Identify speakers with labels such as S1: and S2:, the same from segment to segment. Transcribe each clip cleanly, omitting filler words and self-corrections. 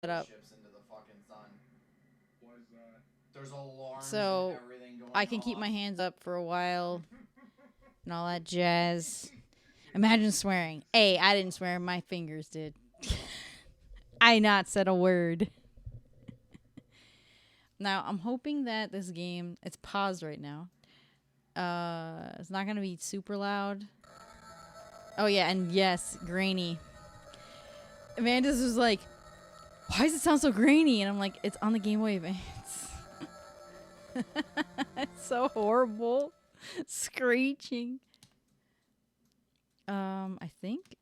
S1: Set up.
S2: Ships into the fucking sun. There's alarms and
S1: So
S2: everything
S1: I
S2: going
S1: can keep
S2: off.
S1: my hands up for a while and all that jazz. Imagine swearing. I didn't swear. My fingers did. I not said a word. Now, I'm hoping that this game, it's paused right now. It's not going to be super loud. Oh, yeah, and yes, grainy. Amanda's was like, why does it sound so grainy? And I'm like, it's on the Game Boy Advance. It's so horrible. Screeching. I think.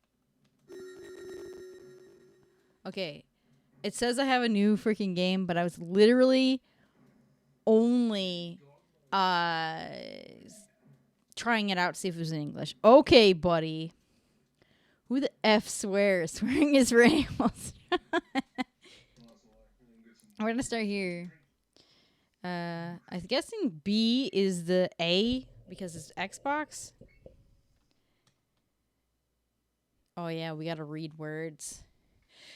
S1: Okay. It says I have a new freaking game, but I was literally only uh trying it out to see if it was in English. Okay, buddy. Who the F swears? Swearing is rails. We're gonna start here. I'm guessing B is the A because it's Xbox. Oh yeah, we gotta read words.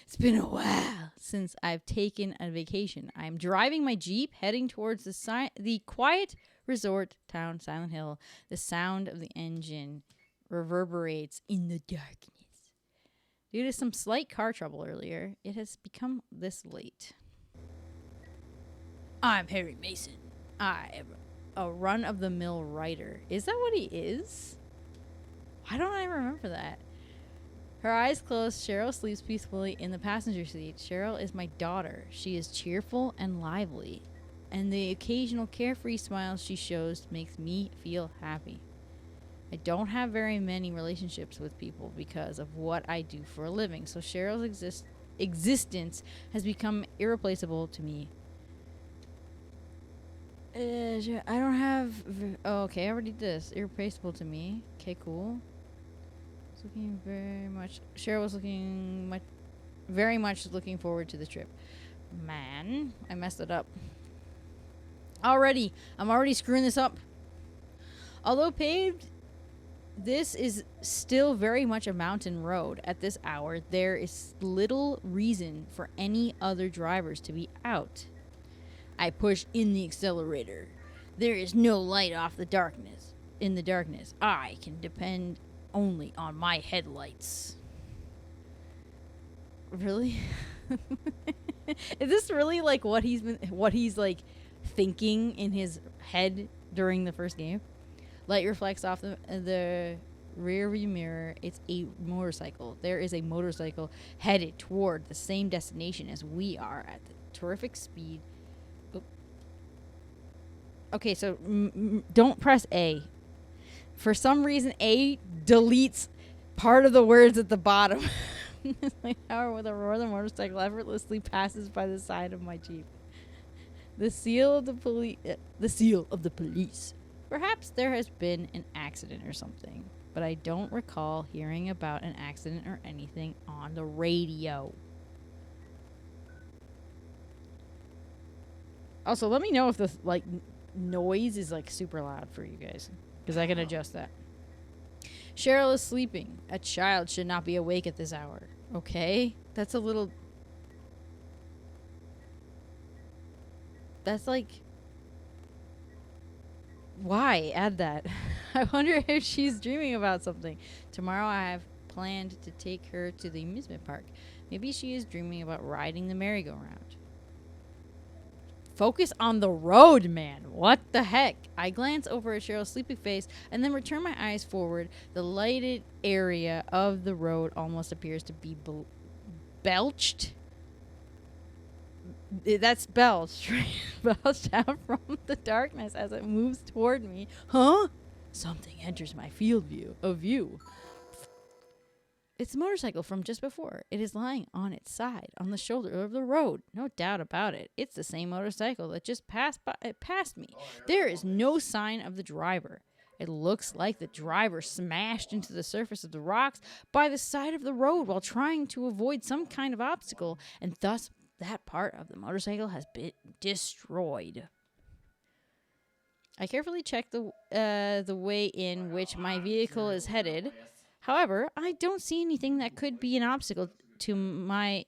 S1: It's been a while since I've taken a vacation. I'm driving my Jeep heading towards the quiet resort town Silent Hill. The sound of the engine reverberates in the darkness. Due to some slight car trouble earlier, it has become this late. I'm Harry Mason. I am a run of the mill writer. Is that what he is? Why don't I remember that? Her eyes closed, Cheryl sleeps peacefully in the passenger seat. Cheryl is my daughter. She is cheerful and lively, and the occasional carefree smile she shows makes me feel happy. I don't have very many relationships with people because of what I do for a living, so Cheryl's existence has become irreplaceable to me. I don't have. Oh, okay, I already did this. Irreplaceable to me. Okay, cool. Looking very much. Cheryl was looking much, very much looking forward to the trip. Man, I messed it up. Already, I'm already screwing this up. Although paved, this is still very much a mountain road. At this hour, there is little reason for any other drivers to be out. I push in the accelerator. There is no light off the darkness. In the darkness, I can depend only on my headlights. Really? Is this really like what he's like thinking in his head during the first game? Light reflects off the rear view mirror. It's a motorcycle. There is a motorcycle headed toward the same destination as we are at the terrific speed. Oop. Okay, so don't press A. For some reason, A deletes part of the words at the bottom. It's like how with a roar, the motorcycle effortlessly passes by the side of my Jeep. The seal of the police. The seal of the police. Perhaps there has been an accident or something, but I don't recall hearing about an accident or anything on the radio. Also, let me know if the like noise is like super loud for you guys, because I can adjust that. Cheryl is sleeping. A child should not be awake at this hour. Okay? That's a little. That's like. Why add that? I wonder if she's dreaming about something. Tomorrow I have planned to take her to the amusement park. Maybe she is dreaming about riding the merry-go-round. Focus on the road, man. What the heck? I glance over at Cheryl's sleepy face and then return my eyes forward. The lighted area of the road almost appears to be belched. That's belched, right? Belched out from the darkness as it moves toward me. Huh? Something enters my field of view. It's the motorcycle from just before. It is lying on its side, on the shoulder of the road. No doubt about it. It's the same motorcycle that just past me. There is no sign of the driver. It looks like the driver smashed into the surface of the rocks by the side of the road while trying to avoid some kind of obstacle, and thus that part of the motorcycle has been destroyed. I carefully check the way in which my vehicle is headed. However, I don't see anything that could be an obstacle to my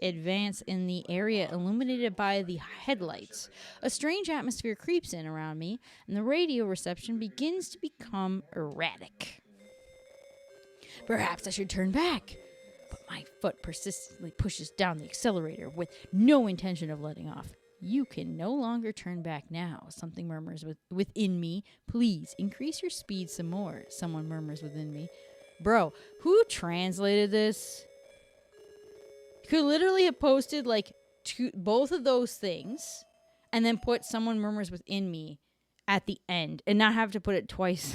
S1: advance in the area illuminated by the headlights. A strange atmosphere creeps in around me, and the radio reception begins to become erratic. Perhaps I should turn back, but my foot persistently pushes down the accelerator with no intention of letting off. You can no longer turn back now, something murmurs within me. Please, increase your speed some more, someone murmurs within me. Bro, who translated this? You could literally have posted, like, both of those things and then put someone murmurs within me at the end and not have to put it twice.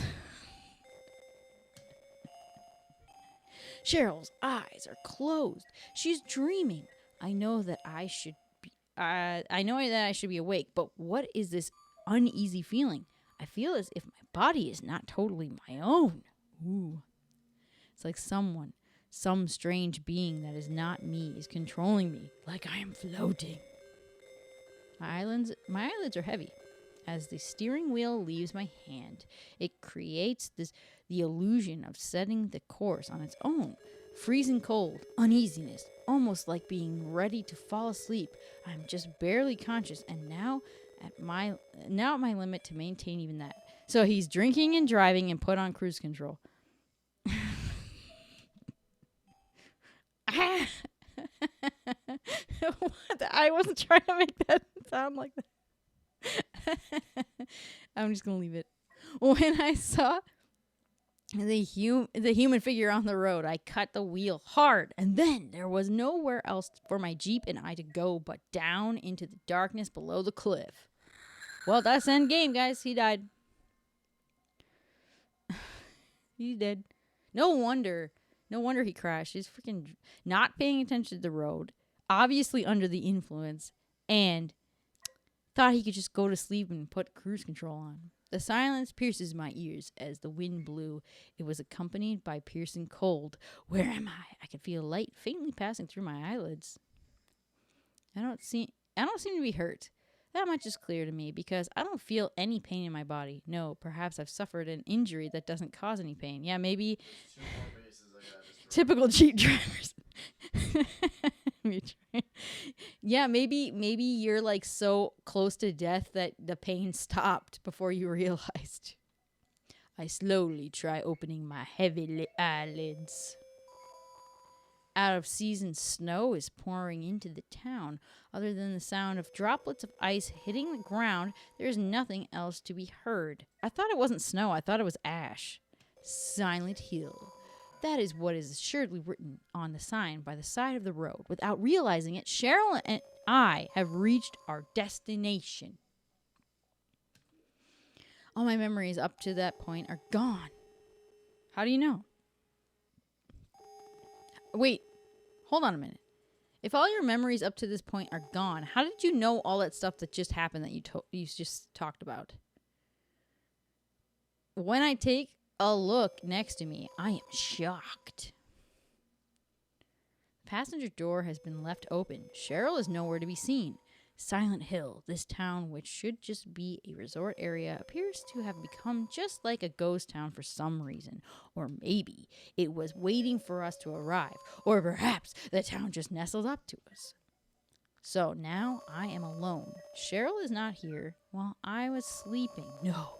S1: Cheryl's eyes are closed. She's dreaming. I know that I should be awake, but what is this uneasy feeling? I feel as if my body is not totally my own. Ooh. It's like some strange being that is not me is controlling me, like I am floating. My eyelids are heavy. As the steering wheel leaves my hand, it creates the illusion of setting the course on its own. Freezing cold, uneasiness, almost like being ready to fall asleep. I'm just barely conscious, and now at my limit to maintain even that. So he's drinking and driving and put on cruise control. I wasn't trying to make that sound like that. I'm just gonna leave it. When I saw the human figure on the road, I cut the wheel hard, and then there was nowhere else for my Jeep and I to go but down into the darkness below the cliff. Well, that's the end game, guys. He died. He's dead. No wonder he crashed. He's freaking not paying attention to the road, obviously under the influence, and thought he could just go to sleep and put cruise control on. The silence pierces my ears as the wind blew. It was accompanied by piercing cold. Where am I? I could feel light faintly passing through my eyelids. I don't seem to be hurt. That much is clear to me because I don't feel any pain in my body. No, perhaps I've suffered an injury that doesn't cause any pain. Yeah, maybe typical Jeep drivers. Yeah, maybe you're like so close to death that the pain stopped before you realized. I slowly try opening my heavy eyelids. Out of season snow is pouring into the town. Other than the sound of droplets of ice hitting the ground, there is nothing else to be heard. I thought it wasn't snow. I thought it was ash. Silent Hill. That is what is assuredly written on the sign by the side of the road. Without realizing it, Cheryl and I have reached our destination. All my memories up to that point are gone. How do you know? Wait, hold on a minute. If all your memories up to this point are gone, how did you know all that stuff that just happened that you just talked about? When I take a look next to me, I am shocked. The passenger door has been left open. Cheryl is nowhere to be seen. Silent Hill, this town which should just be a resort area, appears to have become just like a ghost town for some reason. Or maybe it was waiting for us to arrive. Or perhaps the town just nestled up to us. So now I am alone. Cheryl is not here while I was sleeping. No.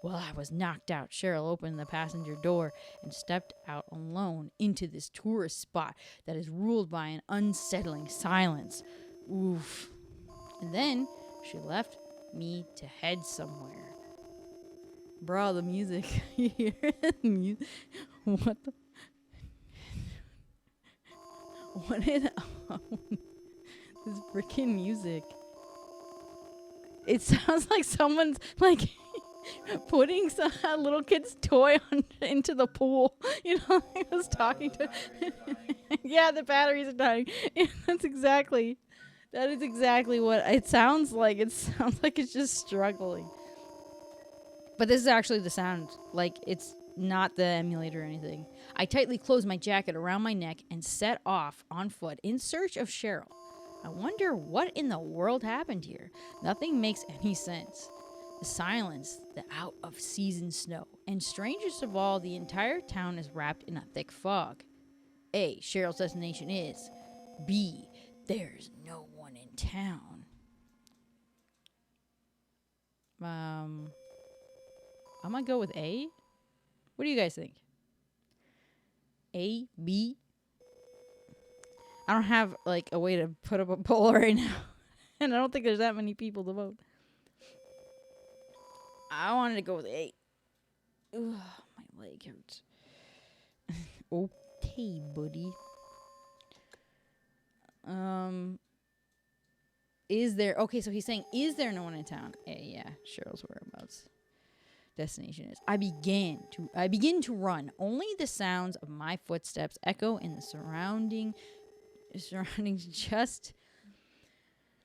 S1: While I was knocked out, Cheryl opened the passenger door and stepped out alone into this tourist spot that is ruled by an unsettling silence. Oof. And then she left me to head somewhere. Bro, the music. You hear the music? What the? What is this freaking music? It sounds like someone's like putting a little kid's toy into the pool. You know, I was talking to. Yeah, the batteries are dying. That is exactly what it sounds like. It sounds like it's just struggling. But this is actually the sound. Like, it's not the emulator or anything. I tightly closed my jacket around my neck and set off on foot in search of Cheryl. I wonder what in the world happened here. Nothing makes any sense. The silence, the out-of-season snow, and strangest of all, the entire town is wrapped in a thick fog. A. Cheryl's destination is. B. There's no one in town. I'm gonna go with A. What do you guys think? A, B? I don't have like a way to put up a poll right now. And I don't think there's that many people to vote. I wanted to go with A. Ugh, my leg hurts. Okay, buddy. Is there... Okay, so he's saying, is there no one in town? Yeah, Cheryl's whereabouts. Destination is... I begin to run. Only the sounds of my footsteps echo in the surroundings. Just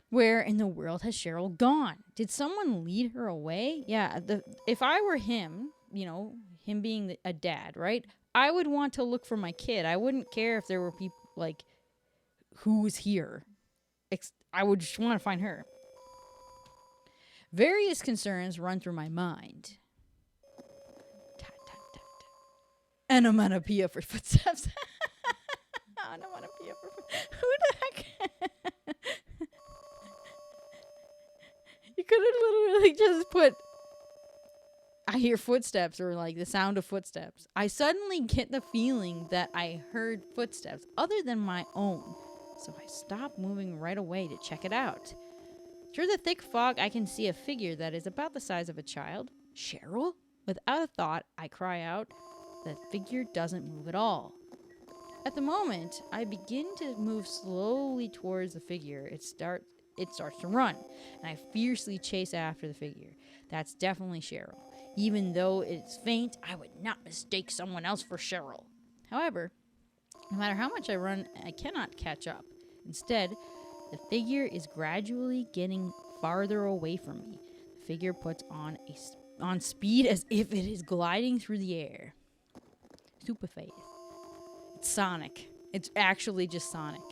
S1: where in the world has Cheryl gone? Did someone lead her away? Yeah, if I were him, you know, him being a dad, right? I would want to look for my kid. I wouldn't care if there were people like who's here. I would just want to find her. Various concerns run through my mind. Onomatopoeia for footsteps. Onomatopoeia for footsteps. Who the heck? You could have literally just put, I hear footsteps, or like the sound of footsteps. I suddenly get the feeling that I heard footsteps other than my own. So I stop moving right away to check it out. Through the thick fog, I can see a figure that is about the size of a child. Cheryl? Without a thought, I cry out. The figure doesn't move at all. At the moment, I begin to move slowly towards the figure. It starts to run, and I fiercely chase after the figure. That's definitely Cheryl. Even though it's faint, I would not mistake someone else for Cheryl. However, no matter how much I run, I cannot catch up. Instead, the figure is gradually getting farther away from me. The figure puts on speed as if it is gliding through the air. Super fast. It's Sonic. It's actually just Sonic.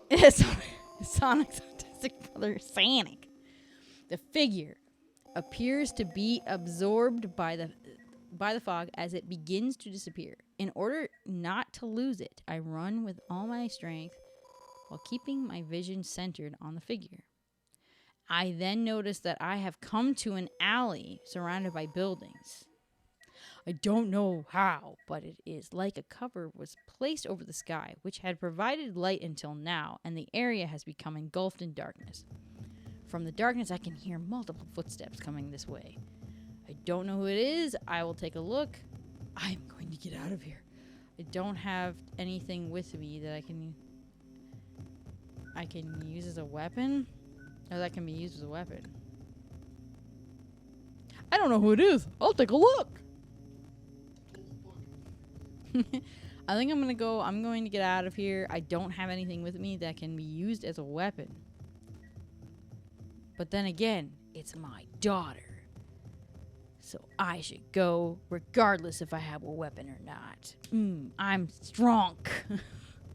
S1: It's Sonic's autistic brother, Sonic. The figure appears to be absorbed by the fog as it begins to disappear. In order not to lose it, I run with all my strength while keeping my vision centered on the figure. I then notice that I have come to an alley surrounded by buildings. I don't know how, but it is like a cover was placed over the sky, which had provided light until now, and the area has become engulfed in darkness. From the darkness, I can hear multiple footsteps coming this way. I don't know who it is. I will take a look. I'm going to get out of here. I don't have anything with me that I can use as a weapon. Or that can be used as a weapon. I don't know who it is. I'll take a look. I think I'm going to get out of here. I don't have anything with me that can be used as a weapon. But then again, it's my daughter. So I should go regardless if I have a weapon or not. I'm strong.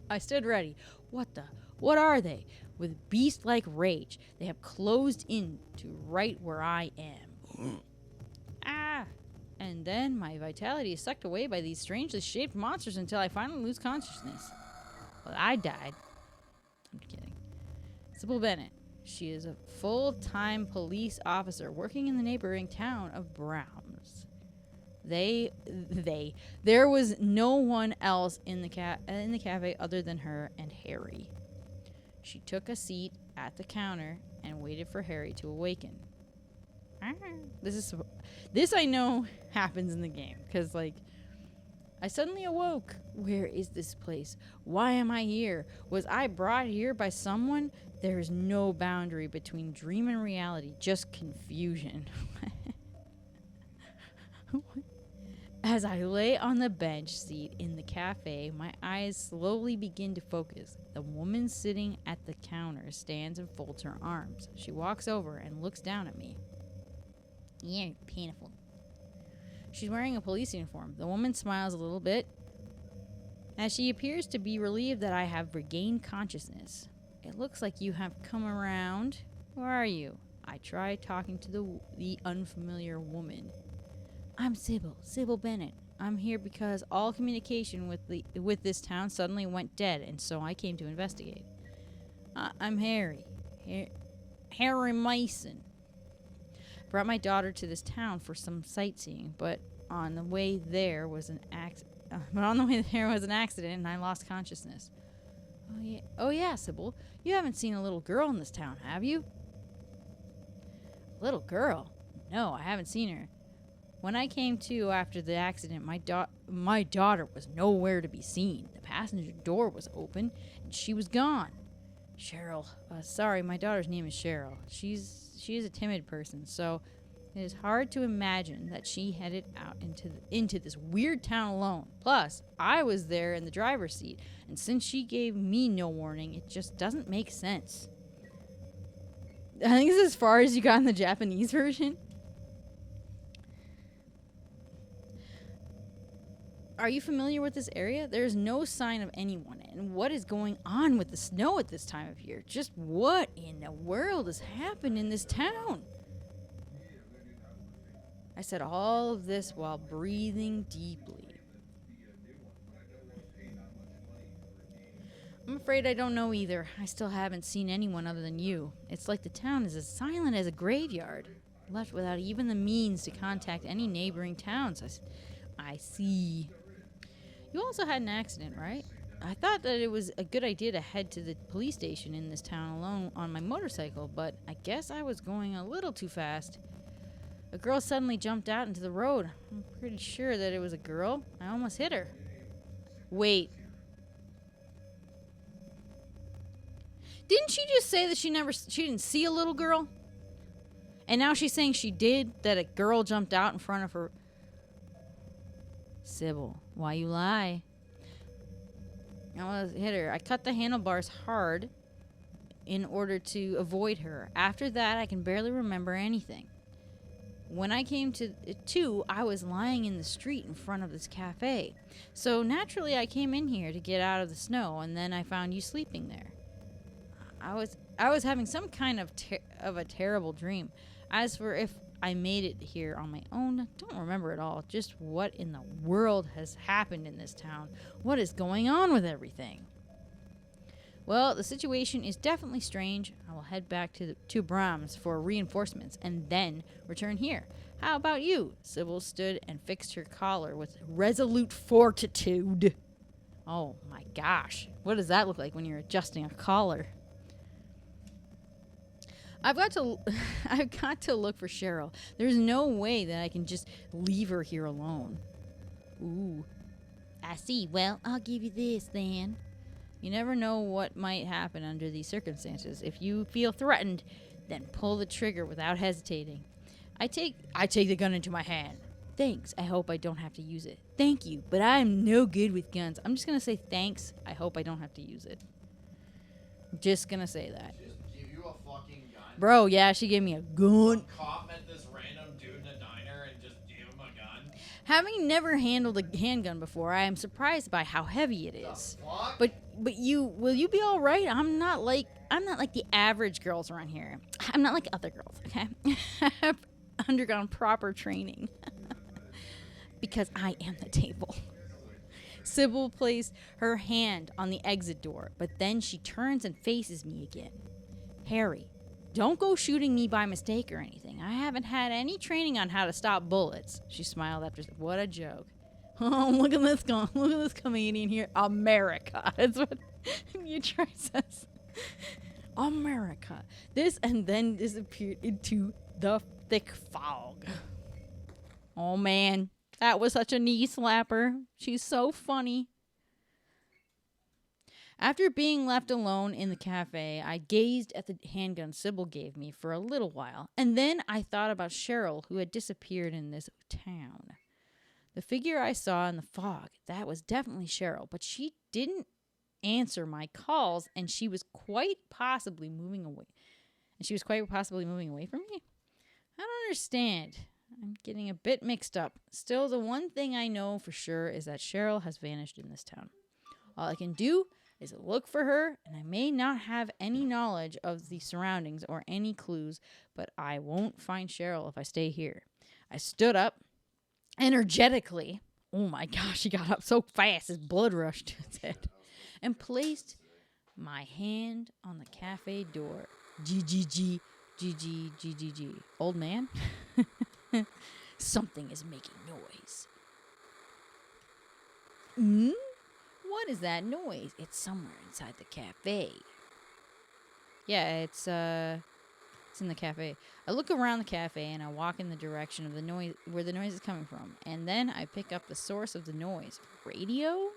S1: I stood ready. What are they? With beast-like rage, they have closed in to right where I am. And then my vitality is sucked away by these strangely shaped monsters until I finally lose consciousness. Well, I died. I'm kidding. Sybil Bennett. She is a full-time police officer working in the neighboring town of Browns. There was no one else in the cafe other than her and Harry. She took a seat at the counter and waited for Harry to awaken. This I know happens in the game, because like I suddenly awoke. Where is this place? Why am I here? Was I brought here by someone? There is no boundary between dream and reality, just confusion. As I lay on the bench seat in the cafe, my eyes slowly begin to focus. The woman sitting at the counter stands and folds her arms. She walks over and looks down at me. You're painful. She's wearing a police uniform. The woman smiles a little bit as she appears to be relieved that I have regained consciousness. It looks like you have come around. Who are you? I try talking to the unfamiliar woman. I'm Sybil Bennett. I'm here because all communication with this town suddenly went dead, and so I came to investigate. I'm Harry. Harry Mason. Brought my daughter to this town for some sightseeing, but on the way there was an accident, and I lost consciousness. Oh yeah, Sybil. You haven't seen a little girl in this town, have you? Little girl? No, I haven't seen her. When I came to after the accident, my daughter was nowhere to be seen. The passenger door was open, and she was gone. Cheryl. Sorry, my daughter's name is Cheryl. She is a timid person, so it is hard to imagine that she headed out into this weird town alone. Plus, I was there in the driver's seat, and since she gave me no warning, it just doesn't make sense. I think this is as far as you got in the Japanese version. Are you familiar with this area? There's no sign of anyone. And what is going on with the snow at this time of year? Just what in the world has happened in this town? I said all of this while breathing deeply. I'm afraid I don't know either. I still haven't seen anyone other than you. It's like the town is as silent as a graveyard, left without even the means to contact any neighboring towns. I see. You also had an accident, right? I thought that it was a good idea to head to the police station in this town alone on my motorcycle, but I guess I was going a little too fast. A girl suddenly jumped out into the road. I'm pretty sure that it was a girl. I almost hit her. Wait. Didn't she just say that she didn't see a little girl? And now she's saying she did, that a girl jumped out in front of her. Sybil, why you lie? I almost hit her. I cut the handlebars hard in order to avoid her. After that, I can barely remember anything. When I came to, I was lying in the street in front of this cafe. So naturally, I came in here to get out of the snow, and then I found you sleeping there. I was having some kind of a terrible dream. As for if I made it here on my own, I don't remember at all. Just what in the world has happened in this town? What is going on with everything? Well, the situation is definitely strange. I will head back to Brahms for reinforcements and then return here. How about you? Sybil stood and fixed her collar with resolute fortitude. Oh my gosh. What does that look like when you're adjusting a collar? I've got to look for Cheryl. There's no way that I can just leave her here alone. Ooh. I see. Well, I'll give you this then. You never know what might happen under these circumstances. If you feel threatened, then pull the trigger without hesitating. I take the gun into my hand. Thanks. I hope I don't have to use it. Thank you, but I'm no good with guns. I'm just going to say thanks. I hope I don't have to use it. Just going to say that.
S2: Just give you a fucking gun?
S1: Bro, yeah, she gave me a gun.
S2: Some cop met this random dude in a diner and just gave him a gun?
S1: Having never handled a handgun before, I am surprised by how heavy it is.
S2: The fuck?
S1: But will you be all right? I'm not like the average girls around here. I'm not like other girls, okay? I have undergone proper training. Because I am the table. Sybil placed her hand on the exit door, but then she turns and faces me again. Harry, don't go shooting me by mistake or anything. I haven't had any training on how to stop bullets. She smiled after. What a joke. Oh, look at this guy. Look at this comedian here. America. That's what Mutri says. America. This and then disappeared into the thick fog. Oh, man. That was such a knee slapper. She's so funny. After being left alone in the cafe, I gazed at the handgun Sybil gave me for a little while, and then I thought about Cheryl, who had disappeared in this town. The figure I saw in the fog, that was definitely Cheryl, but she didn't answer my calls, and she was quite possibly moving away. From me? I don't understand. I'm getting a bit mixed up. Still, the one thing I know for sure is that Cheryl has vanished in this town. All I can do is look for her, and I may not have any knowledge of the surroundings or any clues, but I won't find Cheryl if I stay here. I stood up energetically. Oh my gosh, he got up so fast, his blood rushed to his head. And placed my hand on the cafe door. G. Old man? Something is making noise. What is that noise? It's somewhere inside the cafe. Yeah, it's in the cafe. I look around the cafe and I walk in the direction of the noise, where the noise is coming from. And then I pick up the source of the noise. Radio?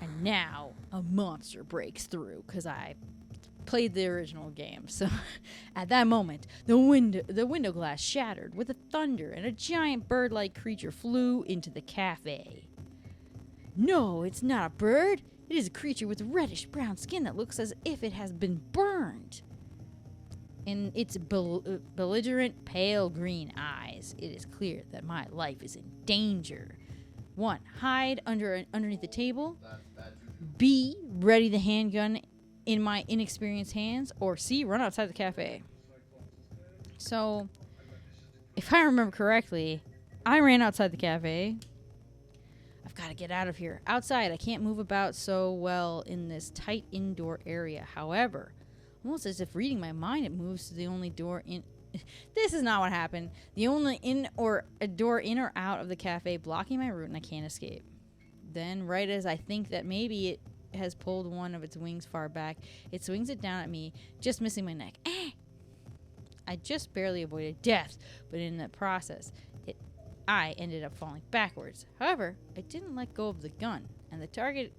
S1: And now a monster breaks through because I played the original game. So at that moment, the window glass shattered with a thunder and a giant bird-like creature flew into the cafe. No, it's not a bird. It is a creature with reddish-brown skin that looks as if it has been burned. In its belligerent, pale green eyes, it is clear that my life is in danger. 1. Hide underneath the table. B. Ready the handgun in my inexperienced hands. Or C. Run outside the cafe. So, if I remember correctly, I ran outside the cafe. I've got to get out of here. Outside, I can't move about so well in this tight indoor area. However, almost as if reading my mind, it moves to the only door in. This is not what happened. The only door in or out of the cafe blocking my route, and I can't escape. Then, right as I think that maybe it has pulled one of its wings far back, it swings it down at me, just missing my neck. I just barely avoided death, but in the process, I ended up falling backwards. However, I didn't let go of the gun, and the target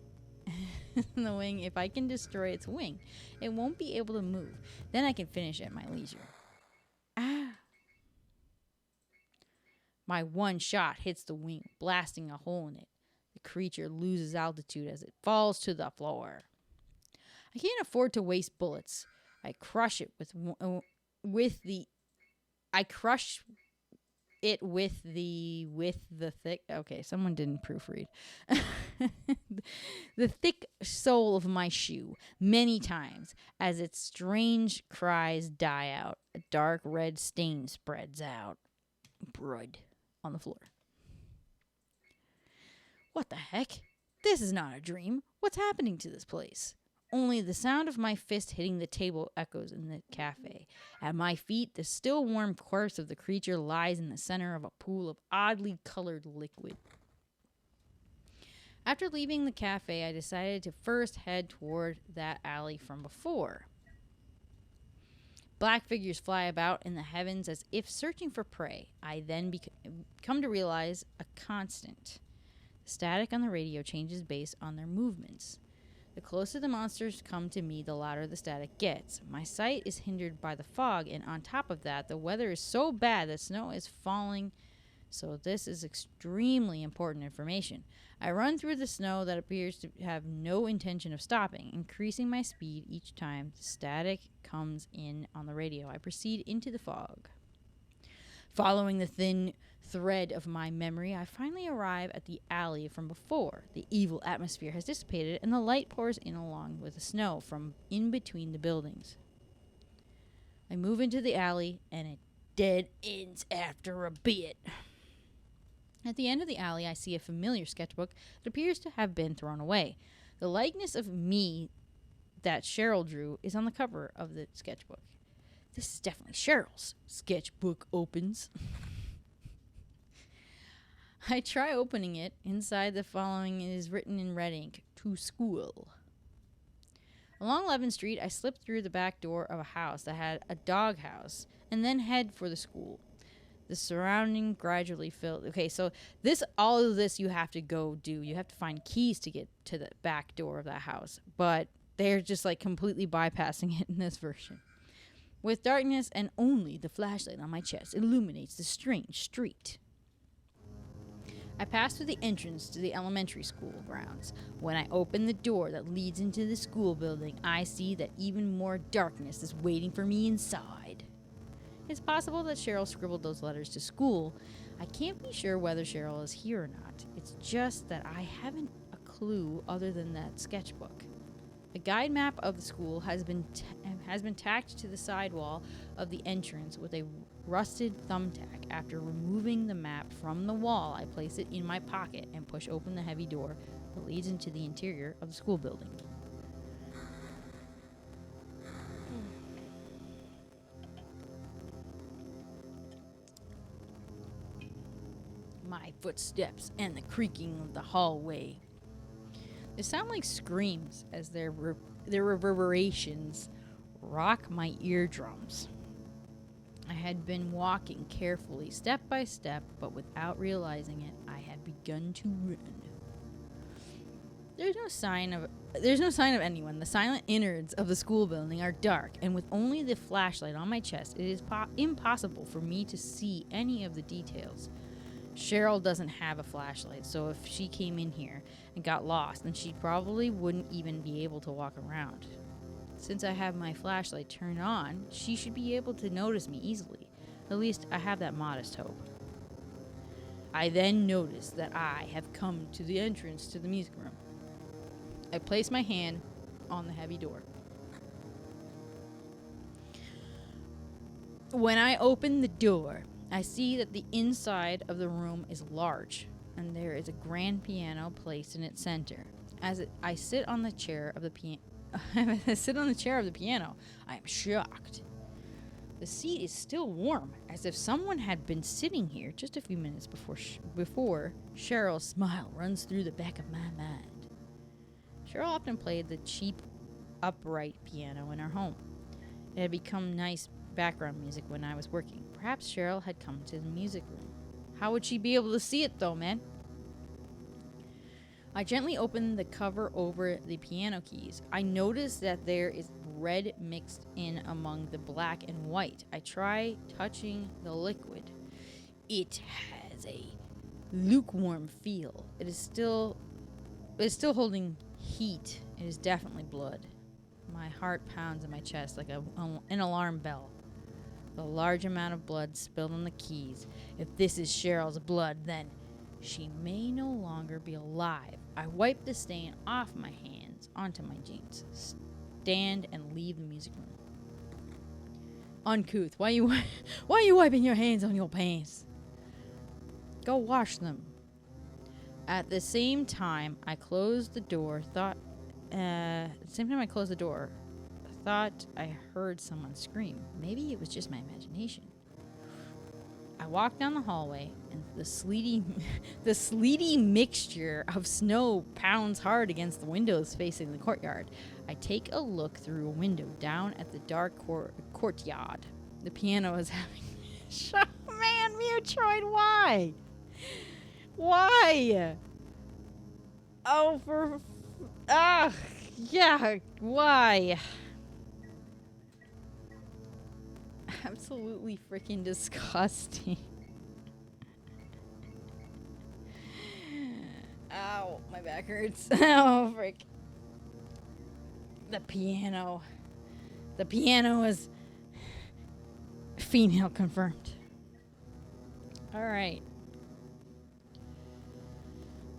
S1: in the wing, if I can destroy its wing, it won't be able to move. Then I can finish at my leisure. My one shot hits the wing, blasting a hole in it. The creature loses altitude as it falls to the floor. I can't afford to waste bullets. I crush it with the thick. Okay, someone didn't proofread. The thick sole of my shoe many times as its strange cries die out. A dark red stain spreads out. Blood on the floor. What the heck? This is not a dream. What's happening to this place? Only the sound of my fist hitting the table echoes in the cafe. At my feet, the still warm corpse of the creature lies in the center of a pool of oddly colored liquid. After leaving the cafe, I decided to first head toward that alley from before. Black figures fly about in the heavens as if searching for prey. I then come to realize a constant. The static on the radio changes based on their movements. The closer the monsters come to me, the louder the static gets. My sight is hindered by the fog, and on top of that, the weather is so bad that snow is falling, so this is extremely important information. I run through the snow that appears to have no intention of stopping, increasing my speed each time the static comes in on the radio. I proceed into the fog. Following the thin thread of my memory, I finally arrive at the alley from before. The evil atmosphere has dissipated, and the light pours in along with the snow from in between the buildings. I move into the alley, and it dead ends after a bit. At the end of the alley, I see a familiar sketchbook that appears to have been thrown away. The likeness of me that Cheryl drew is on the cover of the sketchbook. This is definitely Cheryl's. Sketchbook opens. I try opening it. Inside, the following is written in red ink: to school. Along 11th Street, I slip through the back door of a house that had a dog house and then head for the school. The surrounding gradually filled. Okay, so all of this you have to go do. You have to find keys to get to the back door of that house, but they're just like completely bypassing it in this version. With darkness and only the flashlight on my chest illuminates the strange street. I pass through the entrance to the elementary school grounds. When I open the door that leads into the school building, I see that even more darkness is waiting for me inside. It's possible that Cheryl scribbled those letters to school. I can't be sure whether Cheryl is here or not. It's just that I haven't a clue other than that sketchbook. A guide map of the school has been tacked to the side wall of the entrance with a rusted thumbtack. After removing the map from the wall, I place it in my pocket and push open the heavy door that leads into the interior of the school building. My footsteps and the creaking of the hallway. They sound like screams as their reverberations rock my eardrums. I had been walking carefully, step by step, but without realizing it, I had begun to run. There's no sign of anyone. The silent innards of the school building are dark, and with only the flashlight on my chest, it is impossible for me to see any of the details. Cheryl doesn't have a flashlight, so if she came in here and got lost, then she probably wouldn't even be able to walk around. Since I have my flashlight turned on, she should be able to notice me easily. At least I have that modest hope. I then notice that I have come to the entrance to the music room. I place my hand on the heavy door. When I open the door, I see that the inside of the room is large, and there is a grand piano placed in its center. I sit on the chair of the piano, I am shocked. The seat is still warm, as if someone had been sitting here just a few minutes before Cheryl's smile runs through the back of my mind. Cheryl often played the cheap, upright piano in our home. It had become nice background music when I was working. Perhaps Cheryl had come to the music room. How would she be able to see it, though, man? I gently open the cover over the piano keys. I notice that there is red mixed in among the black and white. I try touching the liquid. It has a lukewarm feel. It is still holding heat. It is definitely blood. My heart pounds in my chest like an alarm bell. The large amount of blood spilled on the keys. If this is Cheryl's blood, then she may no longer be alive. I wipe the stain off my hands onto my jeans, stand and leave the music room. Uncouth, why are you wiping your hands on your pants? Go wash them. At the same time I closed the door, thought I heard someone scream. Maybe it was just my imagination. I walked down the hallway, and the sleety mixture of snow pounds hard against the windows facing the courtyard. I take a look through a window down at the dark courtyard. The piano is having... Man, Mutroid, why? Why? Oh, yeah, why? Absolutely freaking disgusting. Ow, my back hurts. Oh, frick. The piano. The piano is female confirmed. Alright.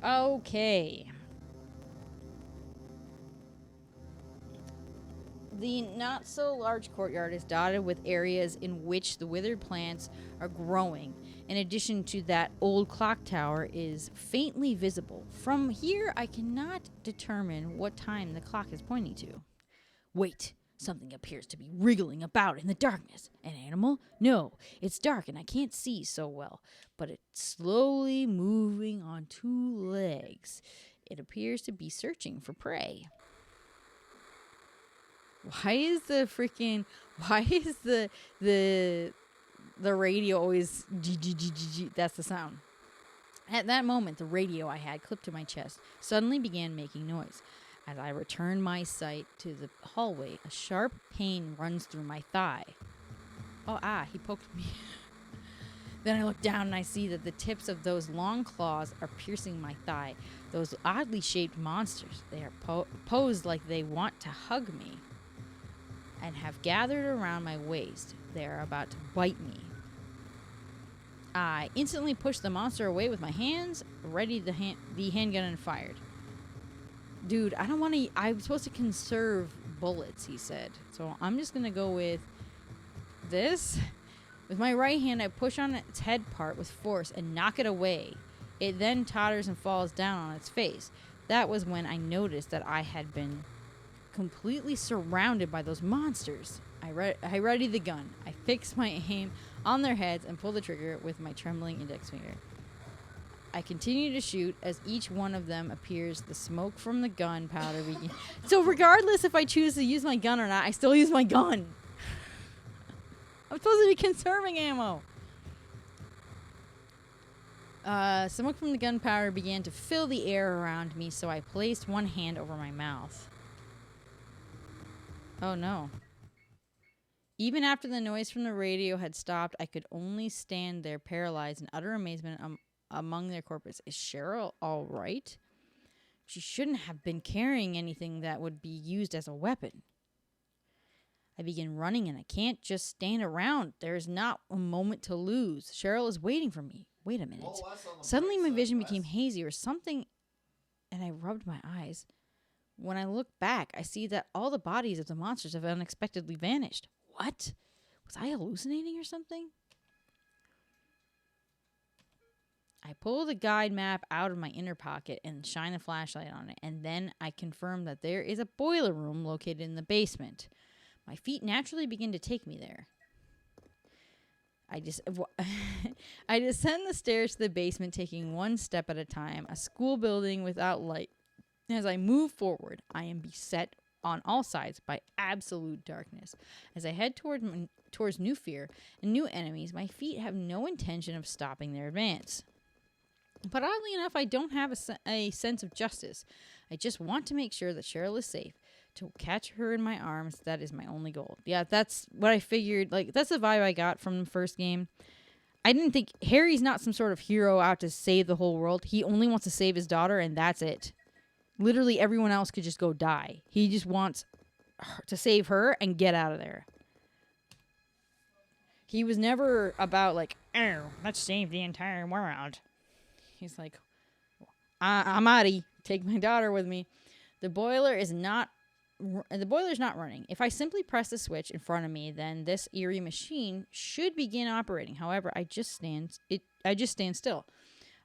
S1: Okay. The not-so-large courtyard is dotted with areas in which the withered plants are growing. In addition to that, old clock tower is faintly visible. From here, I cannot determine what time the clock is pointing to. Wait, something appears to be wriggling about in the darkness. An animal? No, it's dark and I can't see so well, but it's slowly moving on two legs. It appears to be searching for prey. Why is the radio always that's the sound? At that moment, the radio I had clipped to my chest suddenly began making noise. As I returned my sight to the hallway, a sharp pain runs through my thigh. He poked me. Then I look down and I see that the tips of those long claws are piercing my thigh. Those oddly shaped monsters, they are posed like they want to hug me and have gathered around my waist. They are about to bite me. I instantly pushed the monster away with my hands, readied the handgun and fired. dude, I don't want to. I'm supposed to conserve bullets, he said. So I'm just going to go with this. With my right hand, I push on its head part with force and knock it away. It then totters and falls down on its face. That was when I noticed that I had been completely surrounded by those monsters. I ready the gun. I fix my aim on their heads and pull the trigger with my trembling index finger. I continue to shoot. As each one of them appears, the smoke from the gunpowder begins. So regardless if I choose to use my gun or not, I still use my gun. I'm supposed to be conserving ammo. Smoke from the gunpowder began to fill the air around me, so I placed one hand over my mouth. Oh no. Even after the noise from the radio had stopped, I could only stand there paralyzed in utter amazement among their corpses. Is Cheryl all right? She shouldn't have been carrying anything that would be used as a weapon. I begin running and I can't just stand around. There is not a moment to lose. Cheryl is waiting for me. Wait a minute. Suddenly my vision became hazy or something, and I rubbed my eyes. When I look back, I see that all the bodies of the monsters have unexpectedly vanished. What? Was I hallucinating or something? I pull the guide map out of my inner pocket and shine a flashlight on it, and then I confirm that there is a boiler room located in the basement. My feet naturally begin to take me there. I descend the stairs to the basement, taking one step at a time, a school building without light. As I move forward, I am beset on all sides by absolute darkness. As I head towards new fear and new enemies, my feet have no intention of stopping their advance. But oddly enough, I don't have a sense of justice. I just want to make sure that Cheryl is safe. To catch her in my arms, that is my only goal. Yeah, that's what I figured. Like, that's the vibe I got from the first game. I didn't think Harry's not some sort of hero out to save the whole world. He only wants to save his daughter, and that's it. Literally everyone else could just go die. He just wants to save her and get out of there. He was never about like, oh, let's save the entire world. He's like, I'm outie. Take my daughter with me. The boiler's not running. If I simply press the switch in front of me, then this eerie machine should begin operating. However, I just stand still.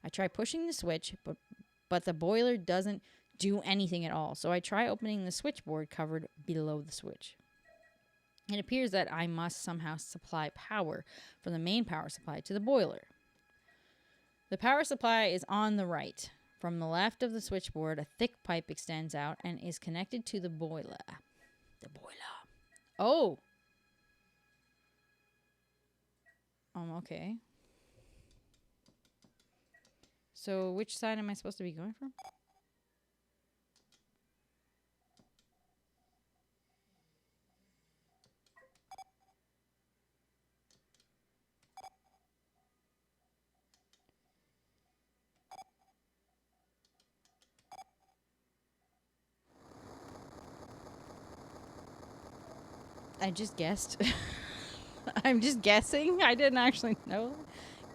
S1: I try pushing the switch, but the boiler doesn't do anything at all. So I try opening the switchboard covered below the switch. It appears that I must somehow supply power from the main power supply to the boiler. The power supply is on the right. From the left of the switchboard, a thick pipe extends out and is connected to the boiler. The boiler. Oh. Okay. So which side am I supposed to be going from? I just guessed. I'm just guessing. I didn't actually know.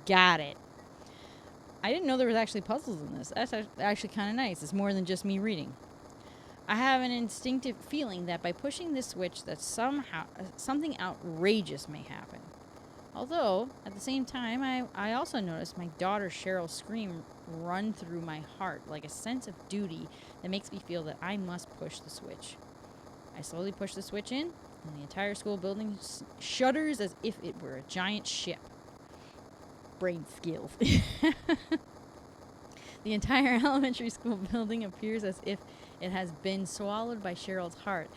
S1: Got it. I didn't know there was actually puzzles in this. That's actually kind of nice. It's more than just me reading. I have an instinctive feeling that by pushing this switch that somehow something outrageous may happen. Although, at the same time, I also noticed my daughter Cheryl's scream run through my heart like a sense of duty that makes me feel that I must push the switch. I slowly push the switch in, and the entire school building shudders as if it were a giant ship. Brain skills. The entire elementary school building appears as if it has been swallowed by Cheryl's heart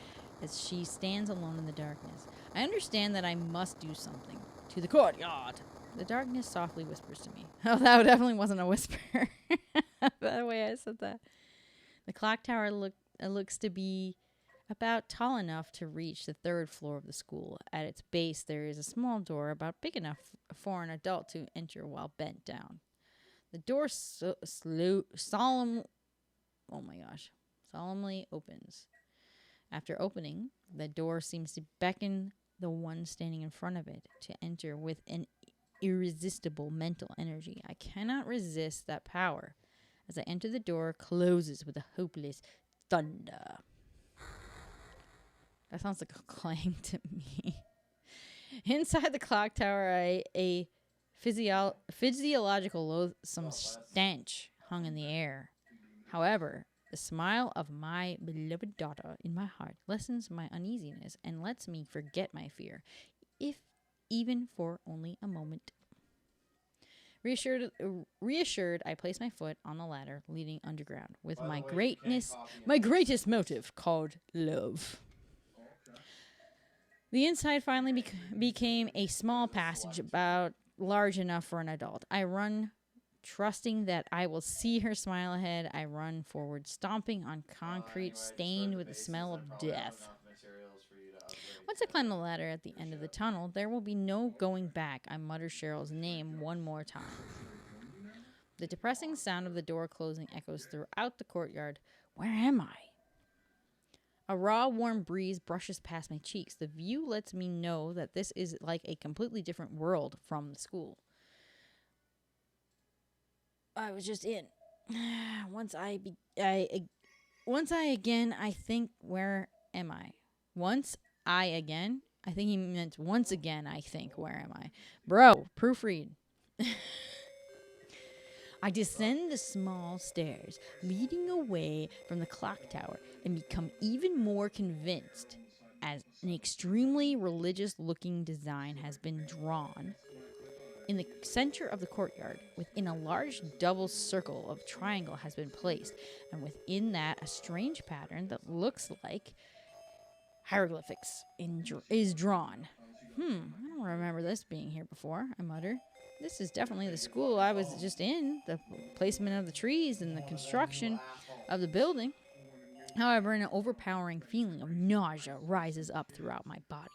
S1: as she stands alone in the darkness. I understand that I must do something. To the courtyard. The darkness softly whispers to me. Oh, that definitely wasn't a whisper. The way I said that. The clock tower looks to be about tall enough to reach the third floor of the school. At its base, there is a small door about big enough for an adult to enter while bent down. The door solemnly opens. After opening, the door seems to beckon the one standing in front of it to enter with an irresistible mental energy. I cannot resist that power. As I enter, the door closes with a hopeless thunder. That sounds like a clang to me. Inside the clock tower, a physiological loathsome stench hung in the air. However, the smile of my beloved daughter in my heart lessens my uneasiness and lets me forget my fear, if even for only a moment. Reassured, I place my foot on the ladder leading underground with my greatest motive called love. The inside finally became a small passage about large enough for an adult. I run, trusting that I will see her smile ahead. I run forward, stomping on concrete stained with the smell of death. Once I climb the ladder at the end of the tunnel, there will be no going back. I mutter Cheryl's name one more time. The depressing sound of the door closing echoes throughout the courtyard. Where am I? A raw, warm breeze brushes past my cheeks. The view lets me know that this is like a completely different world from the school I was just in. Once I think, where am I? I think he meant once again, I think, where am I? Bro, proofread. I descend the small stairs leading away from the clock tower and become even more convinced as an extremely religious-looking design has been drawn in the center of the courtyard. Within a large double circle of triangle has been placed, and within that a strange pattern that looks like hieroglyphics is drawn. I don't remember this being here before, I mutter. This is definitely the school I was just in, the placement of the trees and the construction of the building. However, an overpowering feeling of nausea rises up throughout my body,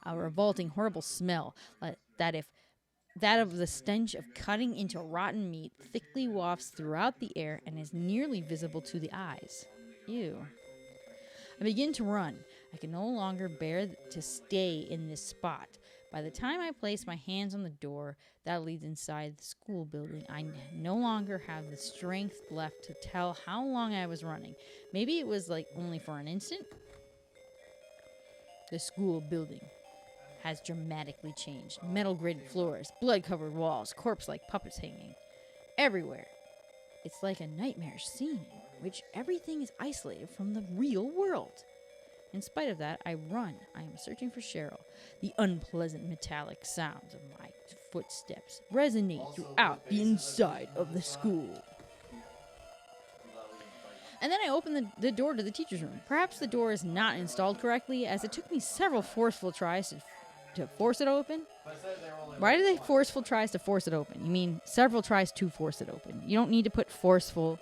S1: a revolting, horrible smell that of the stench of cutting into rotten meat thickly wafts throughout the air and is nearly visible to the eyes. Ew. I begin to run. I can no longer bear to stay in this spot. By the time I place my hands on the door that leads inside the school building, I no longer have the strength left to tell how long I was running. Maybe it was like only for an instant. The school building has dramatically changed. Metal grated floors, blood-covered walls, corpse-like puppets hanging everywhere. It's like a nightmare scene in which everything is isolated from the real world. In spite of that, I run. I am searching for Cheryl. The unpleasant metallic sounds of my footsteps resonate throughout the inside of the school. And then I open the door to the teacher's room. Perhaps the door is not installed correctly, as it took me several forceful tries to force it open. Why do they forceful tries to force it open? You mean several tries to force it open. You don't need to put forceful.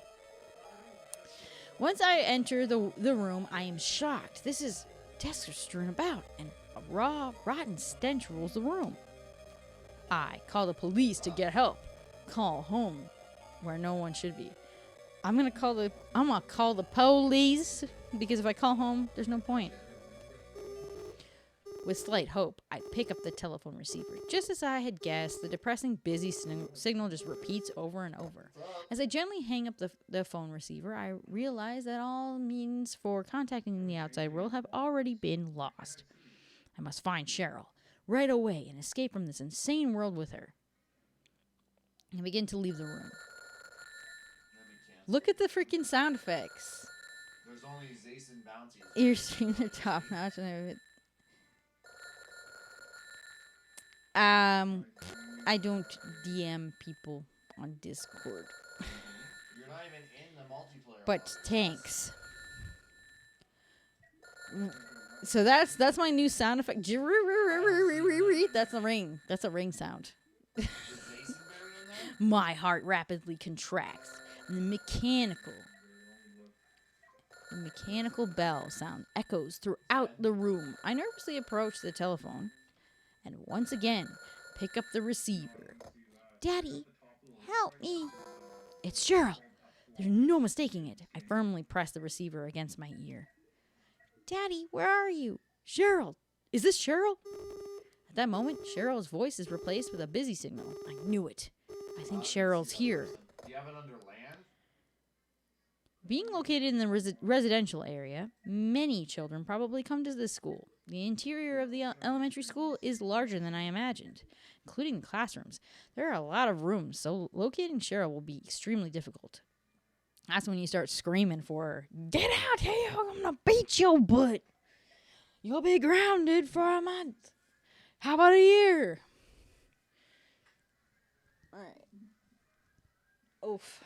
S1: Once I enter the room, I am shocked. Desks are strewn about, and a raw, rotten stench rules the room. I call the police to get help. Call home, where no one should be. I'm gonna call the police, because if I call home, there's no point. With slight hope, I pick up the telephone receiver. Just as I had guessed, the depressing busy signal just repeats over and over. As I gently hang up the phone receiver, I realize that all means for contacting the outside world have already been lost. I must find Cheryl right away and escape from this insane world with her. I begin to leave the room. Look at the freaking sound effects.
S2: There's only Zace and Bounty.
S1: Earstream, they're top notch and everything. I don't DM people on Discord.
S2: You're not even in the multiplayer.
S1: But tanks. So that's my new sound effect. That's a ring. That's a ring sound.
S2: Is Zace buried in there?
S1: My heart rapidly contracts. And the mechanical bell sound echoes throughout the room. I nervously approach the telephone and once again pick up the receiver. Daddy, help me. It's Cheryl. There's no mistaking it. I firmly press the receiver against my ear. Daddy, where are you? Cheryl. Is this Cheryl? At that moment, Cheryl's voice is replaced with a busy signal. I knew it. I think Cheryl's here.
S2: Do you have it under land?
S1: Being located in the residential area, many children probably come to this school. The interior of the elementary school is larger than I imagined, including the classrooms. There are a lot of rooms, so locating Cheryl will be extremely difficult. That's when you start screaming for her. Get out here, I'm gonna beat your butt. You'll be grounded for a month. How about a year? Alright. Oof.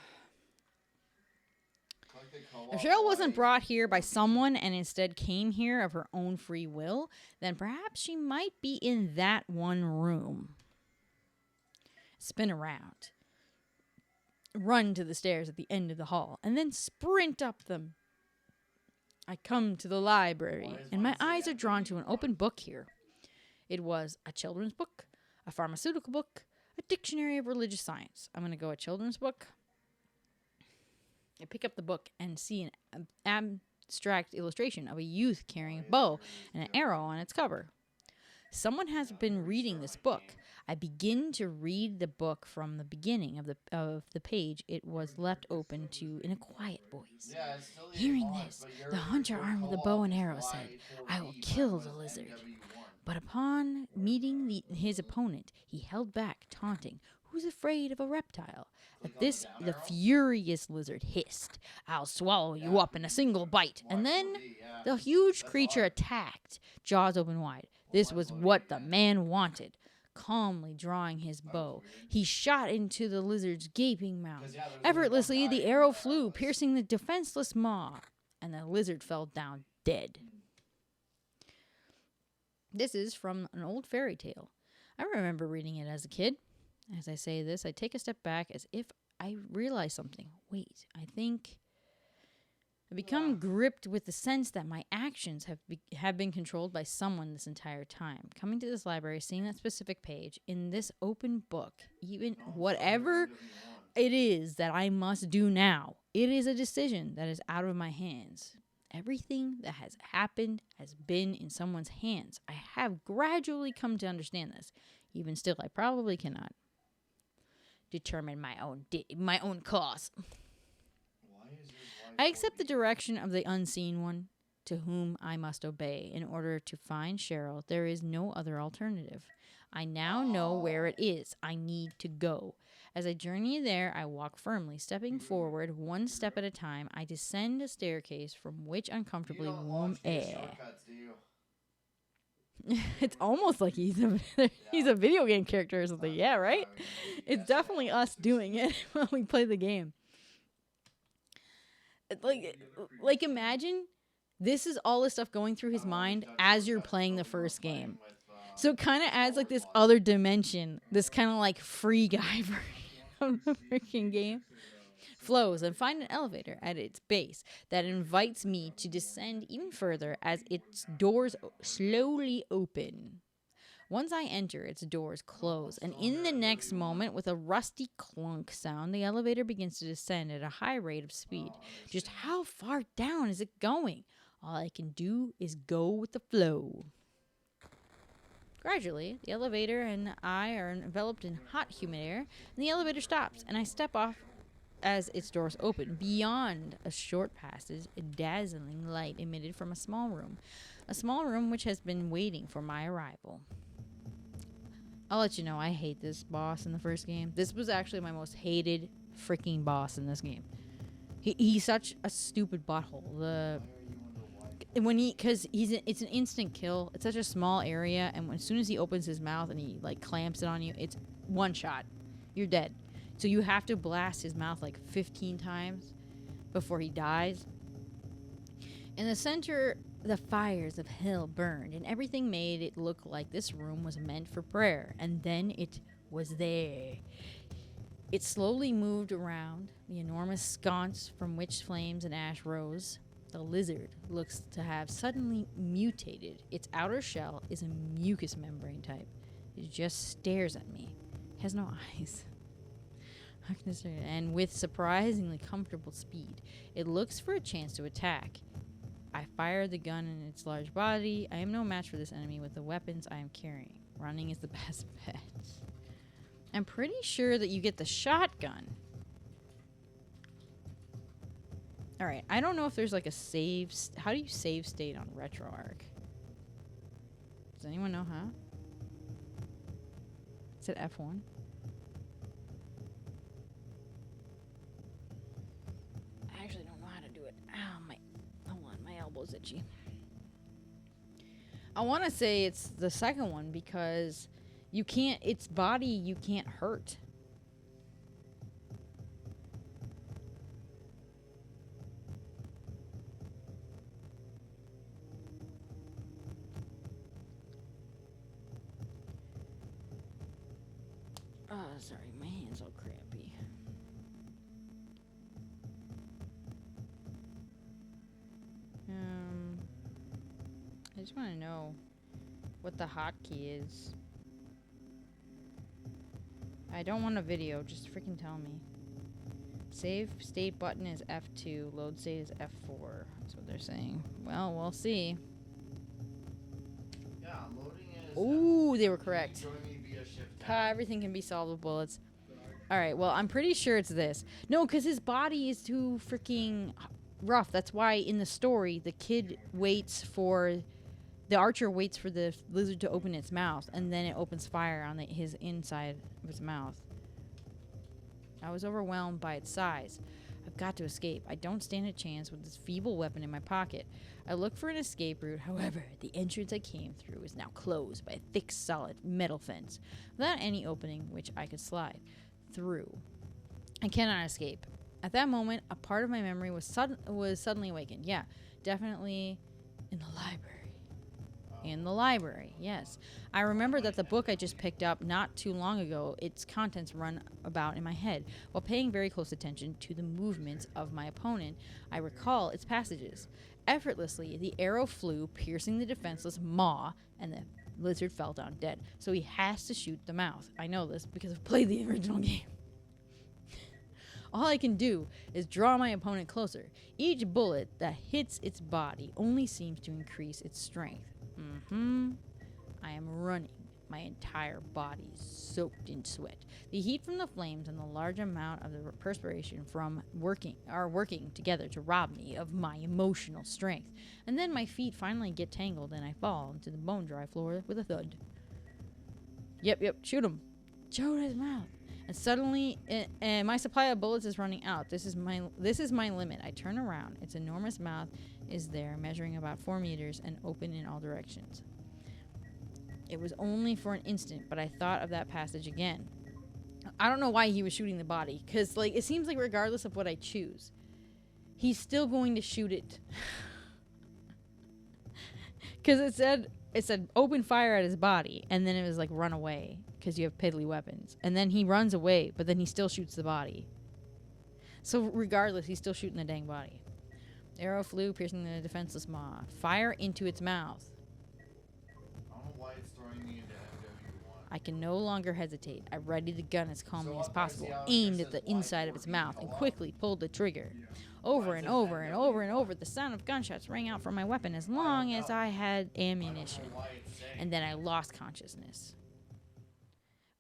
S1: If Cheryl wasn't brought here by someone and instead came here of her own free will, then perhaps she might be in that one room. Spin around. Run to the stairs at the end of the hall, and then sprint up them. I come to the library, and my eyes are drawn to an open book here. It was a children's book, a pharmaceutical book, a dictionary of religious science. I'm going to go a children's book. I pick up the book and see an abstract illustration of a youth carrying a bow and an arrow on its cover. Someone has been reading this book. I begin to read the book from the beginning of the page it was left open to in a quiet voice. Hearing this, the hunter armed with a bow and arrow said, "I will kill the lizard." But upon meeting his opponent, he held back, taunting, "Who's afraid of a reptile?" At this, the furious lizard hissed, "I'll swallow you up in a single bite." And then the huge creature attacked, jaws open wide. This was what the man wanted. Calmly drawing his bow, he shot into the lizard's gaping mouth. Effortlessly, the arrow flew, piercing the defenseless maw, and the lizard fell down dead. This is from an old fairy tale. I remember reading it as a kid. As I say this, I take a step back as if I realize something. Wait, I think I become gripped with the sense that my actions have been controlled by someone this entire time. Coming to this library, seeing that specific page in this open book, even whatever it is that I must do now, it is a decision that is out of my hands. Everything that has happened has been in someone's hands. I have gradually come to understand this. Even still, I probably cannot determine my own cause. I accept the direction of the unseen one, to whom I must obey. In order to find Cheryl, there is no other alternative. I now know where it is. I need to go. As I journey there, I walk firmly, stepping forward one step at a time. I descend a staircase from which uncomfortably warm air. It's almost like he's a video game character or something. Yeah, right? It's definitely us doing it when we play the game. Like imagine this is all the stuff going through his mind as you're playing the first game. So it kind of adds like this other dimension, this kind of like free guy version of the freaking game. Flows and find an elevator at its base that invites me to descend even further as its doors slowly open. Once I enter, its doors close, and in the next moment, with a rusty clunk sound, the elevator begins to descend at a high rate of speed. Just how far down is it going? All I can do is go with the flow. Gradually, the elevator and I are enveloped in hot, humid air, and the elevator stops, and I step off as its doors open. Beyond a short passage, a dazzling light emitted from a small room which has been waiting for my arrival. I'll let you know, I hate this boss in the first game. This was actually my most hated freaking boss in this game. He's such a stupid butthole. It's an instant kill. It's such a small area, and as soon as he opens his mouth and he like clamps it on you, it's one shot. You're dead. So you have to blast his mouth like 15 times before he dies. In the center, the fires of hell burned, and everything made it look like this room was meant for prayer. And then it was there. It slowly moved around the enormous sconce from which flames and ash rose. The lizard looks to have suddenly mutated. Its outer shell is a mucous membrane type. It just stares at me. It has no eyes. And with surprisingly comfortable speed, it looks for a chance to attack. I fire the gun in its large body. I am no match for this enemy with the weapons I am carrying. Running is the best bet. I'm pretty sure that you get the shotgun All right. I don't know if there's like a save. How do you save state on RetroArch? Does anyone know how? Is it F1? I actually don't know how to do it. Ow, hold on, my elbow's itchy. I want to say it's the second one because you can't. Its body you can't hurt. Oh, sorry, my hand's all crampy. I just want to know what the hotkey is. I don't want a video, just freaking tell me. Save state button is F2, load state is F4. That's what they're saying. Well, we'll see.
S2: Yeah, loading is.
S1: Ooh, they were correct.
S2: Join me via shift tab.
S1: Everything can be solved with bullets. Alright, well, I'm pretty sure it's this. No, because his body is too freaking rough. That's why in the story, the kid waits for... The archer waits for the lizard to open its mouth, and then it opens fire on his inside of his mouth. I was overwhelmed by its size. I've got to escape. I don't stand a chance with this feeble weapon in my pocket. I look for an escape route. However, the entrance I came through is now closed by a thick, solid metal fence, without any opening which I could slide through. I cannot escape. At that moment, a part of my memory was suddenly awakened. Yeah, definitely in the library. In the library, yes. I remember that the book I just picked up not too long ago, its contents run about in my head. While paying very close attention to the movements of my opponent, I recall its passages. Effortlessly, the arrow flew, piercing the defenseless maw, and the lizard fell down dead. So he has to shoot the mouth. I know this because I've played the original game. All I can do is draw my opponent closer. Each bullet that hits its body only seems to increase its strength. I am running, my entire body soaked in sweat. The heat from the flames and the large amount of the perspiration from working together to rob me of my emotional strength. And then my feet finally get tangled and I fall into the bone-dry floor with a thud. Yep, shoot him. Shoot his mouth. And suddenly, my supply of bullets is running out. This is my limit. I turn around. Its enormous mouth is there, measuring about 4 meters and open in all directions. It was only for an instant, but I thought of that passage again. I don't know why he was shooting the body, because it seems like regardless of what I choose, he's still going to shoot it. Because it said open fire at his body, and then it was like run away. Because you have piddly weapons. And then he runs away, but then he still shoots the body. So regardless, he's still shooting the dang body. Arrow flew, piercing the defenseless maw. Fire into its mouth.
S2: I don't know why it's throwing me into MW1.
S1: I can no longer hesitate. I readied the gun as calmly as possible, aimed at the inside of its mouth, and quickly pulled the trigger. Over and over and over and over, the sound of gunshots rang out from my weapon as long as I had ammunition. And then I lost consciousness.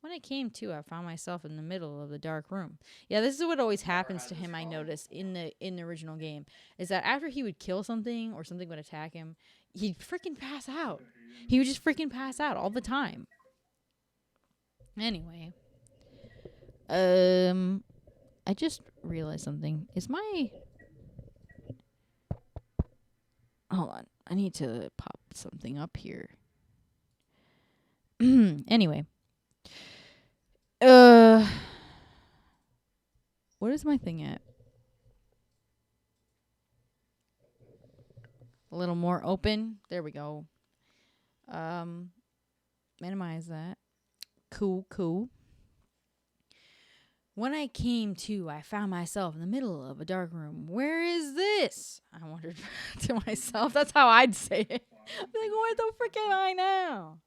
S1: When I came to, I found myself in the middle of the dark room. Yeah, this is what always happens to him, I noticed, in the original game. Is that after he would kill something or something would attack him, he'd freaking pass out. He would just freaking pass out all the time. Anyway. I just realized something. Hold on. I need to pop something up here. Anyway. What is my thing at? A little more open. There we go. Minimize that. Cool. When I came to, I found myself in the middle of a dark room. Where is this? I wondered to myself. That's how I'd say it. I'm like, where the frick am I now?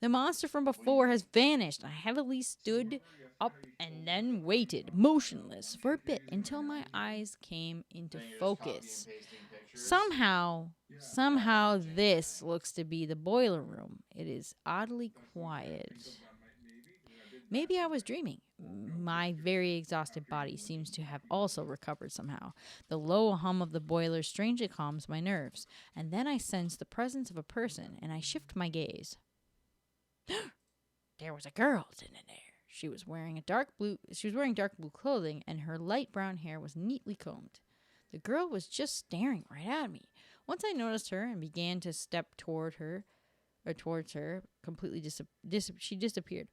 S1: The monster from before has vanished. I heavily stood up and then waited, motionless, for a bit until my eyes came into focus. Somehow this looks to be the boiler room. It is oddly quiet. Maybe I was dreaming, my very exhausted body seems to have also recovered somehow. The low hum of the boiler strangely calms my nerves, and then I sense the presence of a person, and I shift my gaze. There was a girl sitting there. She was wearing dark blue clothing, and her light brown hair was neatly combed. The girl was just staring right at me. Once I noticed her and began to step towards her, completely she disappeared.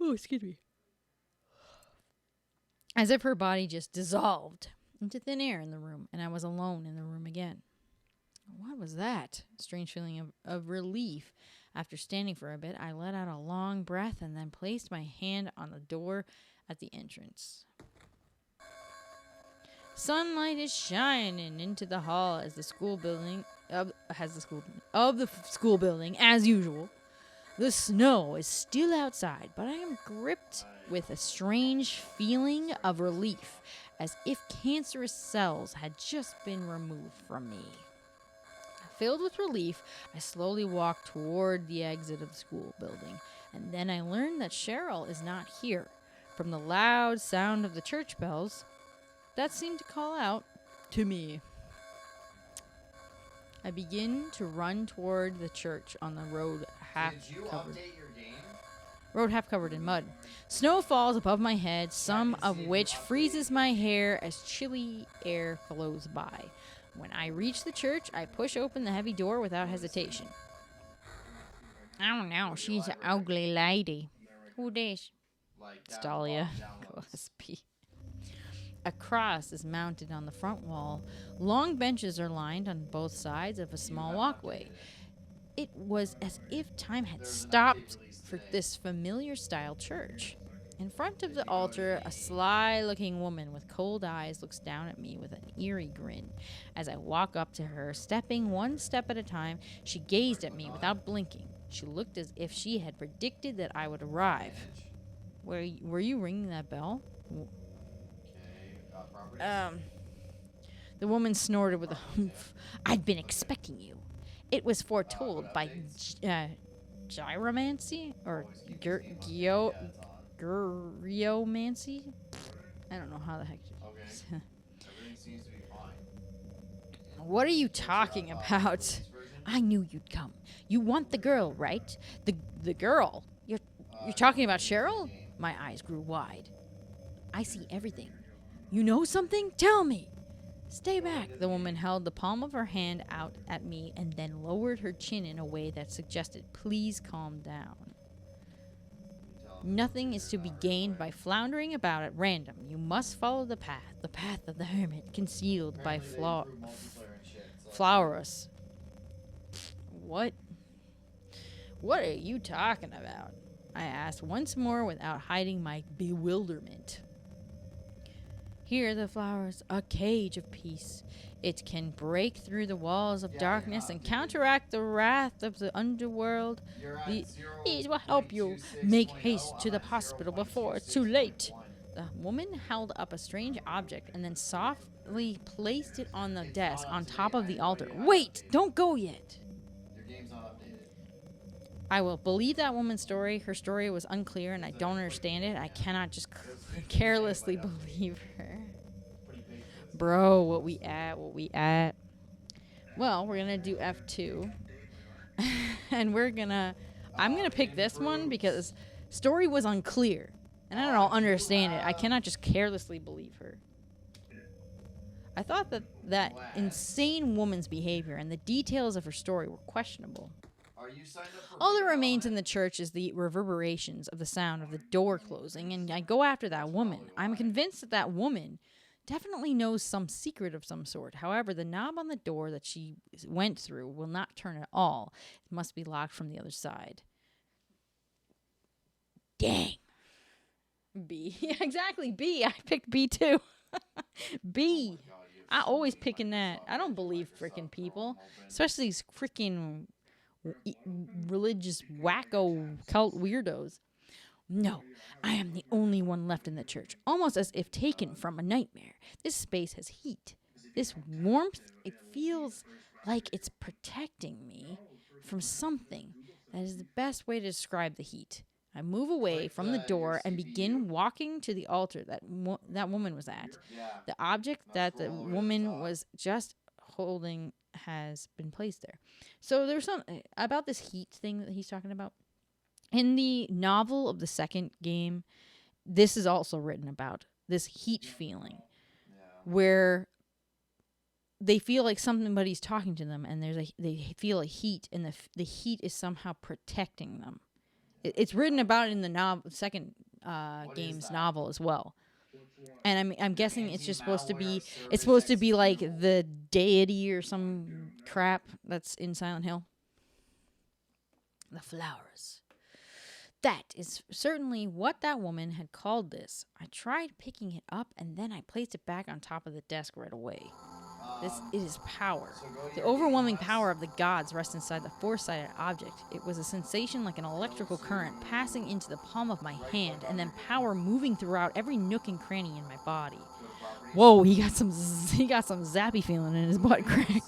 S1: Oh, excuse me. As if her body just dissolved into thin air in the room, and I was alone in the room again. What was that? A strange feeling of relief. After standing for a bit, I let out a long breath and then placed my hand on the door at the entrance. Sunlight is shining into the hall as the school building as usual. The snow is still outside, but I am gripped with a strange feeling of relief, as if cancerous cells had just been removed from me. Filled with relief, I slowly walk toward the exit of the school building, and then I learn that Cheryl is not here. From the loud sound of the church bells, that seemed to call out to me. I begin to run toward the church on the road half covered in mud. Snow falls above my head, some of which freezes my hair as chilly air flows by. When I reach the church, I push open the heavy door without hesitation. Oh no, she's an ugly lady. Who this? Stalia Gillespie. A cross is mounted on the front wall. Long benches are lined on both sides of a small walkway. It was as if time had stopped for this familiar-style church. In front of the altar, a sly-looking woman with cold eyes looks down at me with an eerie grin. As I walk up to her, stepping one step at a time, she gazed at me without blinking. She looked as if she had predicted that I would arrive. Were you ringing that bell? The woman snorted with a humph. I'd been expecting you. It was foretold by gyromancy or gyromancy. I don't know how the heck.
S2: Everything seems to be fine.
S1: What are you talking about? I knew you'd come. You want the girl, right? The girl. You're talking about Cheryl? My eyes grew wide. I see everything. You know something? Tell me. Stay back. The woman held the palm of her hand out at me and then lowered her chin in a way that suggested, please calm down. Nothing is to be gained by floundering about at random. You must follow the path of the hermit, concealed by flowers. What are you talking about? I asked once more without hiding my bewilderment. Here the flowers, a cage of peace. It can break through the walls of darkness and counteract the wrath of the underworld. These will help you. Make haste to the hospital before it's too late. The woman held up a strange object and then softly placed it on the desk on top of the altar. Wait! Don't go yet!
S2: Your game's not updated.
S1: I will believe that woman's story. Her story was unclear and I don't understand it. I cannot just carelessly believe her. Bro, what we at? Well, we're gonna do F2. And I'm gonna pick this one because story was unclear. And I don't understand it. I cannot just carelessly believe her. I thought that insane woman's behavior and the details of her story were questionable. All that remains in the church is the reverberations of the sound of the door closing, and I go after that woman. I'm convinced that woman definitely knows some secret of some sort. However, the knob on the door that she went through will not turn at all. It must be locked from the other side. Dang. B. Yeah, exactly. B. I picked B too. B. I always picking that. I don't believe freaking people, especially these freaking religious wacko cult weirdos. No, I am the only one left in the church, almost as if taken from a nightmare. This space has heat. This warmth, it feels like it's protecting me from something. That is the best way to describe the heat. I move away from the door and begin walking to the altar that that woman was at. The object that the woman was just holding has been placed there. So there's something about this heat thing that he's talking about. In the novel of the second game, this is also written about this heat feeling where they feel like somebody's talking to them, and they feel a heat, and the heat is somehow protecting them. It's written about in the second game's novel as well. And I'm guessing it's just supposed to be like the deity or some crap that's in Silent Hill. The flowers. That is certainly what that woman had called this. I tried picking it up, and then I placed it back on top of the desk right away. It is power. The overwhelming power of the gods rests inside the four-sided object. It was a sensation like an electrical current passing into the palm of my hand, and then power moving throughout every nook and cranny in my body. Whoa, he got some zappy feeling in his butt crack.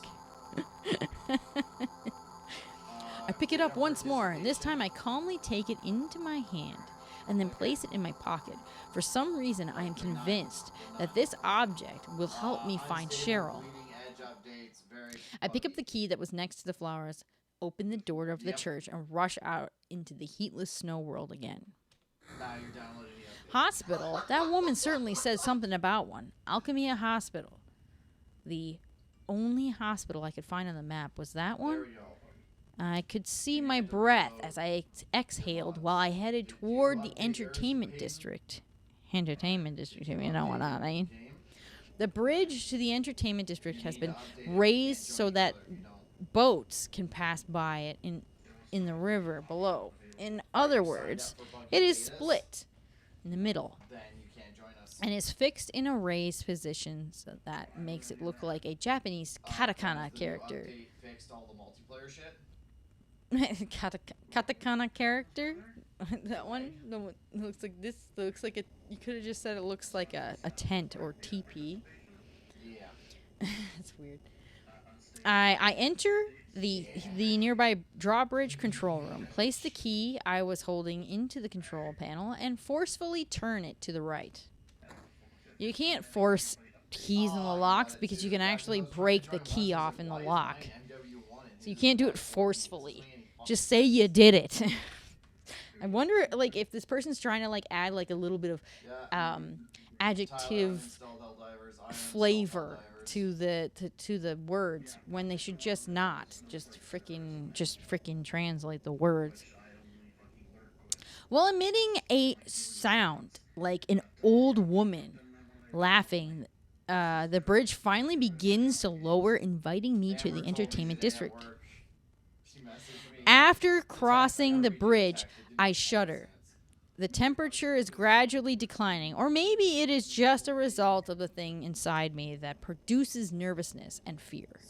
S1: I pick it up once more, and this time I calmly take it into my hand and then place it in my pocket. For some reason, I am convinced that this object will help me find Cheryl. I pick up the key that was next to the flowers, open the door of the church, and rush out into the heatless snow world again. Hospital. That woman certainly said something about one. Alchemia Hospital. The only hospital I could find on the map was that one. I could see my breath as I exhaled while I headed toward the entertainment district. Entertainment district, if you know what I mean. The bridge to the entertainment district has been raised so that boats can pass by it in the river below. In other words, it is split in the middle and is fixed in a raised position, so that makes it look like a Japanese katakana character. Katakana character? That one? The one looks like this. Looks like it. You could have just said it looks like a tent or teepee. Yeah. It's weird. I enter the nearby drawbridge control room, place the key I was holding into the control panel, and forcefully turn it to the right. You can't force keys in the locks because you can actually break the key off in the lock. So you can't do it forcefully. Just say you did it. I wonder, like, if this person's trying to, like, add, like, a little bit of adjective flavor to the words when they should just not. Just freaking translate the words. While emitting a sound like an old woman laughing, the bridge finally begins to lower, inviting me to the entertainment district. After crossing the bridge, I shudder. The temperature is gradually declining, or maybe it is just a result of the thing inside me that produces nervousness and fear.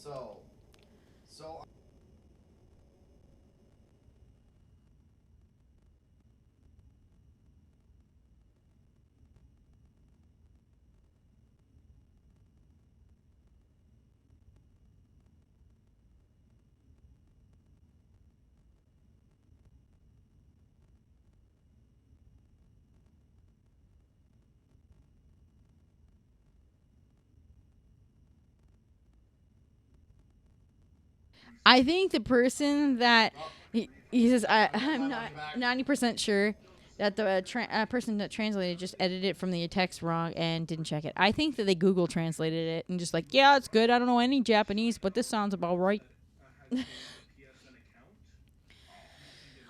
S1: I think the person that he says, I'm not 90% sure that the person that translated just edited it from the text wrong and didn't check it. I think that they Google translated it and just like, yeah, it's good. I don't know any Japanese, but this sounds about right.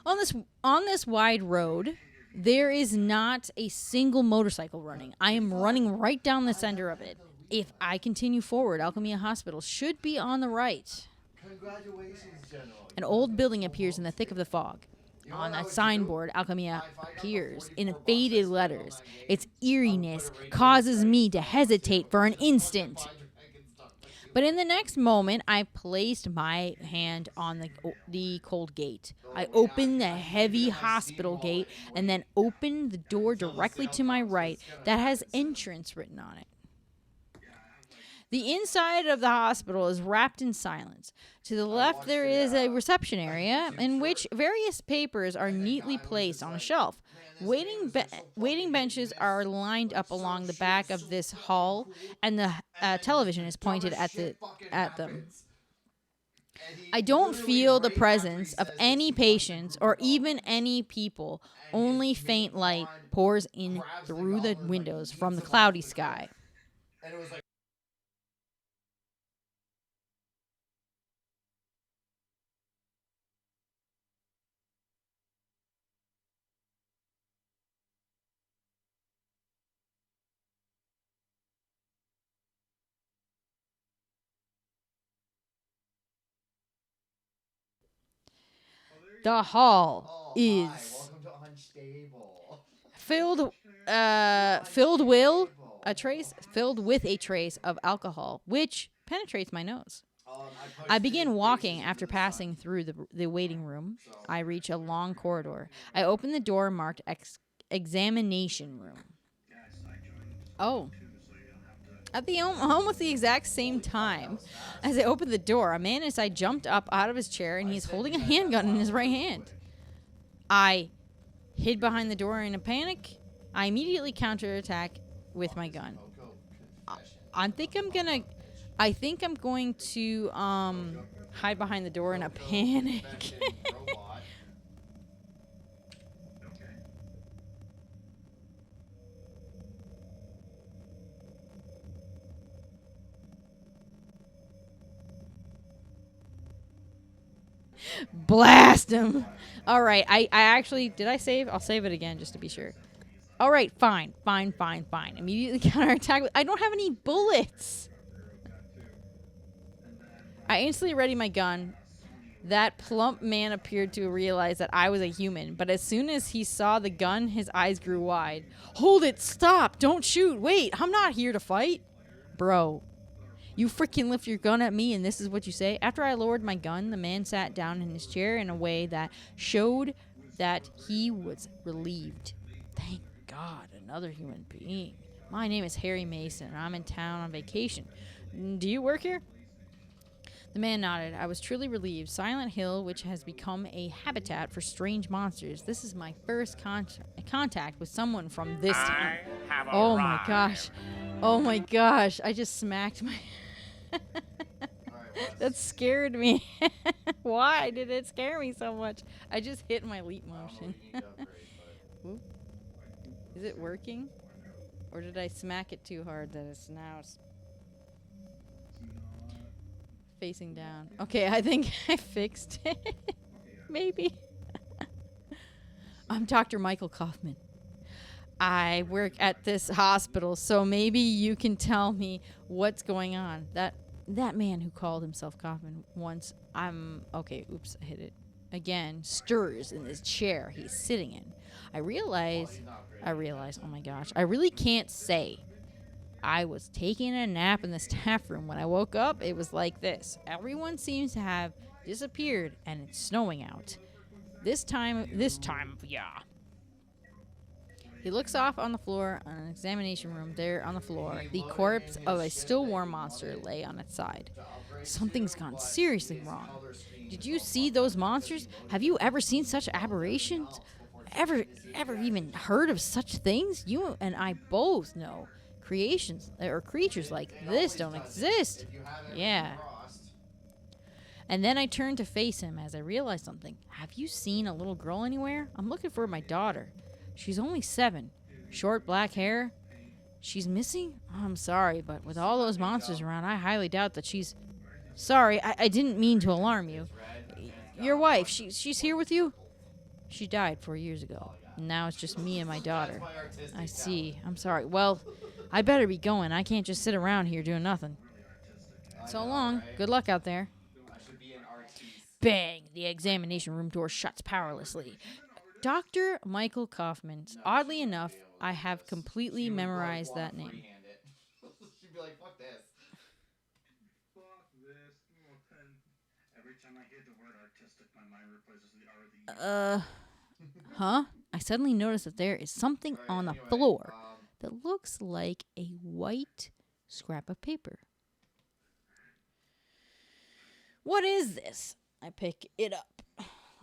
S1: On this wide road, there is not a single motorcycle running. I am running right down the center of it. If I continue forward, Alchemia Hospital should be on the right.
S2: Congratulations, General.
S1: An old building appears in the thick of the fog. On a signboard, Alchemia appears in faded letters. Its eeriness causes me to hesitate for an instant. But in the next moment, I placed my hand on the cold gate. I opened the heavy hospital gate and then opened the door directly to my right that has entrance written on it. The inside of the hospital is wrapped in silence. To the left, there is a reception area in which various papers are neatly placed on a shelf. Waiting benches are lined up along the back of this hall, and the television is pointed at them. I don't feel the presence of any patients or even any people. Only faint light pours in through the windows from the cloudy sky.
S2: And it was like,
S1: The hall is
S2: welcome to Unstable.
S1: filled with a trace of alcohol, which penetrates my nose. I begin walking after passing through the waiting room. I reach a long corridor. I open the door marked examination room. Oh. At almost the exact same time as I opened the door, a man inside jumped up out of his chair and he's holding a handgun in his right hand. I hid behind the door in a panic. I immediately counterattack with my gun. I think I'm going to hide behind the door in a panic. Blast him. All right. I actually, did I save? I'll save it again just to be sure. All right. Fine. Immediately counterattack. I don't have any bullets. I instantly ready my gun. That plump man appeared to realize that I was a human, but as soon as he saw the gun, his eyes grew wide. Hold it. Stop. Don't shoot. Wait. I'm not here to fight. Bro. You freaking lift your gun at me and this is what you say? After I lowered my gun, the man sat down in his chair in a way that showed that he was relieved. Thank God, another human being. My name is Harry Mason, and I'm in town on vacation. Do you work here? The man nodded. I was truly relieved. Silent Hill, which has become a habitat for strange monsters. This is my first contact with someone from this town. Oh my gosh. Oh my gosh. I just smacked my... That scared me. Why did it scare me so much? I just hit my leap motion. Is it working? Or did I smack it too hard that it's now facing down? Okay, I think I fixed it. Maybe. I'm Dr. Michael Kaufman. I work at this hospital, so maybe you can tell me what's going on. That man who called himself Kaufman once, I hit it again, stirs in this chair he's sitting in. I realize, oh my gosh, I really can't say. I was taking a nap in the staff room. When I woke up, it was like this. Everyone seems to have disappeared, and it's snowing out. This time, yeah. He looks off on the floor on an examination room. There on the floor, the corpse of a still warm monster lay on its side. Something's gone seriously wrong. Did you see those monsters? Have you ever seen such aberrations? Ever even heard of such things? You and I both know creations or creatures like this don't exist. Yeah. And then I turned to face him as I realized something. Have you seen a little girl anywhere? I'm looking for my daughter. She's only 7. Short black hair. She's missing? Oh, I'm sorry, but with all those monsters around, I highly doubt that she's... Sorry, I didn't mean to alarm you. Your wife, she's here with you? She died 4 years ago. And now it's just me and my daughter. I see. I'm sorry. Well, I better be going. I can't just sit around here doing nothing. So long. Good luck out there. Bang! The examination room door shuts powerlessly. Dr. Michael Kaufman. Oddly enough, I have completely memorized that name.
S2: She'd be like, fuck this.
S3: Every time I hear the word artistic, my mind replaces the R.
S1: Huh? I suddenly noticed that there is something on the floor that looks like a white scrap of paper. What is this? I pick it up.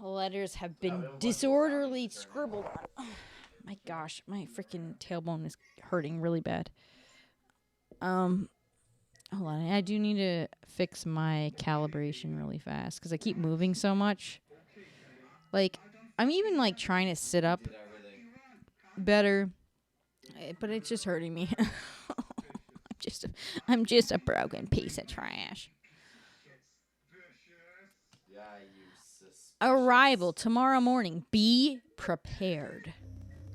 S1: The letters have been disorderly scribbled on. My gosh, my freaking tailbone is hurting really bad. Hold on. I do need to fix my calibration really fast because I keep moving so much. Like, I'm even like trying to sit up better, but it's just hurting me. I'm just a broken piece of trash. Arrival tomorrow morning. Be prepared.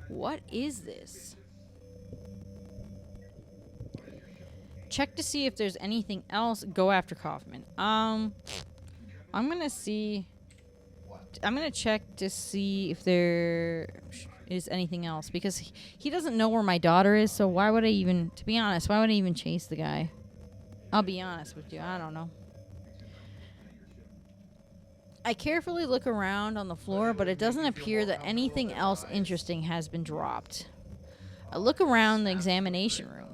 S1: What is this? Check to see if there's anything else. Go after Kaufman. I'm gonna see. I'm gonna check to see if there is anything else because he doesn't know where my daughter is. So why would I even? To be honest, why would I even chase the guy? I'll be honest with you. I don't know. I carefully look around on the floor, but it doesn't appear that anything else interesting has been dropped. I look around the examination room.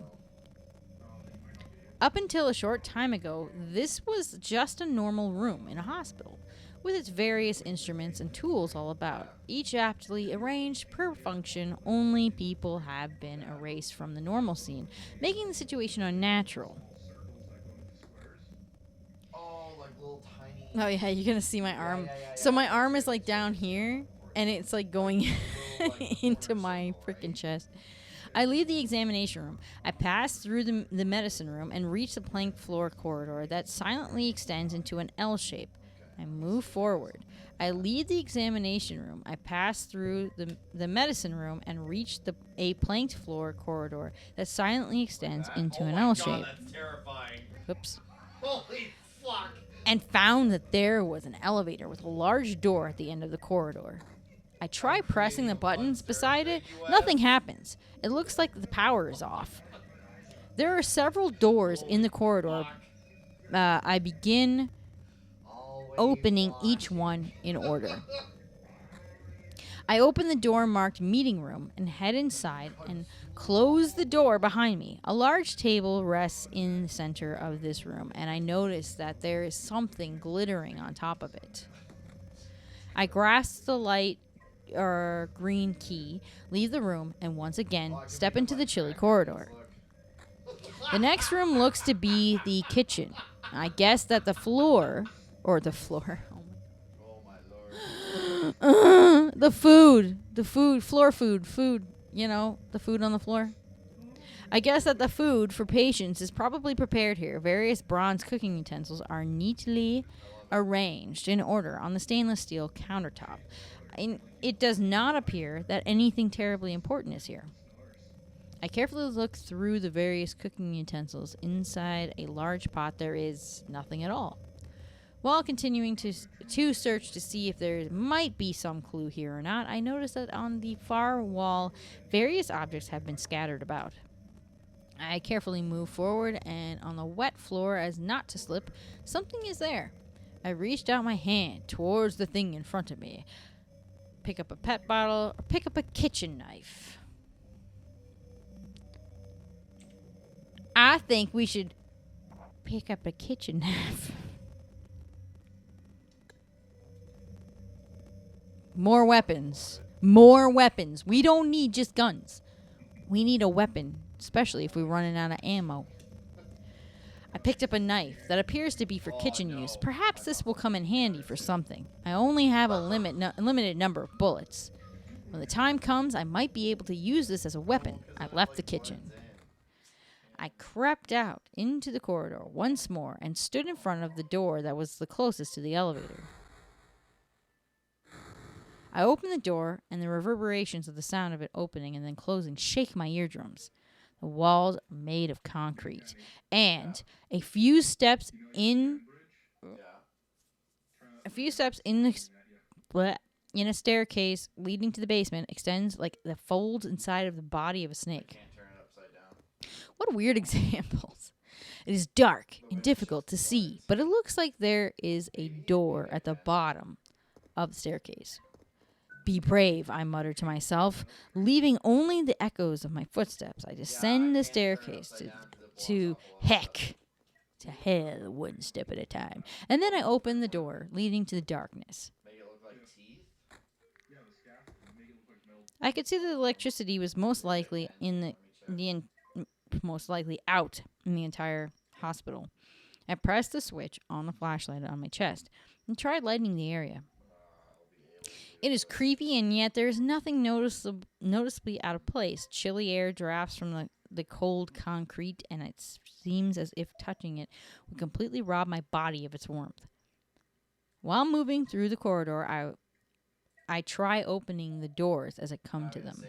S1: Up until a short time ago, this was just a normal room in a hospital, with its various instruments and tools all about, each aptly arranged per function. Only people have been erased from the normal scene, making the situation unnatural. Oh yeah, you're gonna see my arm. So my arm is like down here, and it's like going into my freaking chest. I leave the examination room. I pass through the medicine room and reach the plank floor corridor that silently extends into an L shape. I move forward. I leave the examination room. I pass through the medicine room and reach a planked floor corridor that silently extends into an L shape.
S2: That's terrifying.
S1: Whoops.
S2: Holy fuck.
S1: And found that there was an elevator with a large door at the end of the corridor. I try pressing the buttons beside it. Nothing happens. It looks like the power is off. There are several doors in the corridor. I begin opening each one in order. I open the door marked meeting room and head inside and close the door behind me. A large table rests in the center of this room, and I notice that there is something glittering on top of it. I grasp the light or green key, leave the room, and once again step into the chilly corridor. The next room looks to be the kitchen. I guess that the floor, the food, you know, the food on the floor. I guess that the food for patients is probably prepared here. Various bronze cooking utensils are neatly arranged in order on the stainless steel countertop. It does not appear that anything terribly important is here. I carefully look through the various cooking utensils. Inside a large pot, there is nothing at all. While continuing to search to see if there might be some clue here or not, I notice that on the far wall, various objects have been scattered about. I carefully move forward, and on the wet floor, as not to slip, something is there. I reached out my hand towards the thing in front of me. Pick up a pet bottle, or pick up a kitchen knife. I think we should pick up a kitchen knife. More weapons. More weapons. We don't need just guns. We need a weapon, especially if we're running out of ammo. I picked up a knife that appears to be for kitchen use. Perhaps this will come in handy for something. I only have a limited number of bullets. When the time comes, I might be able to use this as a weapon. I left the kitchen. I crept out into the corridor once more and stood in front of the door that was the closest to the elevator. I open the door, and the reverberations of the sound of it opening and then closing shake my eardrums. The walls are made of concrete, and a few steps in a staircase leading to the basement extends like the folds inside of the body of a snake. What weird examples. It is dark and difficult to see, but it looks like there is a door at the bottom of the staircase. Be brave, I mutter to myself, leaving only the echoes of my footsteps. I descend the staircase to to hell one step at a time. And then I opened the door, leading to the darkness.
S2: Make it look like teeth.
S3: Yeah, the scaffolding. Make it look like metal.
S1: I could see that the electricity was most likely most likely out in the entire hospital. I pressed the switch on the flashlight on my chest and tried lighting the area. It is creepy, and yet there is nothing noticeably out of place. Chilly air drafts from the cold concrete, and it seems as if touching it would completely rob my body of its warmth. While moving through the corridor, I try opening the doors as I come to them.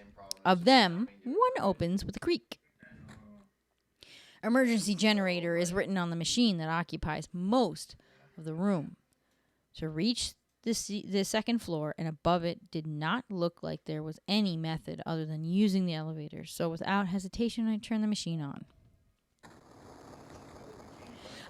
S1: Of them, one opens with a creak. Emergency generator is written on the machine that occupies most of the room. To reach the second floor and above it did not look like there was any method other than using the elevator, so without hesitation I turned the machine on.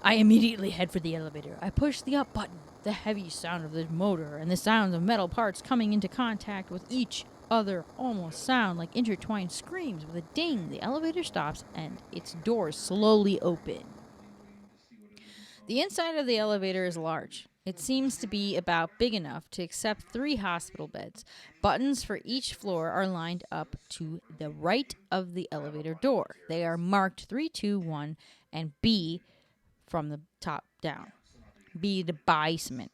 S1: I immediately head for the elevator. I push the up button. The heavy sound of the motor and the sounds of metal parts coming into contact with each other almost sound like intertwined screams. With a ding, the elevator stops and its doors slowly open. The inside of the elevator is large. It seems to be about big enough to accept 3 hospital beds. Buttons for each floor are lined up to the right of the elevator door. They are marked 3, 2, 1, and B from the top down. B the basement.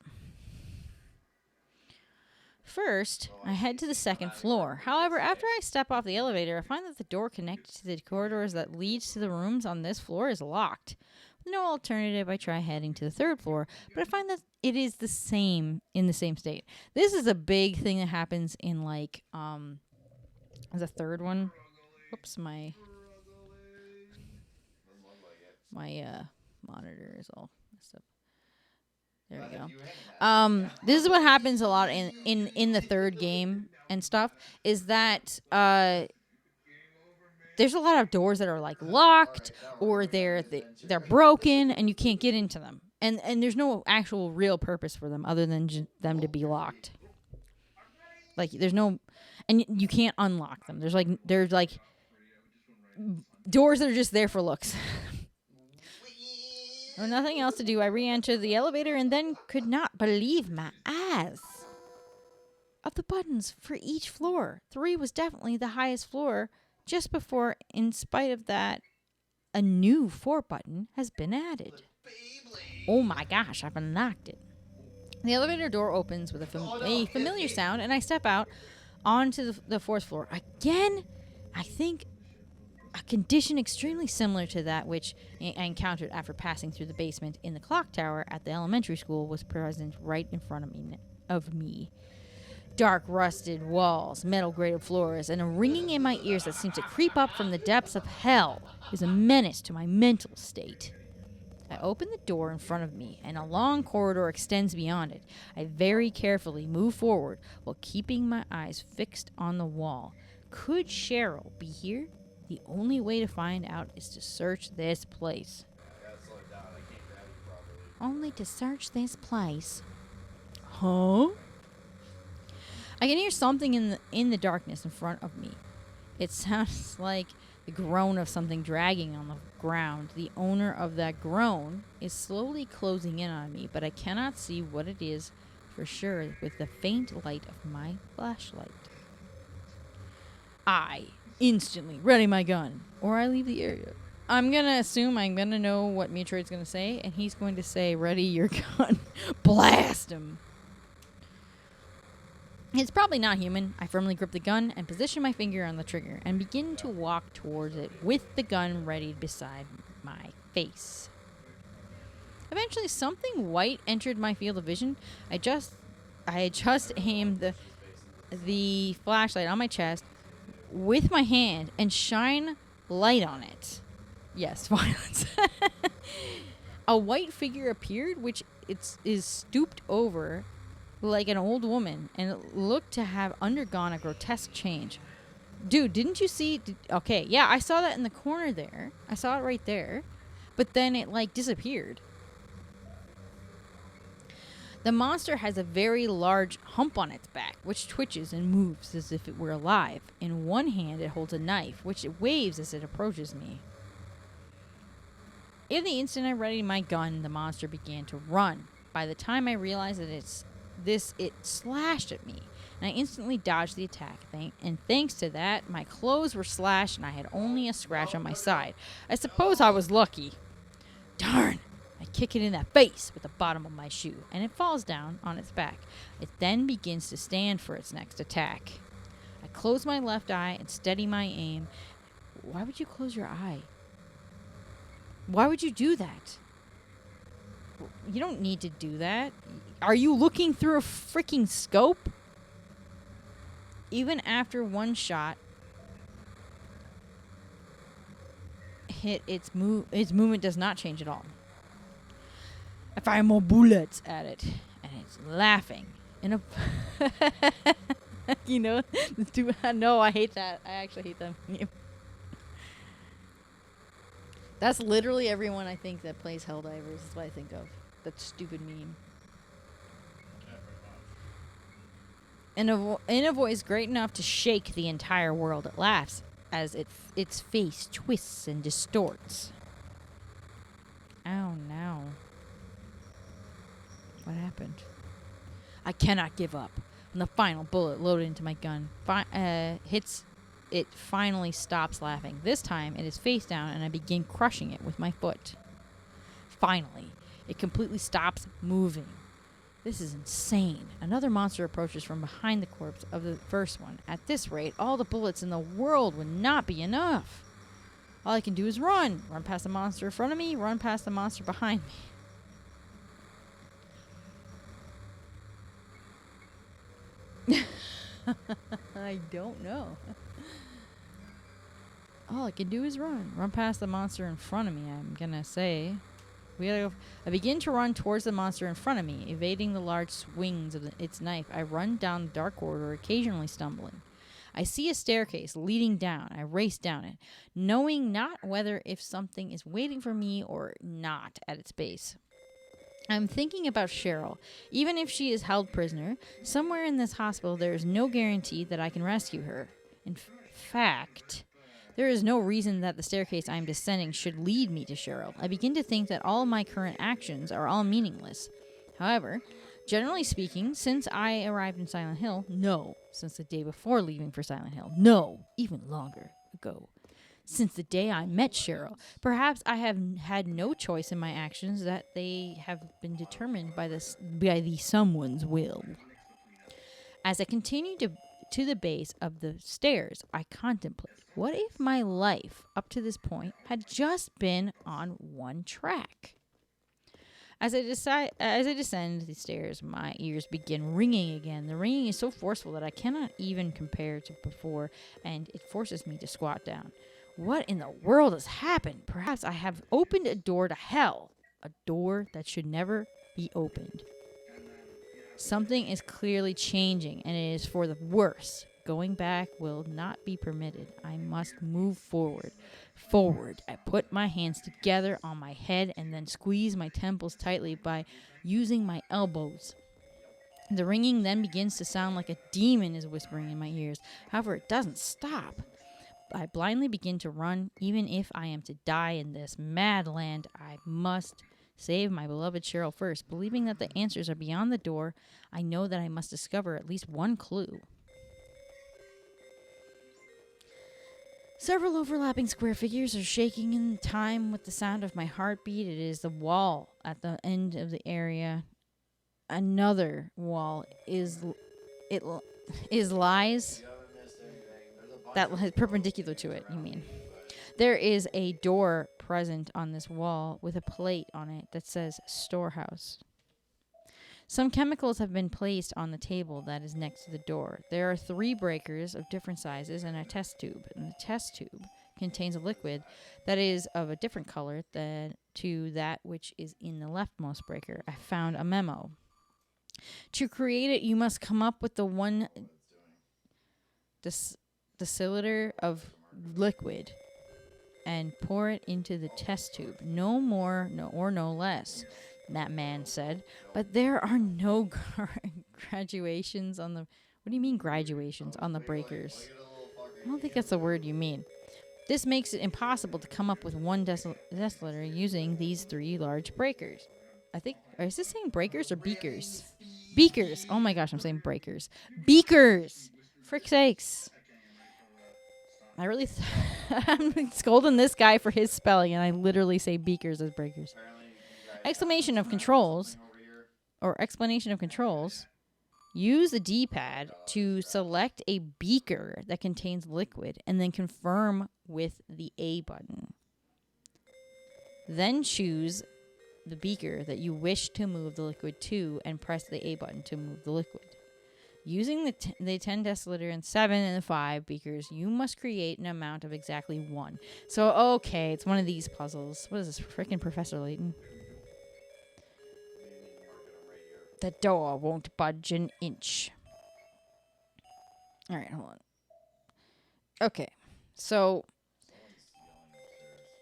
S1: First, I head to the second floor. However, after I step off the elevator, I find that the door connected to the corridors that leads to the rooms on this floor is locked. With no alternative, I try heading to the third floor, but I find that it is the same in the same state. This is a big thing that happens in like the third one. Oops, my monitor is all messed up. There we go. This is what happens a lot in the third game and stuff, is that there's a lot of doors that are like locked or they're broken and you can't get into them. And there's no actual real purpose for them other than them to be locked. Like there's no, and you can't unlock them. There's like doors that are just there for looks. With nothing else to do, I re-entered the elevator and then could not believe my eyes. Of the buttons for each floor, 3 was definitely the highest floor. Just before, in spite of that, a new 4 button has been added. Oh my gosh, I've unlocked it. The elevator door opens with a familiar sound, and I step out onto the 4th floor. Again, I think a condition extremely similar to that which I encountered after passing through the basement in the clock tower at the elementary school was present right in front of me. Dark rusted walls, metal grated floors, and a ringing in my ears that seemed to creep up from the depths of hell is a menace to my mental state. I open the door in front of me, and a long corridor extends beyond it. I very carefully move forward while keeping my eyes fixed on the wall. Could Cheryl be here? The only way to find out is to search this place. Only to search this place. Huh? I can hear something in the darkness in front of me. It sounds like the groan of something dragging on the ground. The owner of that groan is slowly closing in on me, but I cannot see what it is for sure with the faint light of my flashlight. I instantly ready my gun, or I leave the area. I'm gonna assume I'm gonna know what Metroid's gonna say, and he's going to say, "Ready your gun." Blast him. It's probably not human. I firmly grip the gun and position my finger on the trigger and begin to walk towards it with the gun ready beside my face. Eventually, something white entered my field of vision. I had just aimed the flashlight on my chest with my hand and shine light on it. Yes, violence. A white figure appeared, which is stooped over like an old woman, and it looked to have undergone a grotesque change. Dude, didn't you see? Okay, yeah, I saw that in the corner there. I saw it right there. But then it, like, disappeared. The monster has a very large hump on its back, which twitches and moves as if it were alive. In one hand, it holds a knife, which it waves as it approaches me. In the instant I readied my gun, the monster began to run. By the time I realized that it slashed at me, and I instantly dodged the attack. And thanks to that, my clothes were slashed and I had only a scratch on my side. I suppose I was lucky. Darn! I kick it in the face with the bottom of my shoe, and it falls down on its back. It then begins to stand for its next attack. I close my left eye and steady my aim. Why would you close your eye? Why would you do that? You don't need to do that. Are you looking through a freaking scope? Even after one shot hit, its movement does not change at all. I fire more bullets at it, and it's laughing. You know, no, I hate that. I actually hate that meme. That's literally everyone I think that plays Helldivers. That's what I think of. That stupid meme. In a voice great enough to shake the entire world, it laughs as its face twists and distorts. Oh no. What happened? I cannot give up. When the final bullet loaded into my gun hits, it finally stops laughing. This time, it is face down, and I begin crushing it with my foot. Finally, it completely stops moving. This is insane. Another monster approaches from behind the corpse of the first one. At this rate, all the bullets in the world would not be enough. All I can do is run. Run past the monster in front of me, run past the monster behind me. I don't know. All I can do is run. Run past the monster in front of me, I'm gonna say. I begin to run towards the monster in front of me, evading the large swings of its knife. I run down the dark corridor, occasionally stumbling. I see a staircase leading down. I race down it, knowing not whether if something is waiting for me or not at its base. I'm thinking about Cheryl. Even if she is held prisoner, somewhere in this hospital there is no guarantee that I can rescue her. In fact, there is no reason that the staircase I am descending should lead me to Cheryl. I begin to think that all my current actions are all meaningless. However, generally speaking, since I arrived in Silent Hill, no. Since the day before leaving for Silent Hill, no. Even longer ago. Since the day I met Cheryl, perhaps I have had no choice in my actions, that they have been determined by the someone's will. As I continue to the base of the stairs, I contemplate, what if my life up to this point had just been on one track? As I descend the stairs, my ears begin ringing again. The ringing is so forceful that I cannot even compare to before, and it forces me to squat down. What in the world has happened? Perhaps I have opened a door to hell. A door that should never be opened. Something is clearly changing, and it is for the worse. Going back will not be permitted. I must move forward. Forward. I put my hands together on my head and then squeeze my temples tightly by using my elbows. The ringing then begins to sound like a demon is whispering in my ears. However, it doesn't stop. I blindly begin to run. Even if I am to die in this mad land, I must save my beloved Cheryl first. Believing that the answers are beyond the door, I know that I must discover at least one clue. Several overlapping square figures are shaking in time with the sound of my heartbeat. It is the wall at the end of the area. Another wall is lies. That is perpendicular to it, you mean. There is a door present on this wall with a plate on it that says storehouse. Some chemicals have been placed on the table that is next to the door. There are 3 breakers of different sizes and a test tube. And the test tube contains a liquid that is of a different color to that which is in the leftmost breaker. I found a memo. To create it, you must come up with the 1 deciliter of liquid and pour it into the test tube. No more no less, that man said. But there are no graduations on the... What do you mean graduations on the breakers? I don't think that's the word you mean. This makes it impossible to come up with one deciliter using these 3 large breakers. I think, or is this saying breakers or beakers? Beakers. Oh my gosh, I'm saying breakers. Beakers. Frick sakes. I really, I'm scolding this guy for his spelling, and I literally say beakers as breakers. Explanation of controls, or explanation of controls. Use the D-pad to select a beaker that contains liquid, and then confirm with the A button. Then choose the beaker that you wish to move the liquid to, and press the A button to move the liquid. Using the 10 deciliter and 7 and the 5 beakers, you must create an amount of exactly 1. So, okay, it's one of these puzzles. What is this, freaking Professor Layton? The door won't budge an inch. All right, hold on. Okay, so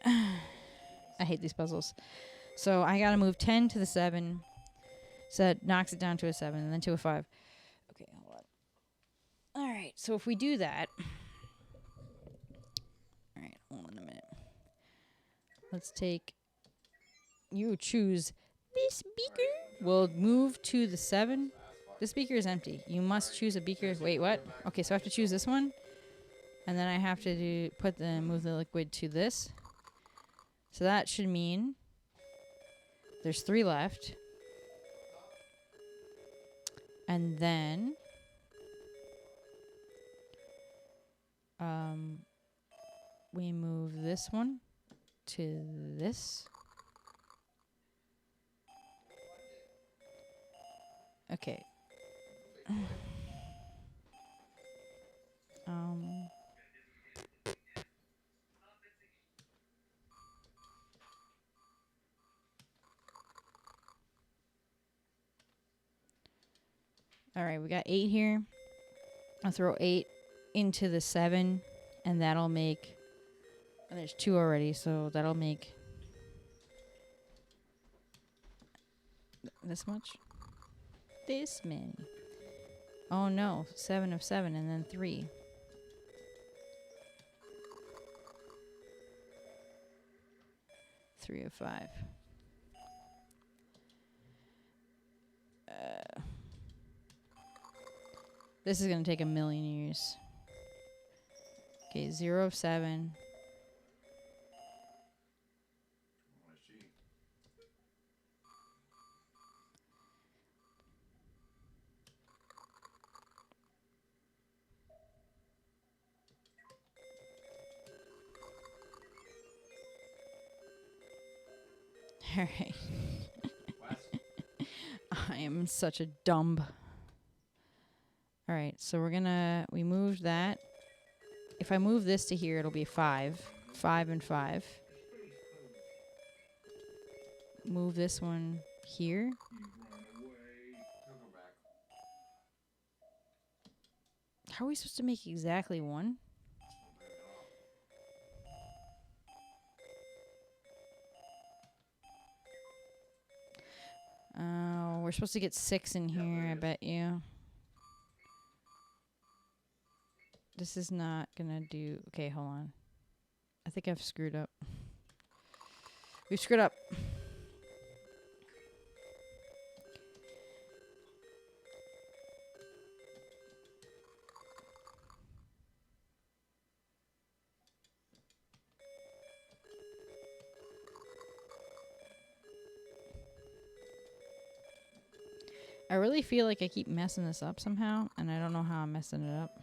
S1: I hate these puzzles. So I gotta move 10 to the 7. So that knocks it down to a 7 and then to a 5. Okay, hold on. All right, so if we do that. All right, hold on a minute. Let's take. You choose this beaker. We'll move to the 7. This beaker is empty. You must choose a beaker. Wait, what? Okay, so I have to choose this one. And then I have to move the liquid to this. So that should mean there's 3 left. And then we move this one to this. Okay. All right, we got 8 here. I'll throw 8 into the 7, and that'll make. And there's 2 already, so that'll make this much. This many. Oh no, 7 of 7 and then 3. Three of 5. This is going to take a million years. Okay, 0 of 7. All right. I am such a dumb. All right, so we moved that. If I move this to here, it'll be 5. 5 and 5. Move this one here. How are we supposed to make exactly 1? Oh, we're supposed to get 6 in here, I bet you. This is not gonna do. Okay, hold on. I think I've screwed up. We've screwed up. I really feel like I keep messing this up somehow, and I don't know how I'm messing it up.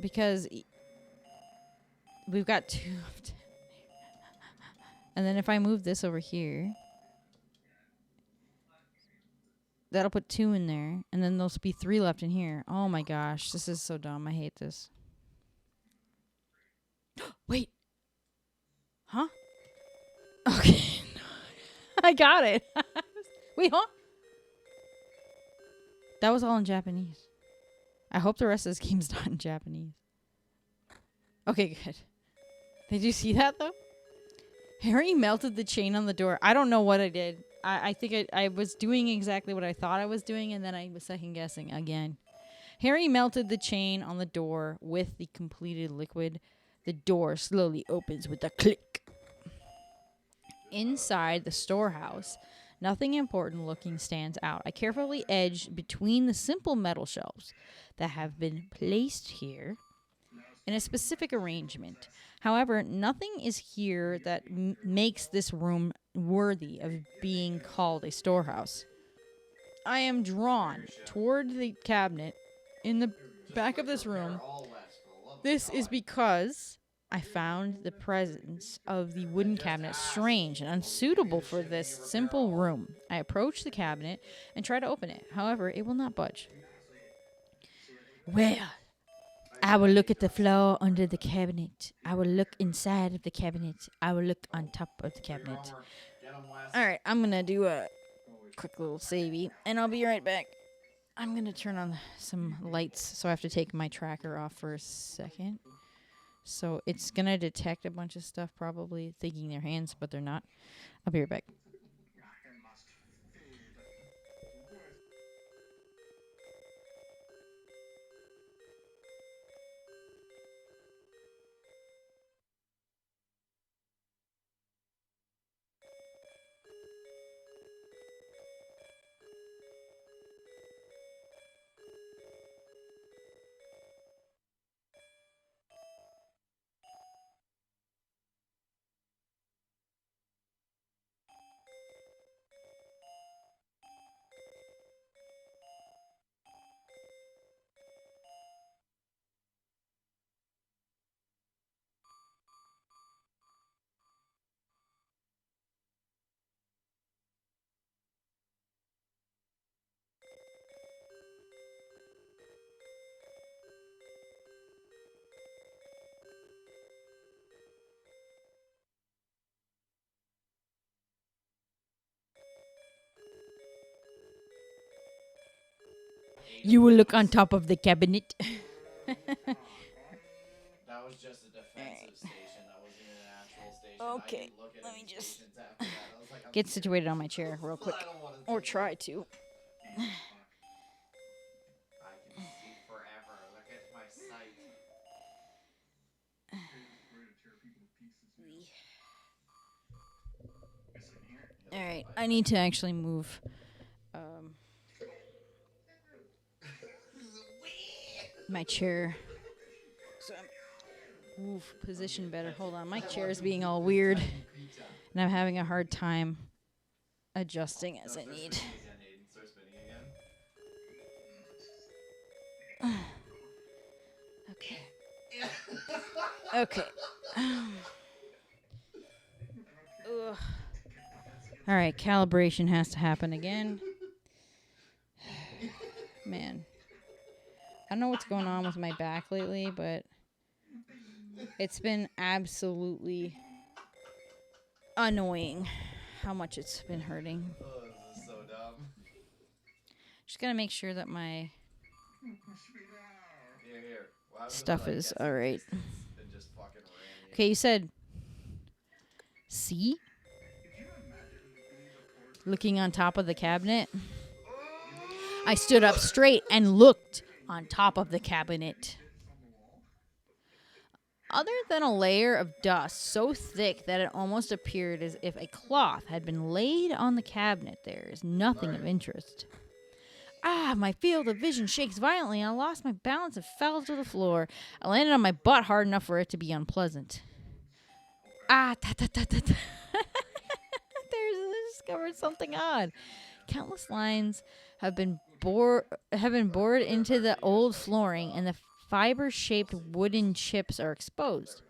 S1: Because we've got 2 of 10. And then if I move this over here, that'll put 2 in there. And then there'll be 3 left in here. Oh my gosh, this is so dumb. I hate this. Wait. Huh? Okay. I got it. Wait, huh? That was all in Japanese. I hope the rest of this game's not in Japanese. Okay, good. Did you see that, though? Harry melted the chain on the door. I don't know what I did. I think I was doing exactly what I thought I was doing, and then I was second-guessing again. Harry melted the chain on the door with the completed liquid. The door slowly opens with a click. Inside the storehouse, nothing important looking stands out. I carefully edged between the simple metal shelves that have been placed here in a specific arrangement. However, nothing is here that makes this room worthy of being called a storehouse. I am drawn toward the cabinet in the back of this room. This is because I found the presence of the wooden cabinet strange and unsuitable for this simple room. I approach the cabinet and try to open it. However, it will not budge. Well, I will look at the floor under the cabinet. I will look inside of the cabinet. I will look on top of the cabinet. Alright, I'm going to do a quick little savey, and I'll be right back. I'm going to turn on some lights, so I have to take my tracker off for a second. So it's going to detect a bunch of stuff, probably thinking they're hands, but they're not. I'll be right back. You will look on top of the cabinet.
S2: That was just a defensive station. That wasn't an actual station.
S1: Okay,
S2: I didn't look at
S1: let
S2: any
S1: me just
S2: stations after that. I was like, I'm
S1: get
S2: scared.
S1: situated on my chair real quick.
S2: I don't wanna
S1: Or
S2: do
S1: try
S2: it.
S1: to.
S2: I can see forever. Look at my sight.
S1: Alright, I need to actually move. My chair. So I'm positioned better. Hold on, my chair is being all weird, and I'm having a hard time adjusting as I need.
S2: Start spinning again.
S1: Okay. Okay. Ugh. All right, calibration has to happen again. Man. I don't know what's going on with my back lately, but it's been absolutely annoying how much it's been hurting.
S2: Oh, this is so dumb.
S1: Just gotta make sure that my
S2: Here.
S1: stuff is alright.
S2: And just fucking ran you.
S1: Okay, you said C? Looking on top of the cabinet. I stood up straight and looked on top of the cabinet. Other than a layer of dust so thick that it almost appeared as if a cloth had been laid on the cabinet, there is nothing of interest. My field of vision shakes violently. I lost my balance and fell to the floor. I landed on my butt hard enough for it to be unpleasant. There's discovered something odd. Countless lines have been bored into the old flooring, and the fiber-shaped wooden chips are exposed.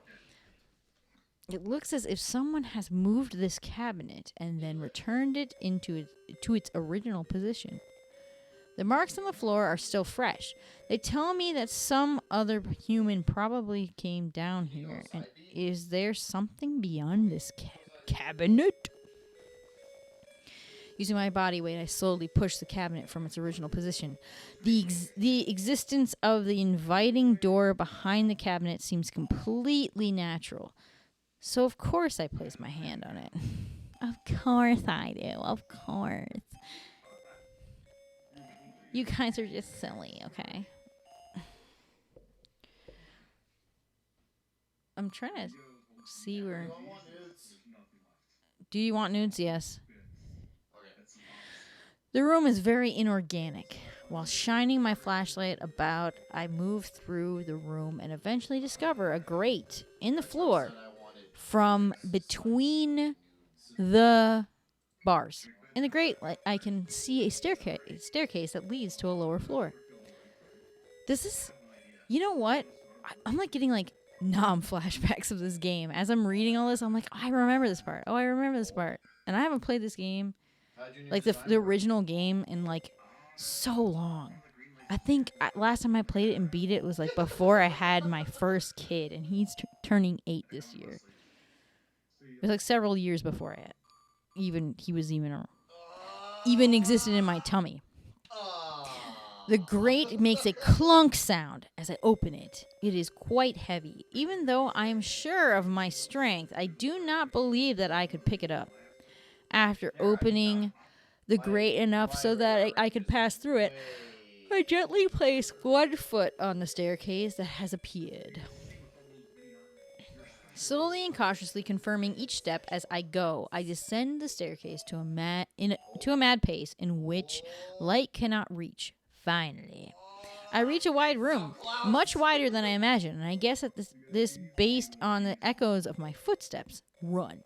S1: It looks as if someone has moved this cabinet and then returned it to its original position. The marks on the floor are still fresh. They tell me that some other human probably came down here. And is there something beyond this cabinet? Using my body weight, I slowly pushed the cabinet from its original position. The existence of the inviting door behind the cabinet seems completely natural. So, of course, I placed my hand on it. Of course I do. Of course. You guys are just silly, okay? I'm trying to see where.
S2: Do I want nudes?
S1: Do you want nudes? Yes.
S2: Okay.
S1: The room is very inorganic. While shining my flashlight about, I move through the room and eventually discover a grate in the floor
S2: Said I wanted
S1: from between the bars. In the grate, I can see a staircase that leads to a lower floor. This is, you know what? I'm like getting like numb flashbacks of this game. As I'm reading all this, I'm like, oh, I remember this part. Oh, I remember this part. And I haven't played this game,
S2: how'd you
S1: like
S2: design
S1: the
S2: work?
S1: original game, in like so long. I think last time I played it and beat it was like before I had my first kid, and he's turning 8 this year. It was like several years before he was even existed in my tummy. The grate makes a clunk sound as I open it. It is quite heavy. Even though I am sure of my strength, I do not believe that I could pick it up. After opening the grate enough so that I could pass through it, I gently place one foot on the staircase that has appeared. Slowly and cautiously confirming each step as I go, I descend the staircase to a mad pace in which light cannot reach. Finally, I reach a wide room, much wider than I imagined, and I guess that this based on the echoes of my footsteps. Run.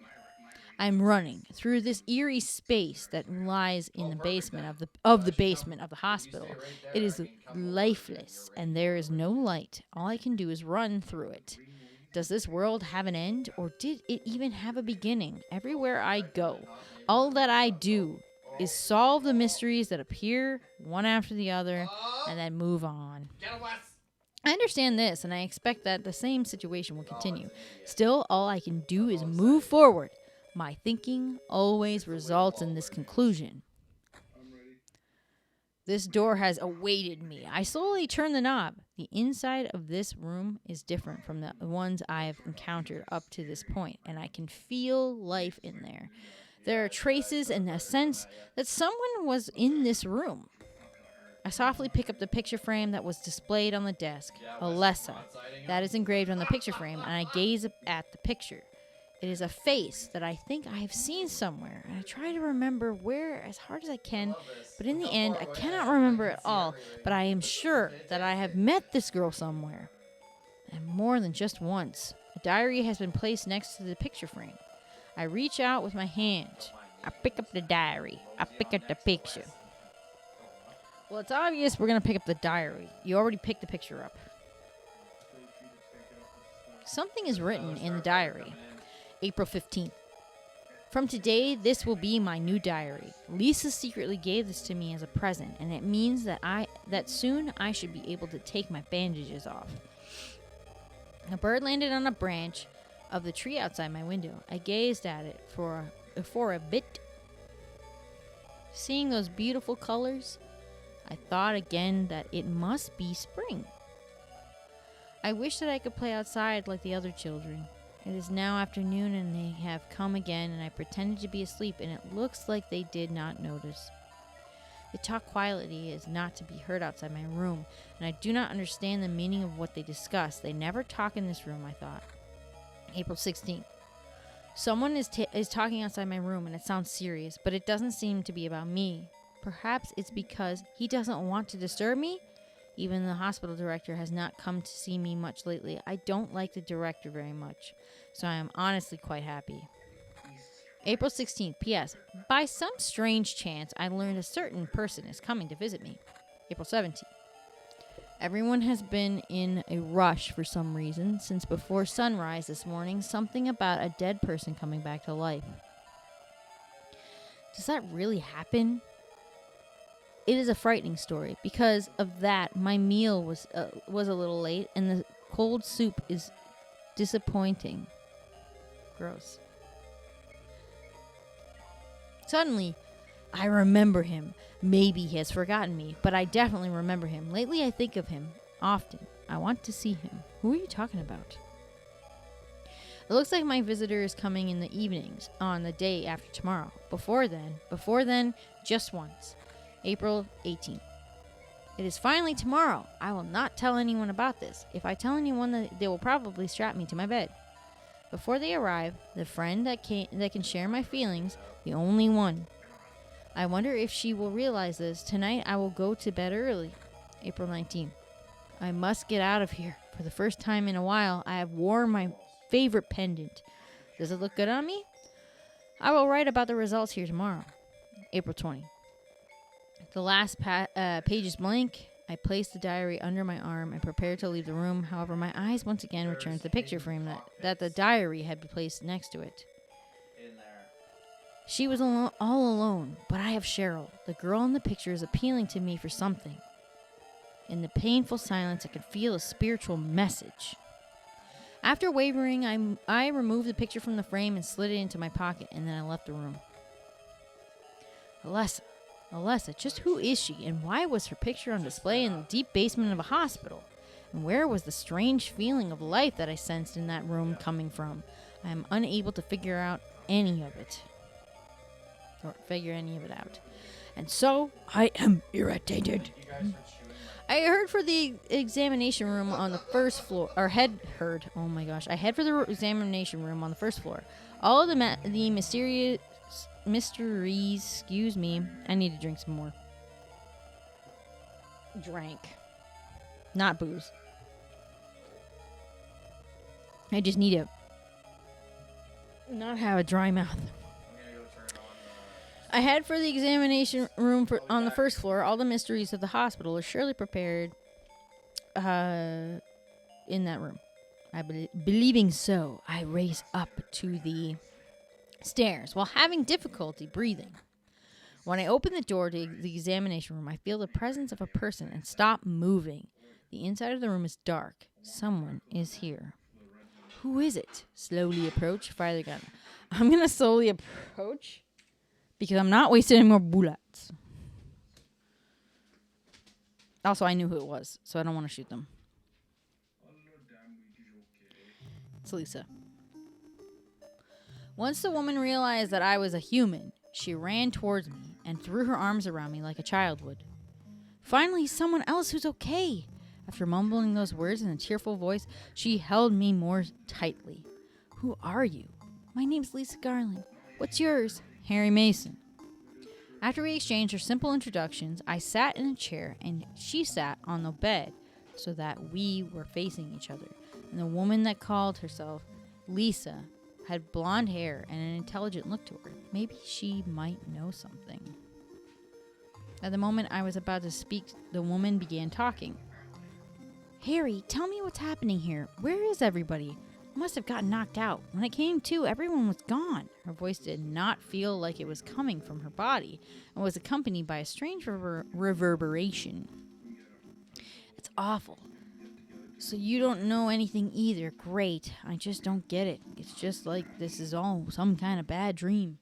S1: I'm running through this eerie space that lies in the basement of the basement of the hospital. It is lifeless, and there is no light. All I can do is run through it. Does this world have an end, or did it even have a beginning? Everywhere I go, all that I do is solve the mysteries that appear one after the other, and then move on. I understand this, and I expect that the same situation will continue. Still, all I can do is move forward. My thinking always results in this conclusion. This door has awaited me. I slowly turn the knob. The inside of this room is different from the ones I have encountered up to this point, and I can feel life in there. There are traces and a sense that someone was in this room. I softly pick up the picture frame that was displayed on the desk. Alessa. That is engraved on the picture frame, and I gaze at the picture. It is a face that I think I have seen somewhere, and I try to remember where as hard as I can, but in the end, I cannot remember it all, but I am sure that I have met this girl somewhere, and more than just once. A diary has been placed next to the picture frame. I reach out with my hand. I pick up the diary. I pick up the picture. Well, it's obvious we're going to pick up the diary. You already picked the picture up. Something is written in the diary. April 15th. From today, this will be my new diary. Lisa secretly gave this to me as a present, and it means that soon I should be able to take my bandages off. A bird landed on a branch of the tree outside my window. I gazed at it for a bit. Seeing those beautiful colors, I thought again that it must be spring. I wish that I could play outside like the other children. It is now afternoon and they have come again, and I pretended to be asleep, and it looks like they did not notice. They talk quietly as not to be heard outside my room, and I do not understand the meaning of what they discuss. They never talk in this room, I thought. April 16th. Someone is talking outside my room, and it sounds serious, but it doesn't seem to be about me. Perhaps it's because he doesn't want to disturb me? Even the hospital director has not come to see me much lately. I don't like the director very much, so I am honestly quite happy. April 16th, P.S. By some strange chance, I learned a certain person is coming to visit me. April 17th. Everyone has been in a rush for some reason since before sunrise this morning, something about a dead person coming back to life. Does that really happen? It is a frightening story. Because of that, my meal was a little late, and the cold soup is disappointing. Gross. Suddenly, I remember him. Maybe he has forgotten me, but I definitely remember him. Lately, I think of him often. I want to see him. Who are you talking about? It looks like my visitor is coming in the evenings on the day after tomorrow. Before then, just once. April 18th. It is finally tomorrow. I will not tell anyone about this. If I tell anyone, they will probably strap me to my bed. Before they arrive, the friend that can share my feelings, the only one. I wonder if she will realize this. Tonight I will go to bed early. April 19th. I must get out of here. For the first time in a while, I have worn my favorite pendant. Does it look good on me? I will write about the results here tomorrow. April 20th. The last page is blank. I placed the diary under my arm and prepared to leave the room. However, my eyes once again returned to the picture frame that the diary had been placed next to it.
S2: In there.
S1: She was all alone, but I have Cheryl. The girl in the picture is appealing to me for something. In the painful silence, I could feel a spiritual message. After wavering, I removed the picture from the frame and slid it into my pocket, and then I left the room. Alessa, just who is she, and why was her picture on display in the deep basement of a hospital? And where was the strange feeling of life that I sensed in that room coming from? I am unable to figure any of it out. And so, I am irritated.
S2: You guys are chewing like
S1: I heard for the examination room on the first floor, or I head for the examination room on the first floor. All of the mysteries, excuse me, I need to drink some more. Drank. Not booze. I just need to not have a dry mouth.
S2: I'm gonna go turn on
S1: I had for the examination room on the first floor. All the mysteries of the hospital are surely prepared in that room. Believing so, I race up to the stairs while having difficulty breathing. When I open the door to the examination room, I feel the presence of a person and stop moving. The inside of the room is dark. Someone is here. Who is it? Slowly approach. Fire the gun. I'm going to slowly approach because I'm not wasting any more bullets. Also, I knew who it was, so I don't want to shoot them. It's Lisa. Once the woman realized that I was a human, she ran towards me and threw her arms around me like a child would. Finally, someone else who's okay. After mumbling those words in a tearful voice, she held me more tightly. Who are you? My name's Lisa Garland. What's yours? Harry Mason. After we exchanged our simple introductions, I sat in a chair and she sat on the bed so that we were facing each other. And the woman that called herself Lisa had blonde hair and an intelligent look to her. Maybe she might know something. At the moment I was about to speak, the woman began talking. Harry, tell me what's happening here. Where is everybody? I must have gotten knocked out. When I came to, everyone was gone. Her voice did not feel like it was coming from her body and was accompanied by a strange reverberation. It's awful. So you don't know anything either. Great. I just don't get it. It's just like this is all some kind of bad dream.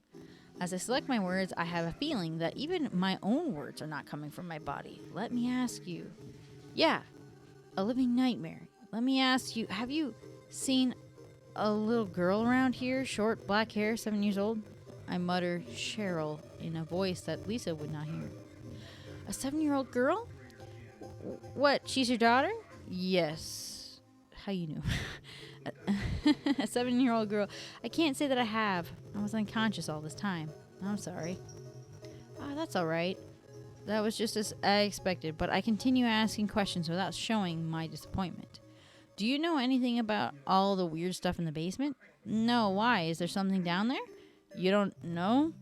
S1: As I select my words, I have a feeling that even my own words are not coming from my body. Let me ask you. Yeah, a living nightmare. Let me ask you, have you seen a little girl around here? Short, black hair, 7 years old? I mutter Cheryl in a voice that Lisa would not hear. A 7-year-old girl? What, she's your daughter? Yes. How you knew? A 7-year-old girl. I can't say that I have. I was unconscious all this time. I'm sorry. Oh, that's all right. That was just as I expected, but I continue asking questions without showing my disappointment. Do you know anything about all the weird stuff in the basement? No, why? Is there something down there? You don't know?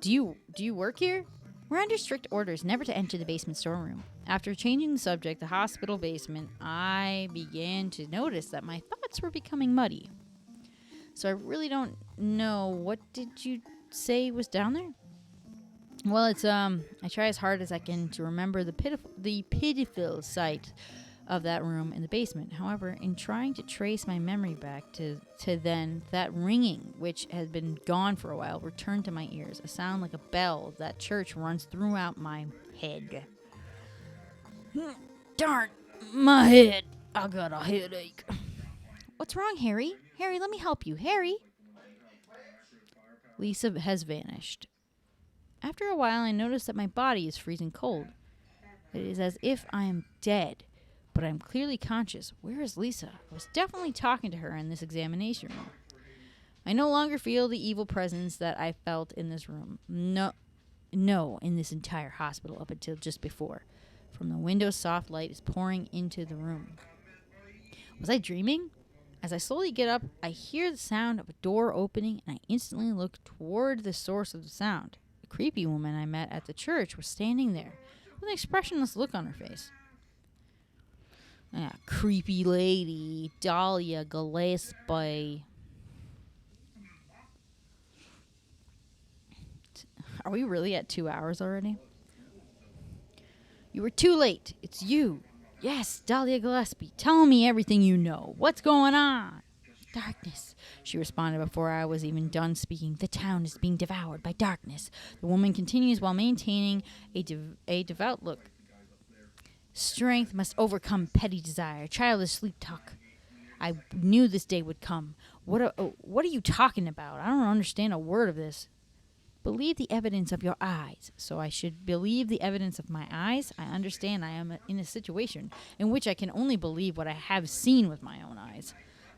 S1: Do you work here? We're under strict orders never to enter the basement storeroom. After changing the subject, the hospital basement, I began to notice that my thoughts were becoming muddy. So I really don't know. What did you say was down there? Well, it's I try as hard as I can to remember the pitiful sight of that room in the basement. However, in trying to trace my memory back to then, that ringing, which had been gone for a while, returned to my ears. A sound like a bell that church runs throughout my head. Darn, my head. I got a headache. What's wrong, Harry? Harry, let me help you. Harry? Lisa has vanished. After a while, I notice that my body is freezing cold. It is as if I am dead. but I'm clearly conscious. Where is Lisa? I was definitely talking to her in this examination room. I no longer feel the evil presence that I felt in this room. No, in this entire hospital up until just before. From the window, soft light is pouring into the room. Was I dreaming? As I slowly get up, I hear the sound of a door opening, and I instantly look toward the source of the sound. The creepy woman I met at the church was standing there, with an expressionless look on her face. Creepy lady, Dahlia Gillespie. Are we really at 2 hours already? You were too late. It's you. Yes, Dahlia Gillespie. Tell me everything you know. What's going on? Darkness, she responded before I was even done speaking. The town is being devoured by darkness. The woman continues while maintaining a devout look. Strength must overcome petty desire, childish sleep talk. I knew this day would come. What are you talking about? I don't understand a word of this. Believe the evidence of your eyes. So I should believe the evidence of my eyes? I understand I am in a situation in which I can only believe what I have seen with my own eyes.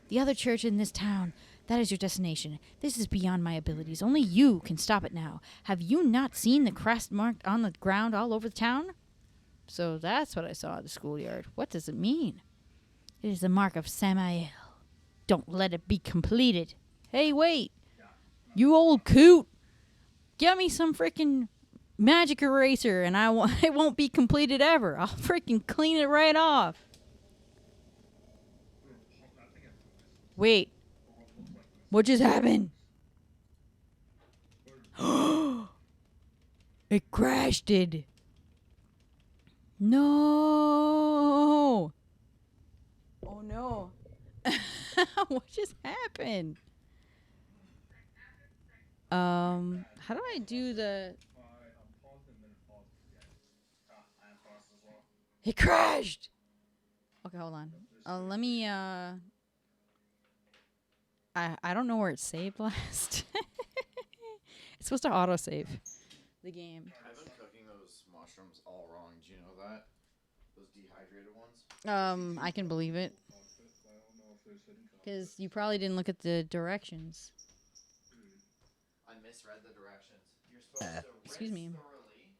S1: The other church in this town, that is your destination. This is beyond my abilities. Only you can stop it now. Have you not seen the crest marked on the ground all over the town? So that's what I saw at the schoolyard. What does it mean? It is the mark of Samael. Don't let it be completed. Hey, wait. You old coot. Get me some freaking magic eraser and it won't be completed ever. I'll freaking clean it right off. Wait. What just happened? It crashed it. No. Oh no. What just happened? How do I do the... It crashed! Okay, hold on. Let me, I don't know where it's saved last. It's supposed to autosave the game.
S2: I've been cooking those mushrooms all wrong. Do you know that? Those dehydrated ones?
S1: I can believe it. Because you probably didn't look at the directions.
S2: I misread the directions. You're supposed to
S1: Excuse me.
S2: thoroughly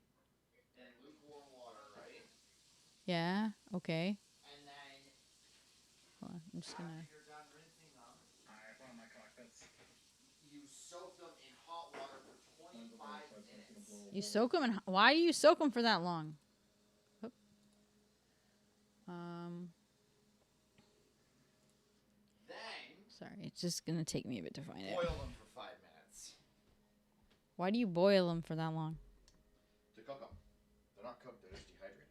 S2: in lukewarm water, right?
S1: Yeah, okay.
S2: And then
S1: Hold on, I'm just gonna...
S2: after you're done rinsing them,
S3: I found my cockpits.
S2: you soak them in hot water for 25 minutes.
S1: You soak them in... Why do you soak them for that long? Oop.
S2: Then
S1: Sorry, it's just gonna take me a bit to find it.
S2: boil them for 5 minutes.
S1: Why do you boil them for that long?
S2: To cook them. They're not cooked, they're just dehydrated.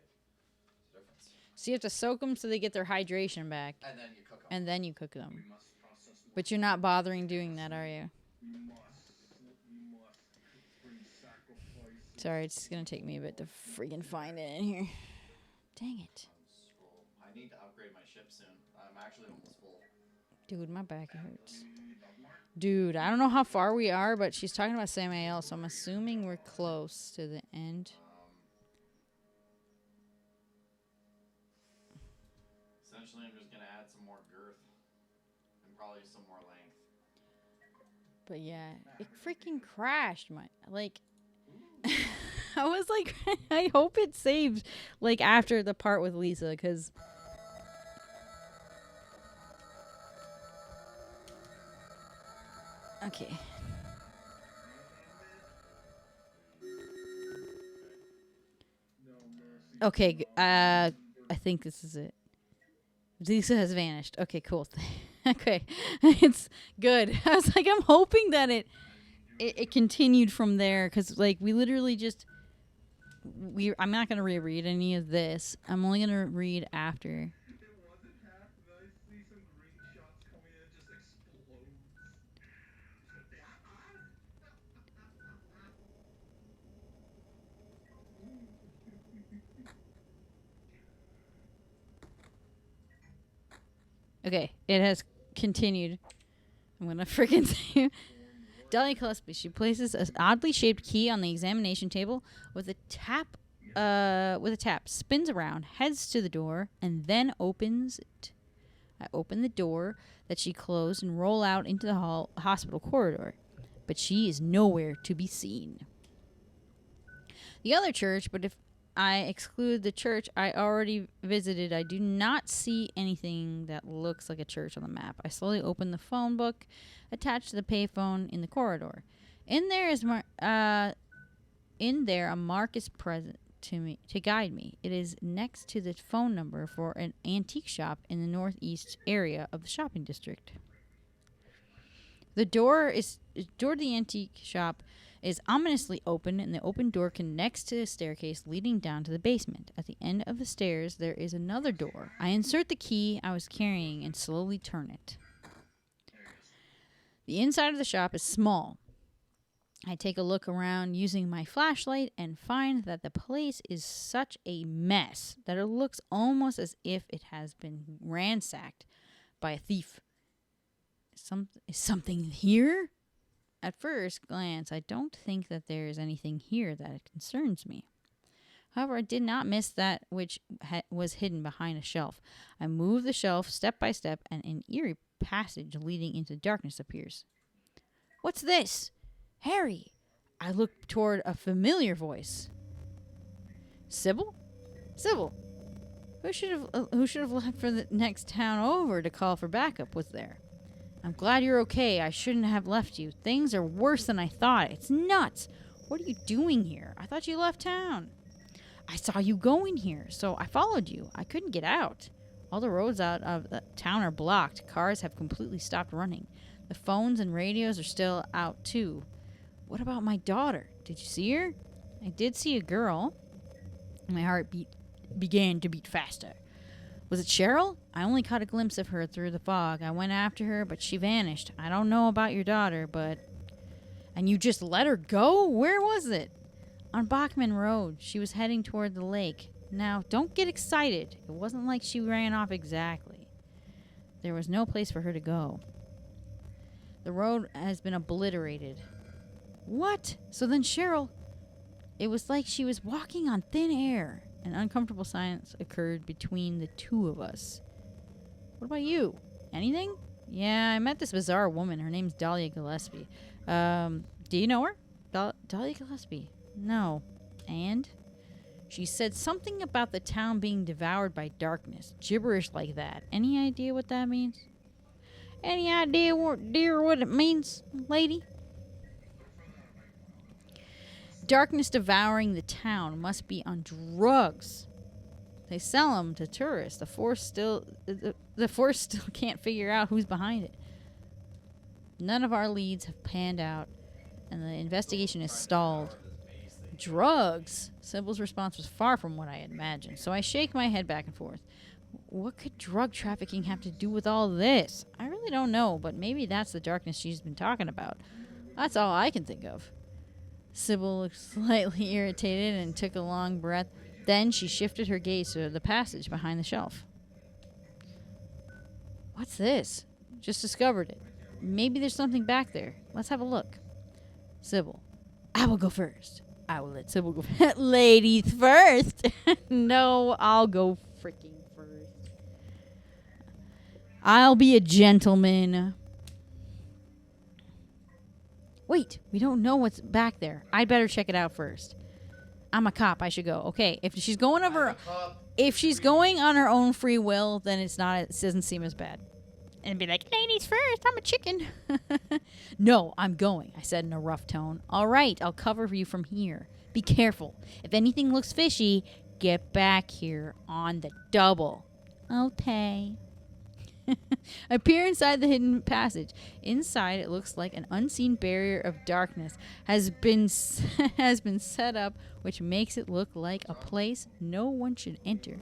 S2: It's the difference.
S1: So you have to soak them so they get their hydration back,
S2: And then you cook them.
S1: and then you cook them.
S3: We must process the
S1: But you're not bothering doing that, are you?
S3: We must bring sacrifice.
S1: Sorry, it's gonna take me a bit to freaking find it in here. Dang it.
S2: Scroll. I need to upgrade my ship soon. I'm actually almost full.
S1: Dude, my back hurts. Dude, I don't know how far we are, but she's talking about Samael, so I'm assuming we're close to the end.
S2: Essentially, I'm just going to add some more girth. And probably some more length.
S1: But yeah, it freaking crashed my... Like... I was like, I hope it saves, like, after the part with Lisa, because... Okay. Okay, I think this is it. Lisa has vanished. Okay, cool. Okay, it's good. I was like, I'm hoping that it continued from there, because, like, we literally just... I'm not going to reread any of this. I'm only going to read after.
S3: It wasn't half nice. See some green shots coming in, just explodes.
S1: Okay, it has continued. I'm going to freaking say... Dahlia Gillespie, she places an oddly shaped key on the examination table with a tap with a tap, spins around, heads to the door, and then opens it. I open the door that she closed and roll out into the hospital corridor, but she is nowhere to be seen. The other church, but if I exclude the church I already visited, I do not see anything that looks like a church on the map. I slowly open the phone book attached to the payphone in the corridor. In there a mark is present to me to guide me. It is next to the phone number for an antique shop in the northeast area of the shopping district. The door to the antique shop is ominously open, and the open door connects to a staircase leading down to the basement. At the end of the stairs, there is another door. I insert the key I was carrying and slowly turn it. The inside of the shop is small. I take a look around using my flashlight and find that the place is such a mess that it looks almost as if it has been ransacked by a thief. Is something here? At first glance, I don't think that there is anything here that concerns me. However, I did not miss that which was hidden behind a shelf. I move the shelf step by step, and an eerie passage leading into darkness appears. What's this? Harry! I look toward a familiar voice. Sybil? Sybil! Who should have left for the next town over to call for backup was there? I'm glad you're okay. I shouldn't have left you. Things are worse than I thought. It's nuts. What are you doing here? I thought you left town. I saw you going here, so I followed you. I couldn't get out. All the roads out of the town are blocked. Cars have completely stopped running. The phones and radios are still out, too. What about my daughter? Did you see her? I did see a girl. My heart began to beat faster. Was it Cheryl? I only caught a glimpse of her through the fog. I went after her, but she vanished. I don't know about your daughter, but... And you just let her go? Where was it? On Bachman Road. She was heading toward the lake. Now, don't get excited. It wasn't like she ran off exactly. There was no place for her to go. The road has been obliterated. What? So then Cheryl... It was like she was walking on thin air. An uncomfortable silence occurred between the two of us. What about you? Anything? Yeah, I met this bizarre woman. Her name's Dahlia Gillespie. Do you know her? Dahlia Gillespie? No. And? She said something about the town being devoured by darkness. Gibberish like that. Any idea what that means? Any idea, what it means, lady? Darkness devouring the town must be on drugs. They sell them to tourists. The force still can't figure out who's behind it. None of our leads have panned out, and the investigation is stalled. Drugs? Sybil's response was far from what I had imagined, so I shake my head back and forth. What could drug trafficking have to do with all this? I really don't know, but maybe that's the darkness she's been talking about. That's all I can think of. Sybil looked slightly irritated and took a long breath. Then she shifted her gaze to the passage behind the shelf. What's this? Just discovered it. Maybe there's something back there. Let's have a look. Sybil. I will go first. I will let Sybil go first. Ladies first. No, I'll go freaking first. I'll be a gentleman. Wait, we don't know what's back there. I'd better check it out first. I'm a cop. I should go. Okay, if she's going on her own free will, then it doesn't seem as bad. And be like, ladies first, I'm a chicken. No, I'm going, I said in a rough tone. All right, I'll cover you from here. Be careful. If anything looks fishy, get back here on the double. Okay. I peer inside the hidden passage. Inside, it looks like an unseen barrier of darkness has been set up, which makes it look like a place no one should enter.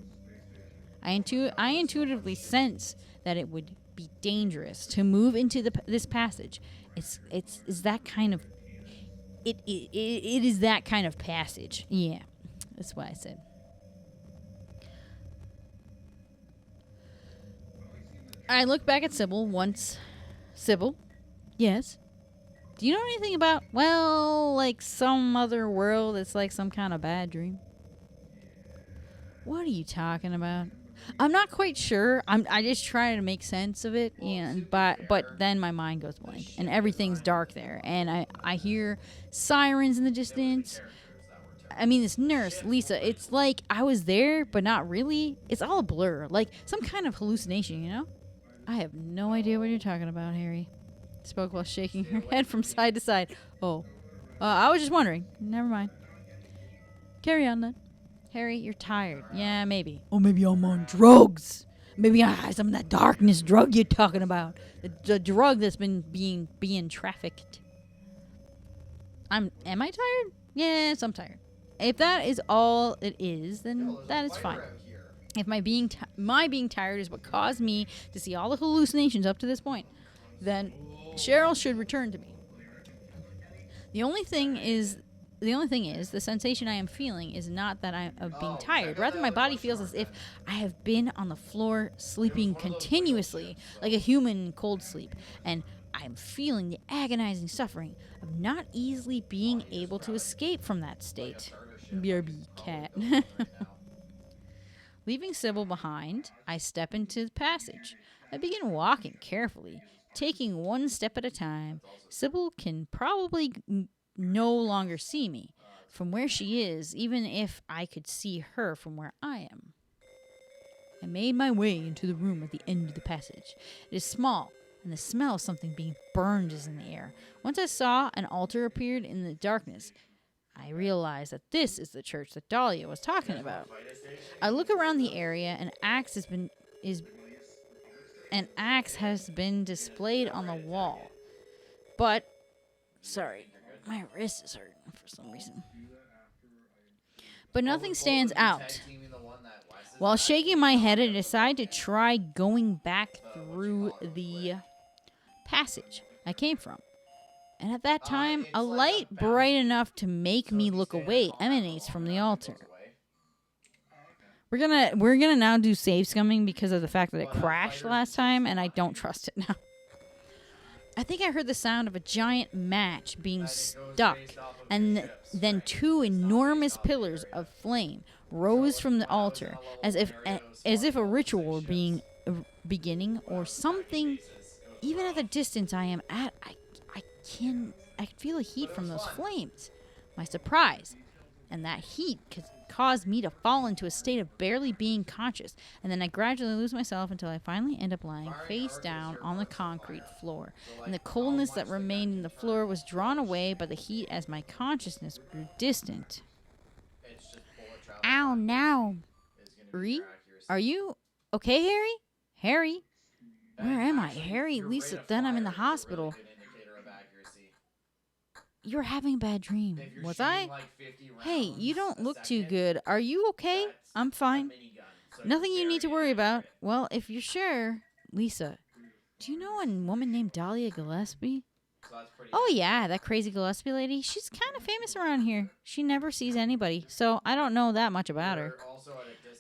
S1: I intuitively sense that it would be dangerous to move into this passage. It is that kind of passage. Yeah, that's what I said. I look back at Sybil once. Sybil? Yes? Do you know anything about, like some other world? It's like some kind of bad dream. What are you talking about? I'm not quite sure. I just try to make sense of it, but then my mind goes blank and everything's dark there, and I hear sirens in the distance. I mean, this nurse, Lisa, it's like I was there, but not really. It's all a blur, like some kind of hallucination, you know? I have no idea what you're talking about, Harry. Spoke while shaking her head from side to side. Oh, I was just wondering. Never mind. Carry on then. Harry, you're tired. Yeah, maybe. Or maybe I'm on drugs. Maybe I have some of that darkness drug you're talking about. The drug that's been being trafficked. Am I tired? Yes, I'm tired. If that is all it is, then that is fine. If my being tired is what caused me to see all the hallucinations up to this point, then Cheryl should return to me. The only thing is, the sensation I am feeling is not that I am being tired. Rather, my body feels as if I have been on the floor sleeping continuously, like a human in cold sleep, and I am feeling the agonizing suffering of not easily being able to escape from that state. BRB, cat. Leaving Sybil behind, I step into the passage. I begin walking carefully, taking one step at a time. Sybil can probably no longer see me from where she is, even if I could see her from where I am. I made my way into the room at the end of the passage. It is small, and the smell of something being burned is in the air. Once I saw an altar appeared in the darkness, I realized that this is the church that Dahlia was talking about. I look around the area, and an axe has been displayed on the wall. But, sorry, my wrist is hurting for some reason. But nothing stands out. While shaking my head, I decide to try going back through the passage I came from. And at that time, a light bright enough to make me look away emanates from the altar. We're gonna now do save scumming because of the fact that it crashed last time, and I don't trust it now. I think I heard the sound of a giant match being stuck, and then two enormous pillars of flame rose from the altar, as if a ritual were beginning or something. Even at the distance I am at, I feel a heat from those flames. My surprise, and that heat caused me to fall into a state of barely being conscious, and then I gradually lose myself until I finally end up lying face down on the concrete floor. And the coldness that remained in the floor was drawn away by the heat as my consciousness grew distant. Ow, now. Are you okay, Harry? Harry? Where am I? Harry, Lisa, then I'm in the hospital. You're having a bad dream. Was I? Hey, you don't look too good. Are you okay? I'm fine. Nothing you need to worry about. Well, if you're sure. Lisa, do you know a woman named Dahlia Gillespie? Oh, yeah, that crazy Gillespie lady. She's kind of famous around here. She never sees anybody, so I don't know that much about her.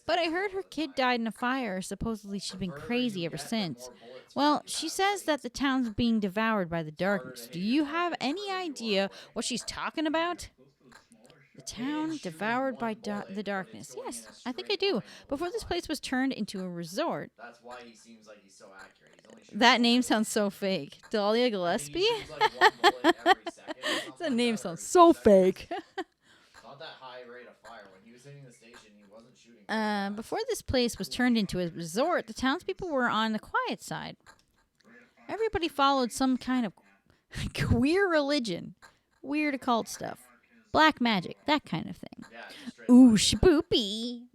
S1: But I heard her kid died in a fire. Supposedly she's been crazy ever since. Well, she says that the town's being devoured by the darkness. Do you have any idea what she's talking about? The town devoured by the darkness. Yes, I think I do. Before this place was turned into a resort.
S2: That's why he seems like he's so accurate.
S1: That name sounds so fake. Dahlia Gillespie? That name sounds so fake.
S2: Not that high rate of fire. When he was hitting the station, he wasn't shooting.
S1: Before this place was turned into a resort, the townspeople were on the quiet side. Everybody followed some kind of queer religion, weird occult stuff, black magic, that kind of thing. Ooh, spoopy.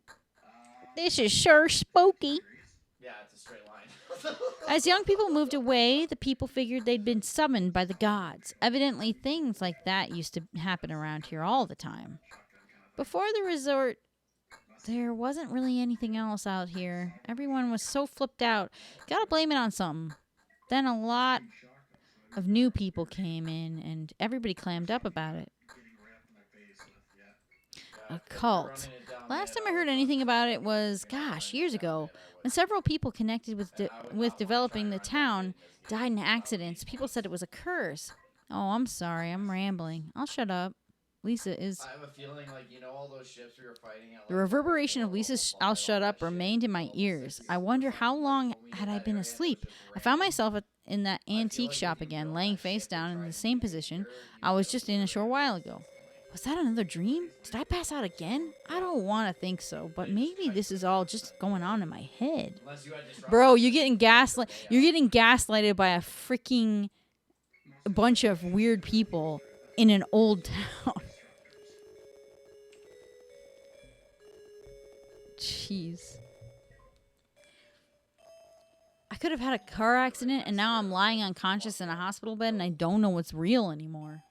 S1: This is sure spooky.
S2: Yeah, it's a straight line.
S1: As young people moved away, the people figured they'd been summoned by the gods. Evidently, things like that used to happen around here all the time. Before the resort, there wasn't really anything else out here. Everyone was so flipped out. Gotta blame it on something. Then a lot of new people came in, and everybody clammed up about it. A cult. Last time I heard anything about it was, years ago, when several people connected with developing the town died in accidents. People said it was a curse. Oh, I'm sorry, I'm rambling. I'll shut up. Lisa is.
S2: I have a feeling like all those ships we were fighting at.
S1: The reverberation of Lisa's "I'll shut up" remained in my ears. I wonder how long had I been asleep. I found myself in that antique shop again, laying face down in the same position I was just in a short while ago. Was that another dream? Did I pass out again? I don't want to think so, but maybe this is all just going on in my head. Bro, you're getting gaslighted by a freaking bunch of weird people in an old town. Jeez. I could have had a car accident and now I'm lying unconscious in a hospital bed and I don't know what's real anymore.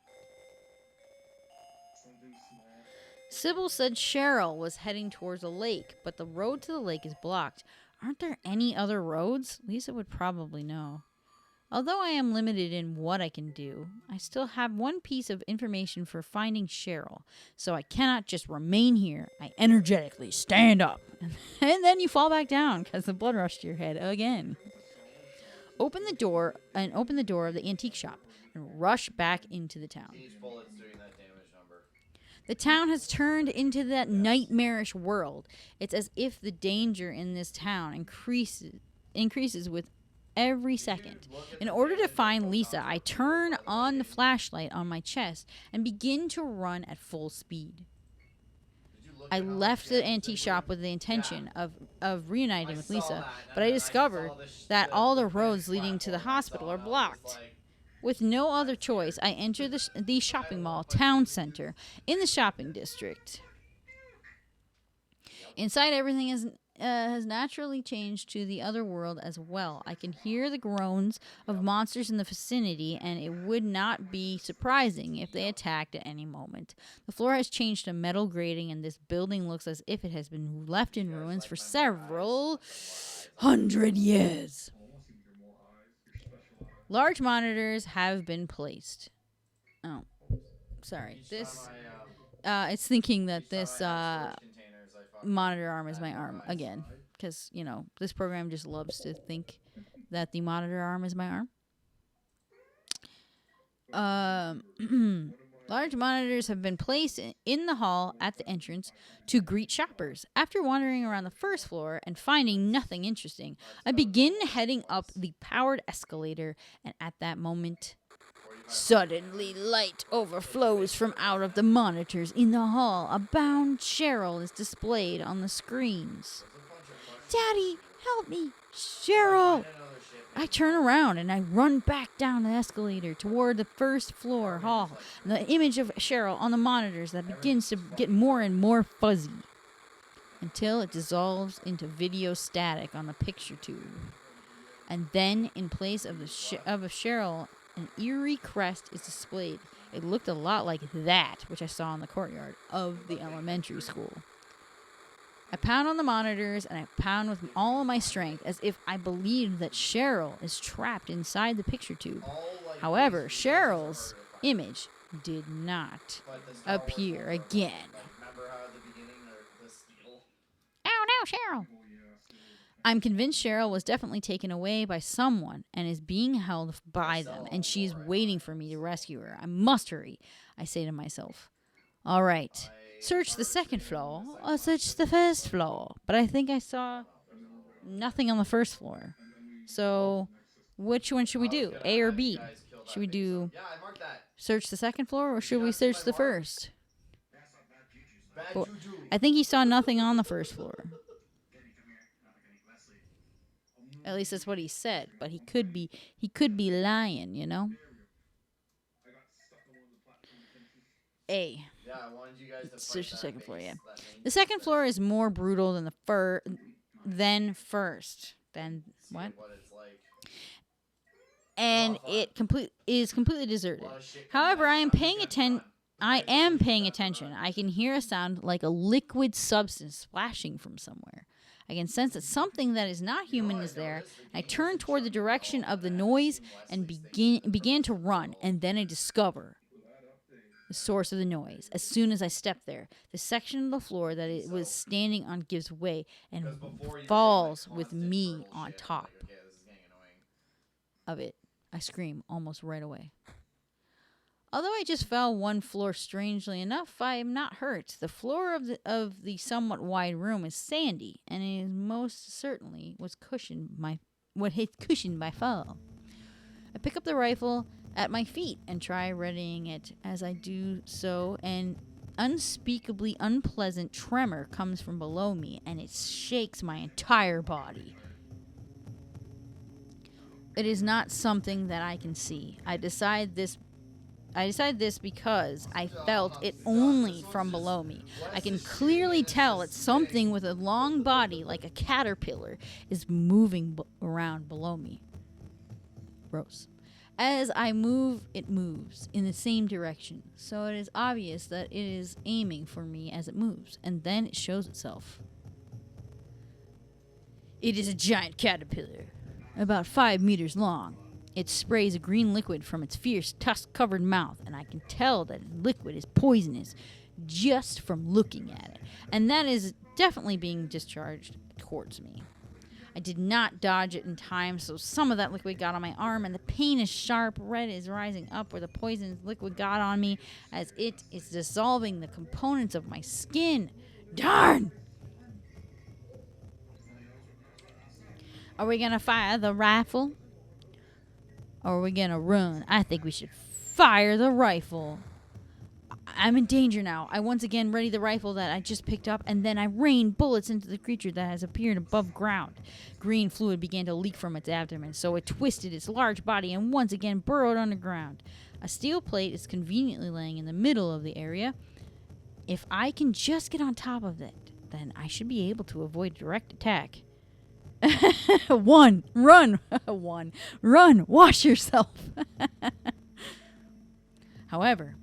S1: Sybil said Cheryl was heading towards a lake, but the road to the lake is blocked. Aren't there any other roads? Lisa would probably know. Although I am limited in what I can do, I still have one piece of information for finding Cheryl, so I cannot just remain here. I energetically stand up, and then you fall back down because the blood rushed to your head again. Open the door of the antique shop and rush back into the town.
S2: Each bullet's doing that damage number.
S1: The town has turned into that nightmarish world. It's as if the danger in this town increases with every second. In order to find Lisa, I turn on the flashlight on my chest and begin to run at full speed. I left the antique shop with the intention of reuniting with Lisa, but I discovered that all the roads leading to the hospital are blocked. With no other choice, I enter the shopping mall town center in the shopping district. Inside, everything has naturally changed to the other world as well. I can hear the groans of monsters in the vicinity, and it would not be surprising if they attacked at any moment. The floor has changed to metal grating, and this building looks as if it has been left in ruins for several hundred years. Large monitors have been placed. Oh, sorry. This, it's thinking that this monitor arm is my arm again, because this program just loves to think that the monitor arm is my arm. Large monitors have been placed in the hall at the entrance to greet shoppers. After wandering around the first floor and finding nothing interesting, I begin heading up the powered escalator, and at that moment, suddenly light overflows from out of the monitors in the hall. A bound Cheryl is displayed on the screens. Daddy, help me! Cheryl! I turn around and I run back down the escalator toward the first floor hall. The image of Cheryl on the monitors that begins to get more and more fuzzy until it dissolves into video static on the picture tube. And then, in place of a Cheryl, an eerie crest is displayed. It looked a lot like that, which I saw in the courtyard of the elementary school. I pound on the monitors, and I pound with all of my strength, as if I believed that Cheryl is trapped inside the picture tube. However, Cheryl's image did not appear again.
S2: Remember how at the beginning the steel?
S1: Oh no, Cheryl! I'm convinced Cheryl was definitely taken away by someone and is being held by them, and she's waiting for me to rescue her. I must hurry, I say to myself. All right. Search the second floor or search the first floor. But I think I saw nothing on the first floor. So which one should we do? A or B? Should we do search the second floor or should we search the first? Well, I think he saw nothing on the first floor. At least that's what he said. But he could be lying, A.
S2: Yeah, I wanted you guys to
S1: Search the
S2: fight
S1: second
S2: that
S1: floor,
S2: base,
S1: yeah.
S2: that main
S1: The second floor is more brutal than first. Then what?
S2: what it's like.
S1: And it is completely deserted. However, I am paying attention. I can hear a sound like a liquid substance splashing from somewhere. I can sense that something that is not human is there. I turn toward the direction of the noise and began to run, and then I discover the source of the noise. As soon as I step there, the section of the floor that it was standing on gives way and falls with me on top of it. I scream almost right away. Although I just fell one floor, strangely enough, I am not hurt. The floor of the somewhat wide room is sandy, and it is most certainly what had cushioned my fall. I pick up the rifle at my feet and try readying it. As I do so, an unspeakably unpleasant tremor comes from below me, and it shakes my entire body. It is not something that I can see. I decide this because I felt it only from below me. I can clearly tell it's something with a long body like a caterpillar is moving around below me. Gross. As I move, it moves in the same direction, so it is obvious that it is aiming for me as it moves, and then it shows itself. It is a giant caterpillar, about 5 meters long. It sprays a green liquid from its fierce, tusk-covered mouth, and I can tell that the liquid is poisonous just from looking at it, and that is definitely being discharged towards me. I did not dodge it in time, so some of that liquid got on my arm, and the pain is sharp. Red is rising up where the poison liquid got on me as it is dissolving the components of my skin. Darn! Are we going to fire the rifle? Or are we going to run? I think we should fire the rifle. I'm in danger now. I once again ready the rifle that I just picked up, and then I rain bullets into the creature that has appeared above ground. Green fluid began to leak from its abdomen, so it twisted its large body and once again burrowed underground. A steel plate is conveniently laying in the middle of the area. If I can just get on top of it, then I should be able to avoid direct attack. One, run, wash yourself. However,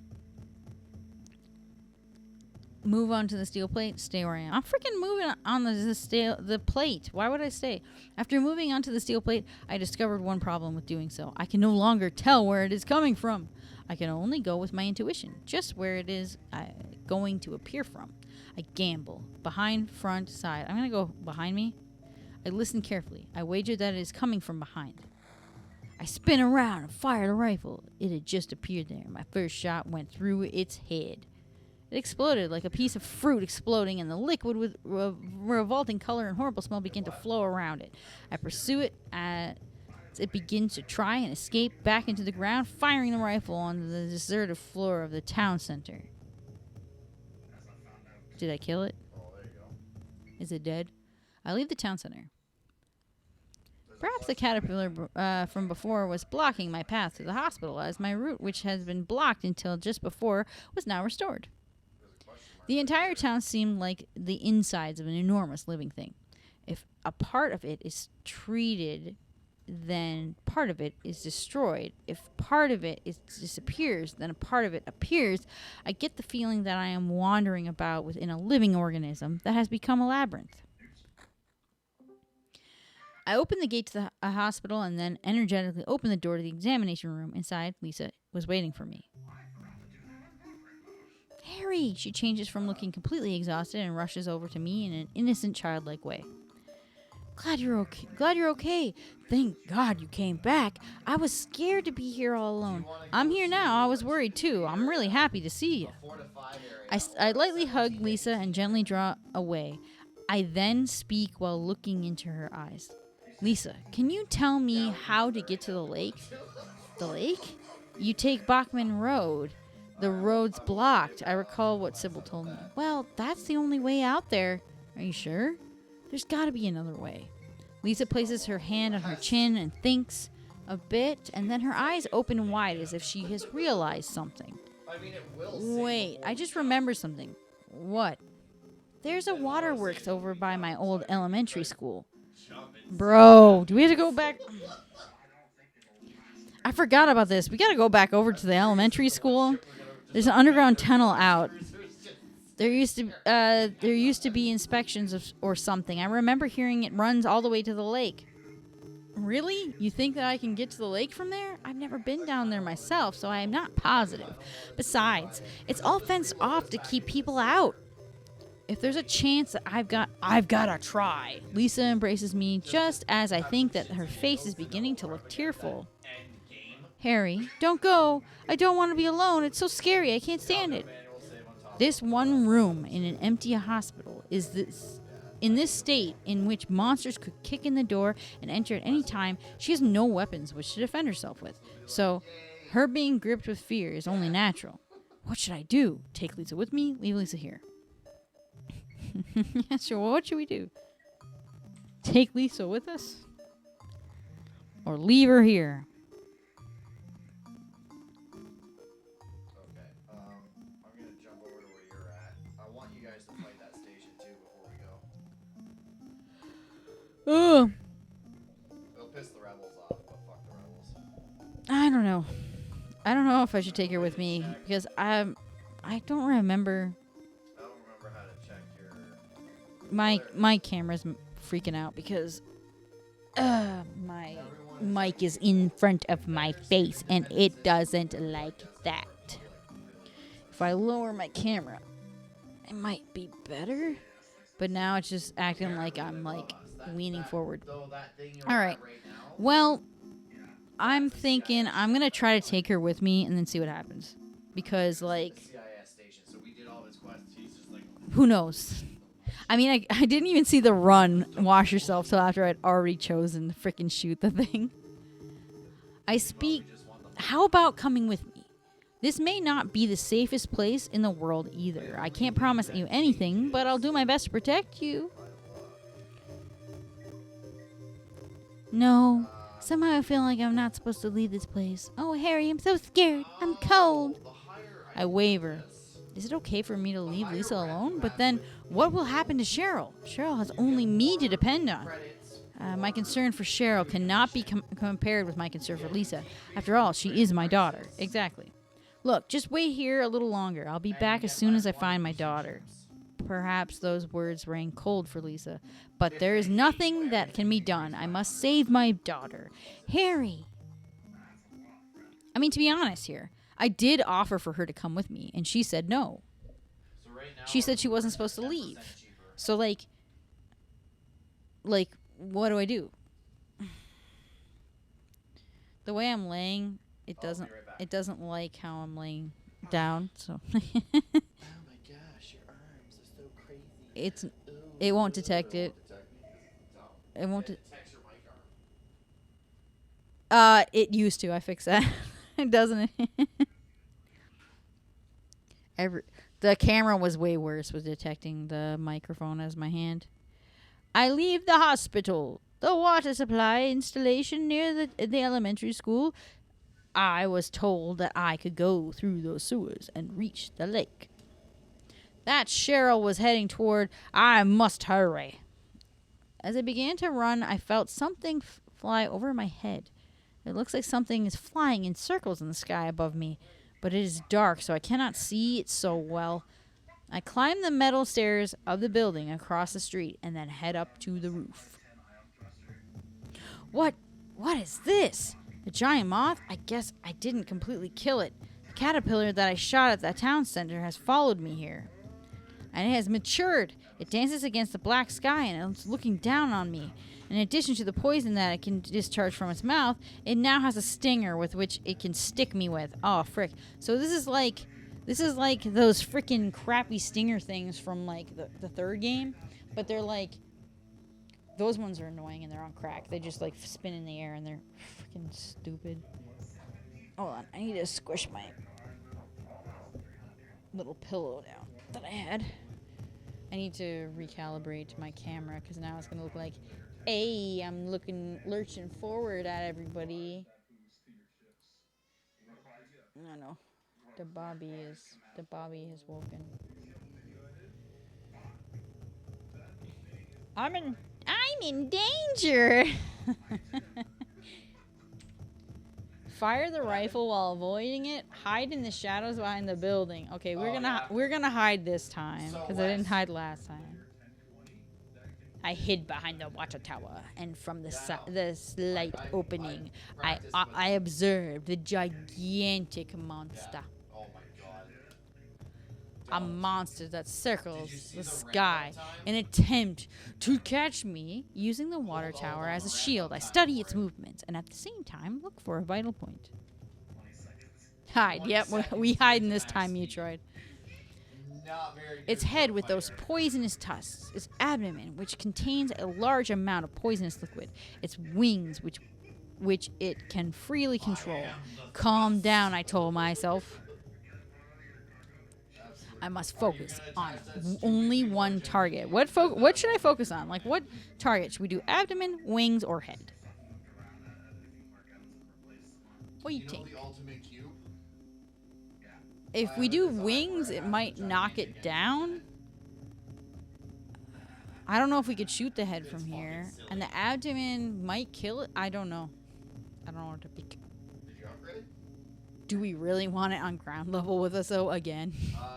S1: move on to the steel plate, stay where I am. I'm freaking moving on the plate. Why would I stay? After moving onto the steel plate, I discovered one problem with doing so. I can no longer tell where it is coming from. I can only go with my intuition, just where it is going to appear from. I gamble. Behind, front, side. I'm going to go behind me. I listen carefully. I wager that it is coming from behind. I spin around and fire the rifle. It had just appeared there. My first shot went through its head. It exploded like a piece of fruit exploding, and the liquid with revolting color and horrible smell began to flow around it. I pursue it as it begins to try and escape back into the ground, firing the rifle on the deserted floor of the town center. Did I kill it?
S2: Oh, there you go.
S1: Is it dead? I leave the town center. Perhaps the caterpillar from before was blocking my path to the hospital, as my route, which has been blocked until just before, was now restored. The entire town seemed like the insides of an enormous living thing. If a part of it is treated, then part of it is destroyed. If part of it disappears, then a part of it appears. I get the feeling that I am wandering about within a living organism that has become a labyrinth. I opened the gate to the hospital and then energetically opened the door to the examination room. Inside, Lisa was waiting for me. Harry! She changes from looking completely exhausted and rushes over to me in an innocent, childlike way. Glad you're okay. Thank God you came back. I was scared to be here all alone. I'm here now. I was worried too. I'm really happy to see you. I lightly hug Lisa and gently draw away. I then speak while looking into her eyes. Lisa, can you tell me how to get to the lake? The lake? You take Bachman Road. The road's blocked. I recall what Sybil told me. Well, that's the only way out there. Are you sure? There's got to be another way. Lisa places her hand on her chin and thinks a bit, and then her eyes open wide as if she has realized something. Wait, I just remembered something. What? There's a waterworks over by my old elementary school. Bro, do we have to go back? I forgot about this. We got to go back over to the elementary school. There's an underground tunnel out. There used to be inspections or something. I remember hearing it runs all the way to the lake. Really? You think that I can get to the lake from there? I've never been down there myself, so I am not positive. Besides, it's all fenced off to keep people out. If there's a chance that I've got to try. Lisa embraces me just as I think that her face is beginning to look tearful. Harry, don't go. I don't want to be alone. It's so scary. I can't stand it.
S2: Manual save on top.
S1: This one room in an empty hospital is in this state in which monsters could kick in the door and enter at any time. She has no weapons which to defend herself with. So, her being gripped with fear is only natural. What should I do? Take Lisa with me? Leave Lisa here. Yeah, sure. Well, what should we do? Take Lisa with us? Or leave her here?
S2: Okay. I'm gonna jump over to where you're at. I want you guys to fight that station too before we go.
S1: Ugh.
S2: It'll piss the rebels off, but fuck the rebels.
S1: I don't know. I don't know if I should take her with me because I don't remember.
S2: I don't remember how to check your.
S1: My camera's freaking out because my mic is in front of my face and it doesn't like that. If I lower my camera, it might be better. But now it's just acting like I'm like leaning forward.
S2: Though that thing you're
S1: All right.
S2: at right now.
S1: Well, I'm thinking I'm going to try to take her with me and then see what happens. Because, like,
S2: The CIS station. So we did all this quest. He's just like.
S1: who knows? I mean, I didn't even see the run, wash yourself, till after I'd already chosen to freaking shoot the thing. I speak. How about coming with me? This may not be the safest place in the world either. I can't promise you anything, but I'll do my best to protect you. No. Somehow I feel like I'm not supposed to leave this place. Oh, Harry, I'm so scared. I'm cold. I waver. Is it okay for me to leave Lisa alone? But then, what will happen to Cheryl? Cheryl has only me to depend on. My concern for Cheryl cannot be compared with my concern for Lisa. After all, she is my daughter. Exactly. Look, just wait here a little longer. I'll be back as soon as I find my daughter. Perhaps those words rang cold for Lisa, but there is nothing that can be done. I must save my daughter. Harry! I mean, to be honest here, I did offer for her to come with me, and she said no.
S2: So right now
S1: She said she wasn't supposed to leave. So, like, what do I do? The way I'm laying, it doesn't like how I'm laying down, so
S2: Oh my gosh, your arms are so crazy.
S1: it won't detect it. It won't
S2: Detects your mic arm.
S1: It used to. I fixed that. It doesn't. The camera was way worse with detecting the microphone as my hand. I leave the hospital. The water supply installation near the elementary school. I was told that I could go through those sewers and reach the lake. That Cheryl was heading toward. I must hurry. As I began to run, I felt something fly over my head. It looks like something is flying in circles in the sky above me, but it is dark, so I cannot see it so well. I climb the metal stairs of the building across the street and then head up to the roof. What is this? The giant moth? I guess I didn't completely kill it. The caterpillar that I shot at the town center has followed me here. And it has matured. It dances against the black sky and it's looking down on me. In addition to the poison that it can discharge from its mouth, it now has a stinger with which it can stick me with. Oh, frick. So this is like those freaking crappy stinger things from like the third game, but they're like, those ones are annoying and they're on crack. They just like spin in the air and they're freaking stupid. Hold on, I need to squish my little pillow down that I had. I need to recalibrate my camera because now it's gonna look like, hey, I'm lurching forward at everybody. I know. The Bobby has woken. I'm in danger. Fire the rifle while avoiding it. Hide in the shadows behind the building. Okay, we're gonna hide this time because I didn't hide last time. I hid behind the water tower, and from the slight opening, I observed the gigantic monster.
S2: Oh my god.
S1: A monster that circles the sky in an attempt to catch me. Using the water tower as a shield, I study its movements and at the same time look for a vital point. Hide. Yep,
S2: 20
S1: we
S2: seconds
S1: hide
S2: to
S1: in this
S2: max
S1: time,
S2: speed.
S1: Mutroid.
S2: Not very good
S1: Its
S2: for
S1: head
S2: a
S1: with those
S2: fighter.
S1: poisonous tusks, its abdomen, which contains a large amount of poisonous liquid, its wings, which it can freely control. Calm down, I told myself.
S2: Absolutely.
S1: I must
S2: Are you
S1: focus
S2: gonna
S1: on
S2: attach that stupid
S1: only
S2: remote
S1: one
S2: engine
S1: target.
S2: thing
S1: What
S2: to that
S1: should I
S2: motor?
S1: focus on? Like, what target should we do? Abdomen, wings, or head? What do you
S2: You know
S1: think?
S2: the ultimate cube?
S1: If
S2: I
S1: we
S2: have a
S1: do
S2: design
S1: wings,
S2: where I
S1: it
S2: have
S1: might
S2: the
S1: knock
S2: gigantic
S1: it
S2: engine in
S1: down.
S2: it.
S1: I don't know if we could shoot the head
S2: It's
S1: from
S2: fucking
S1: here.
S2: silly.
S1: And the abdomen might kill it. I don't know. I don't know what to pick.
S2: Did you upgrade?
S1: Do we really want it on ground level with us, though, again?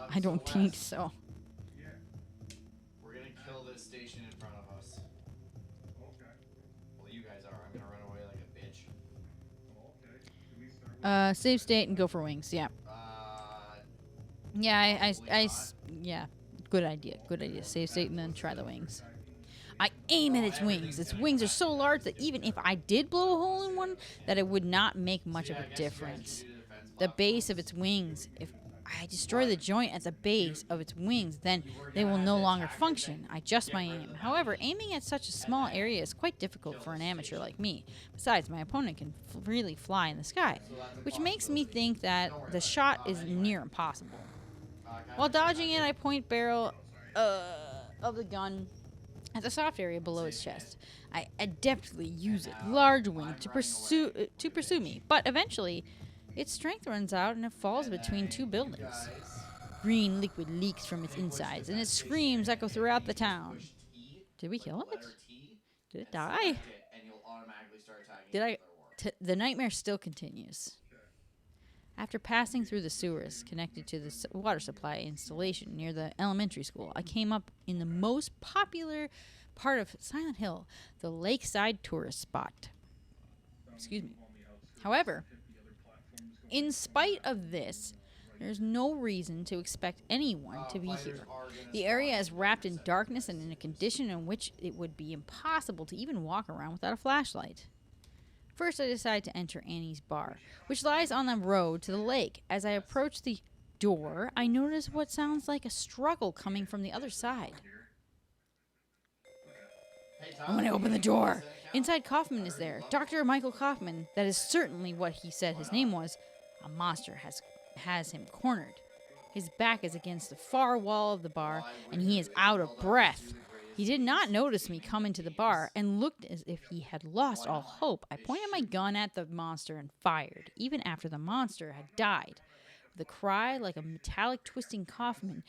S1: I don't think
S2: Wes,
S1: so.
S2: we're gonna kill this station in front of us. Well, you guys are. I'm gonna run away like a bitch.
S1: Save state and go for wings. Yeah. Yeah, yeah. Good idea. Good idea. Save state and then try the wings. I aim at its wings. Its wings are so large that even if I did blow a hole in one, that it would not make much of a difference. The base of its wings, if I destroy the joint at the base of its wings, then they will no longer function. I adjust my aim. However, aiming at such a small area is quite difficult for an amateur like me. Besides, my opponent can really fly in the sky, which makes me think that the shot is near impossible. While dodging it, I point barrel of the gun at the soft area below its chest. I adeptly use its large wing to pursue me, but eventually, its strength runs out and it falls between two buildings. Green liquid leaks from its insides, and its screams echo throughout the town. Did we kill it? Did it die? The nightmare still continues. After passing through the sewers connected to the water supply installation near the elementary school, I came up in the most popular part of Silent Hill, the lakeside tourist spot. Excuse me. However, in spite of this, there's no reason to expect anyone to be here. The area is wrapped in darkness and in a condition in which it would be impossible to even walk around without a flashlight. First, I decide to enter Annie's bar, which lies on the road to the lake. As I approach the door, I notice what sounds like a struggle coming from the other side. I'm going to open the door. Inside, Kaufman is there. Dr. Michael Kaufman. That is certainly what he said his name was. A monster has him cornered. His back is against the far wall of the bar, and he is out of breath. He did not notice me come into the bar and looked as if he had lost all hope. I pointed my gun at the monster and fired, even after the monster had died. With a cry like a metallic twisting Kaufman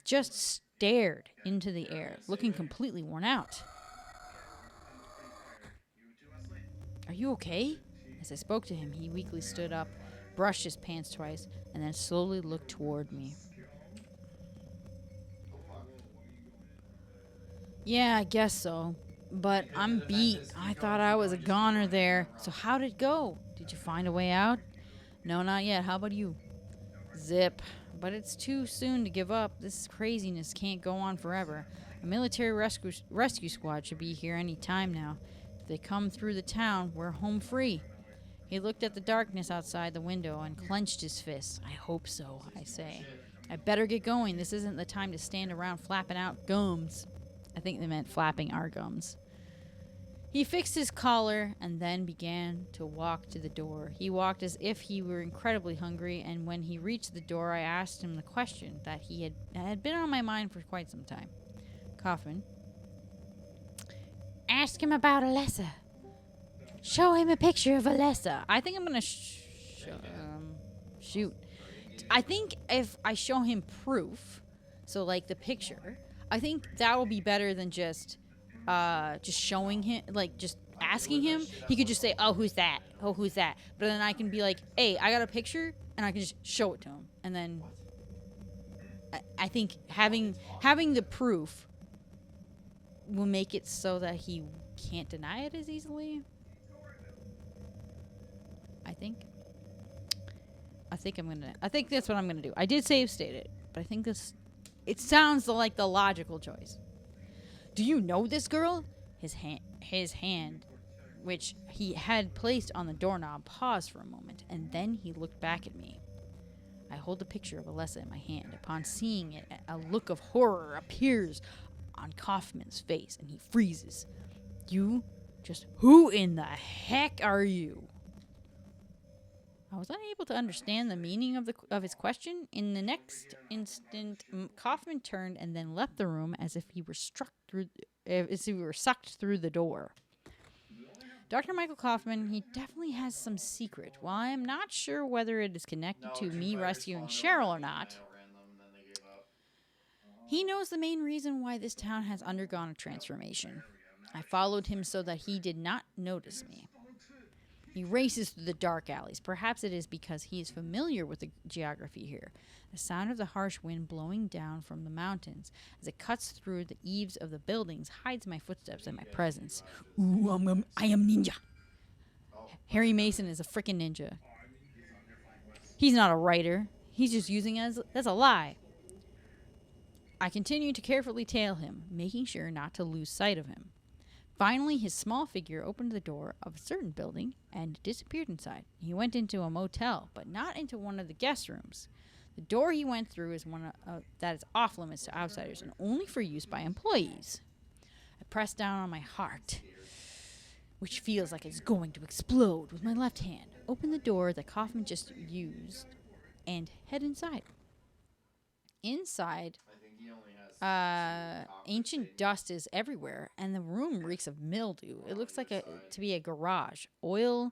S1: just stared into the air, looking completely worn out. Are you okay? As I spoke to him, he weakly stood up, brushed his pants twice, and then slowly looked toward me. Yeah, I guess so. But I'm beat. I thought I was a goner there. So how did it go? Did you find a way out? No, not yet. How about you? Zip. But it's too soon to give up. This craziness can't go on forever. A military rescue squad should be here any time now. If they come through the town, we're home free. He looked at the darkness outside the window and clenched his fists. I hope so, I say. I better get going. This isn't the time to stand around flapping out gums. I think they meant flapping our gums. He fixed his collar and then began to walk to the door. He walked as if he were incredibly hungry, and when he reached the door, I asked him the question that had been on my mind for quite some time. Kaufman. Ask him about Alessa. Show him a picture of Alessa. I think I'm going to shoot. I think if I show him proof, so like the picture, I think that will be better than just showing him, like just asking him. He could just say, "Oh, who's that? Oh, who's that?" But then I can be like, "Hey, I got a picture," and I can just show it to him. And then I think having the proof will make it so that he can't deny it as easily. I think that's what I'm gonna do. I did save state it, but I think it sounds like the logical choice. Do you know this girl? His hand, which he had placed on the doorknob, paused for a moment, and then he looked back at me. I hold the picture of Alessa in my hand. Upon seeing it, a look of horror appears on Kaufman's face, and he freezes. You? Just who in the heck are you? I was unable to understand the meaning of his question. In the next instant, Kaufman turned and then left the room as if he were sucked through the door. Dr. Michael Kaufman, he definitely has some secret. While I am not sure whether it is connected to me rescuing Cheryl or not, he knows the main reason why this town has undergone a transformation. I followed him so that he did not notice me. He races through the dark alleys. Perhaps it is because he is familiar with the geography here. The sound of the harsh wind blowing down from the mountains as it cuts through the eaves of the buildings hides my footsteps and my presence. Ooh, I am ninja. Harry Mason is a frickin' ninja. He's not a writer. He's just using it as a lie. I continue to carefully tail him, making sure not to lose sight of him. Finally, his small figure opened the door of a certain building and disappeared inside. He went into a motel, but not into one of the guest rooms. The door he went through is one that is off limits to outsiders and only for use by employees. I press down on my heart, which feels like it's going to explode, with my left hand. Open the door that Kaufman just used and head inside. Inside, ancient dust is everywhere, and the room reeks of mildew. It looks like to be a garage. Oil,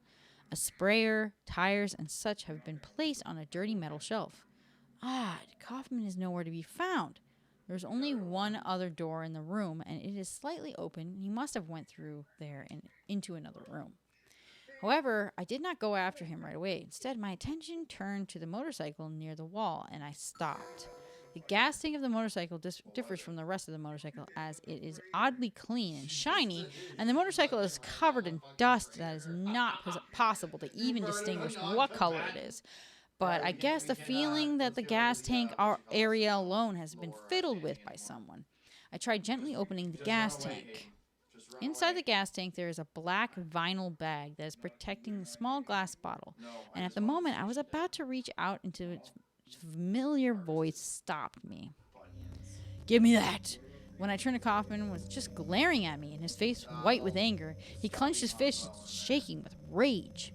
S1: a sprayer, tires, and such have been placed on a dirty metal shelf. Odd, Kaufman is nowhere to be found. There's only one other door in the room, and it is slightly open. He must have went through there and into another room. However, I did not go after him right away. Instead, my attention turned to the motorcycle near the wall, and I stopped. The gas tank of the motorcycle differs from the rest of the motorcycle as it is oddly clean and shiny, and the motorcycle is covered in dust that is not possible to even distinguish what color it is. But I guess the feeling that the gas tank area alone has been fiddled with by someone. I tried gently opening the gas tank. Inside the gas tank, there is a black vinyl bag that is protecting the small glass bottle, and at the moment I was about to reach out into its familiar voice stopped me. Give me that! When I turned to Kaufman, was just glaring at me, and his face white with anger. He clenched his fist, shaking with rage.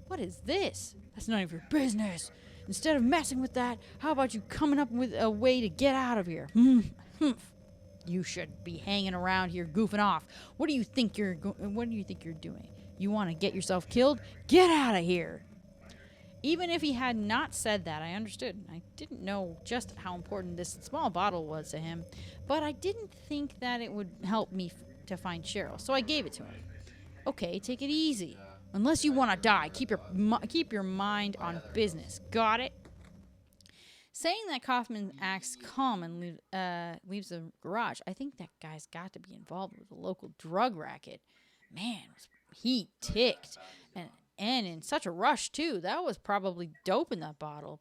S1: What is this? That's none of your business. Instead of messing with that, how about you coming up with a way to get out of here? You should be hanging around here goofing off. What do you think you're doing? You want to get yourself killed? Get out of here! Even if he had not said that, I understood. I didn't know just how important this small bottle was to him, but I didn't think that it would help me to find Cheryl, so I gave it to him. Okay, take it easy. Unless you want to die, keep your mind on business. Got it? Saying that Kaufman acts calm and leaves the garage, I think that guy's got to be involved with a local drug racket. Man, he ticked. And in such a rush, too. That was probably dope in that bottle.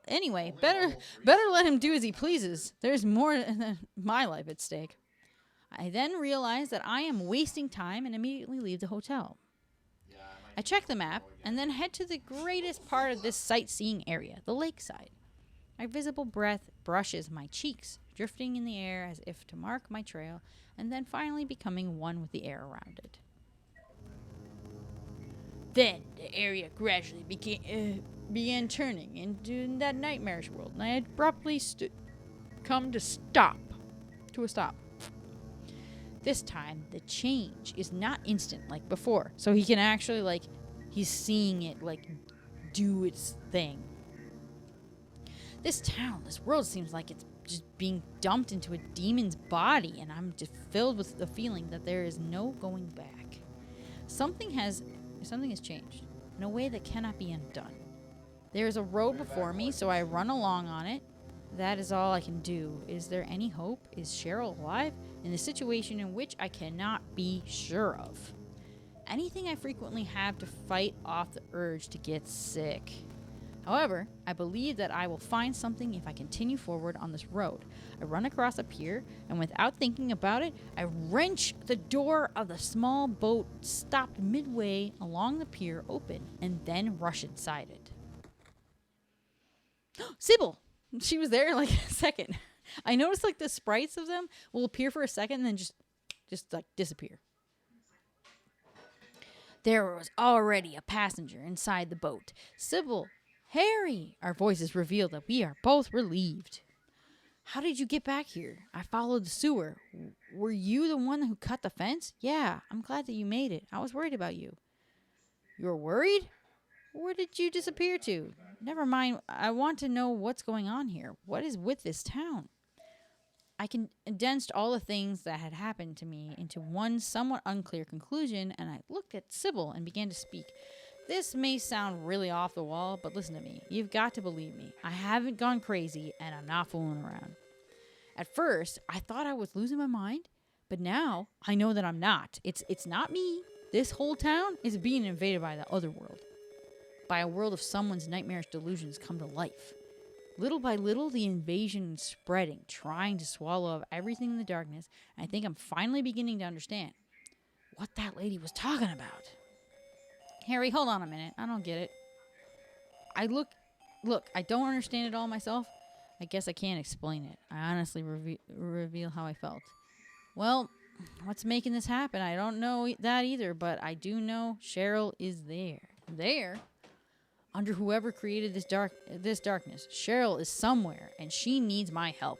S1: Anyway, better let him do as he pleases. There's more than my life at stake. I then realize that I am wasting time and immediately leave the hotel. I check the map and then head to the greatest part of this sightseeing area, the lakeside. My visible breath brushes my cheeks, drifting in the air as if to mark my trail, and then finally becoming one with the air around it. Then the area gradually began turning into that nightmarish world, and I had abruptly come to a stop. This time, the change is not instant like before, so he can actually, he's seeing it, do its thing. This town, this world seems like it's just being dumped into a demon's body, and I'm just filled with the feeling that there is no going back. Something has changed in a way that cannot be undone. There is a road before me, so I run along on it. That is all I can do. Is there any hope? Is Cheryl alive? In a situation in which I cannot be sure of. Anything I frequently have to fight off the urge to get sick. However, I believe that I will find something if I continue forward on this road. I run across a pier, and without thinking about it, I wrench the door of the small boat stopped midway along the pier open, and then rush inside it. Sybil! She was there in like a second. I noticed like the sprites of them will appear for a second and then just like disappear. There was already a passenger inside the boat. Sybil, Harry! Our voices revealed that we are both relieved. How did you get back here? I followed the sewer. Were you the one who cut the fence? Yeah, I'm glad that you made it. I was worried about you. You were worried? Where did you disappear to? Never mind. I want to know what's going on here. What is with this town? I condensed all the things that had happened to me into one somewhat unclear conclusion, and I looked at Sybil and began to speak. This may sound really off the wall, but listen to me. You've got to believe me. I haven't gone crazy, and I'm not fooling around. At first, I thought I was losing my mind, but now I know that I'm not. It's not me. This whole town is being invaded by the other world. By a world of someone's nightmarish delusions come to life. Little by little, the invasion is spreading, trying to swallow up everything in the darkness, and I think I'm finally beginning to understand what that lady was talking about. Harry, hold on a minute. I don't get it. Look, I don't understand it all myself. I guess I can't explain it. I honestly reveal how I felt. Well, what's making this happen? I don't know that either, but I do know Cheryl is there. There? Under whoever created this darkness, Cheryl is somewhere, and she needs my help.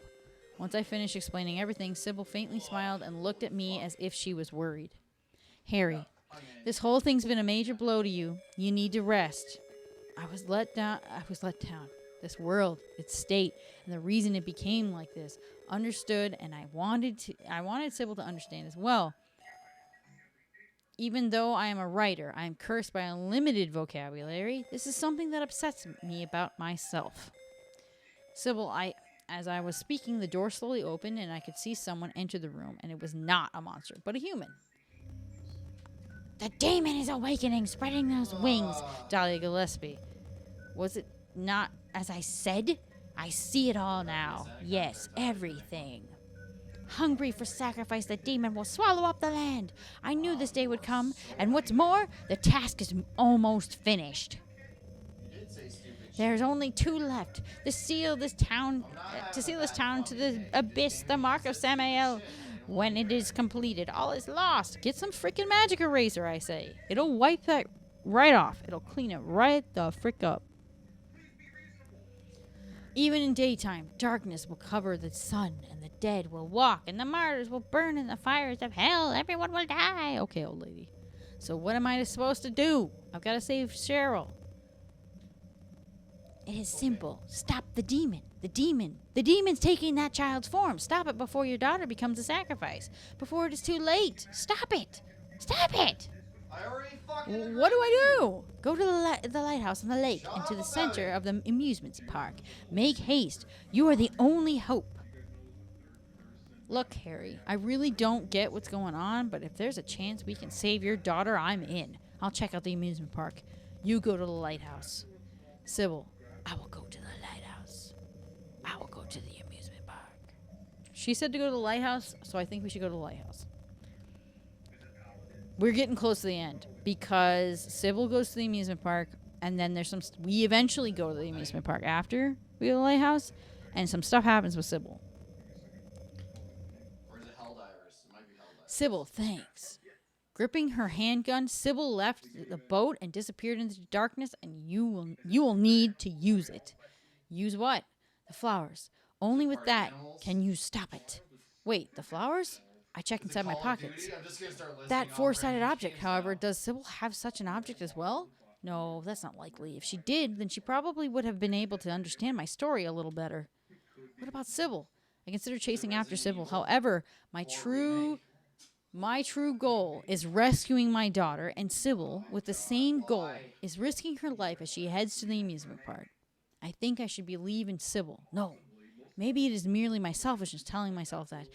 S1: Once I finished explaining everything, Sybil faintly smiled and looked at me as if she was worried. Harry, this whole thing's been a major blow to you. You need to rest. I was let down. This world, its state, and the reason it became like this, understood, and I wanted Sybil to understand as well. Even though I am a writer, I am cursed by a limited vocabulary. This is something that upsets me about myself. Sybil, as I was speaking, the door slowly opened, and I could see someone enter the room, and it was not a monster, but a human. The demon is awakening, spreading those wings, Dahlia Gillespie. Was it not as I said? I see it all now. Yes, everything. Hungry for sacrifice, the demon will swallow up the land. I knew this day would come, and what's more, the task is almost finished. There's only 2 left. To seal this town to the abyss, the mark of Samael. When it is completed, all is lost. Get some freaking magic eraser, I say. It'll wipe that right off. It'll clean it right the frick up. Even in daytime, darkness will cover the sun, and the dead will walk, and the martyrs will burn in the fires of hell. Everyone will die. Okay, old lady. So what am I supposed to do? I've got to save Cheryl. It is simple. Stop the demon. The demon's taking that child's form. Stop it before your daughter becomes a sacrifice. Before it is too late. Stop it. Stop it.
S2: I already fucking
S1: What do I do? Go to the lighthouse on the lake and to the center of the amusement park. Make haste. You are the only hope. Look, Harry, I really don't get what's going on, but if there's a chance we can save your daughter, I'm in. I'll check out the amusement park. You go to the lighthouse. Sybil, I will go to the lighthouse. I will go to the amusement park. She said to go to the lighthouse, so I think we should go to the lighthouse. We're getting close to the end because Sybil goes to the amusement park, and then there's we eventually go to the amusement park after we go to the lighthouse, and some stuff happens with Sybil.
S2: Or is it Helldivers? It might be Helldivers.
S1: Sybil, thanks. Gripping her handgun, Sybil left the boat and disappeared into the darkness, and you will need to use it. Use what? The flowers. Only with that can you stop it. Wait, the flowers? I check inside my pockets. That 4-sided object, however, does Sybil have such an object as well? No, that's not likely. If she did, then she probably would have been able to understand my story a little better. What about Sybil? I consider chasing after Sybil. However, my true goal is rescuing my daughter, and Sybil, with the same goal, is risking her life as she heads to the amusement park. I think I should believe in Sybil. No, maybe it is merely my selfishness telling myself that.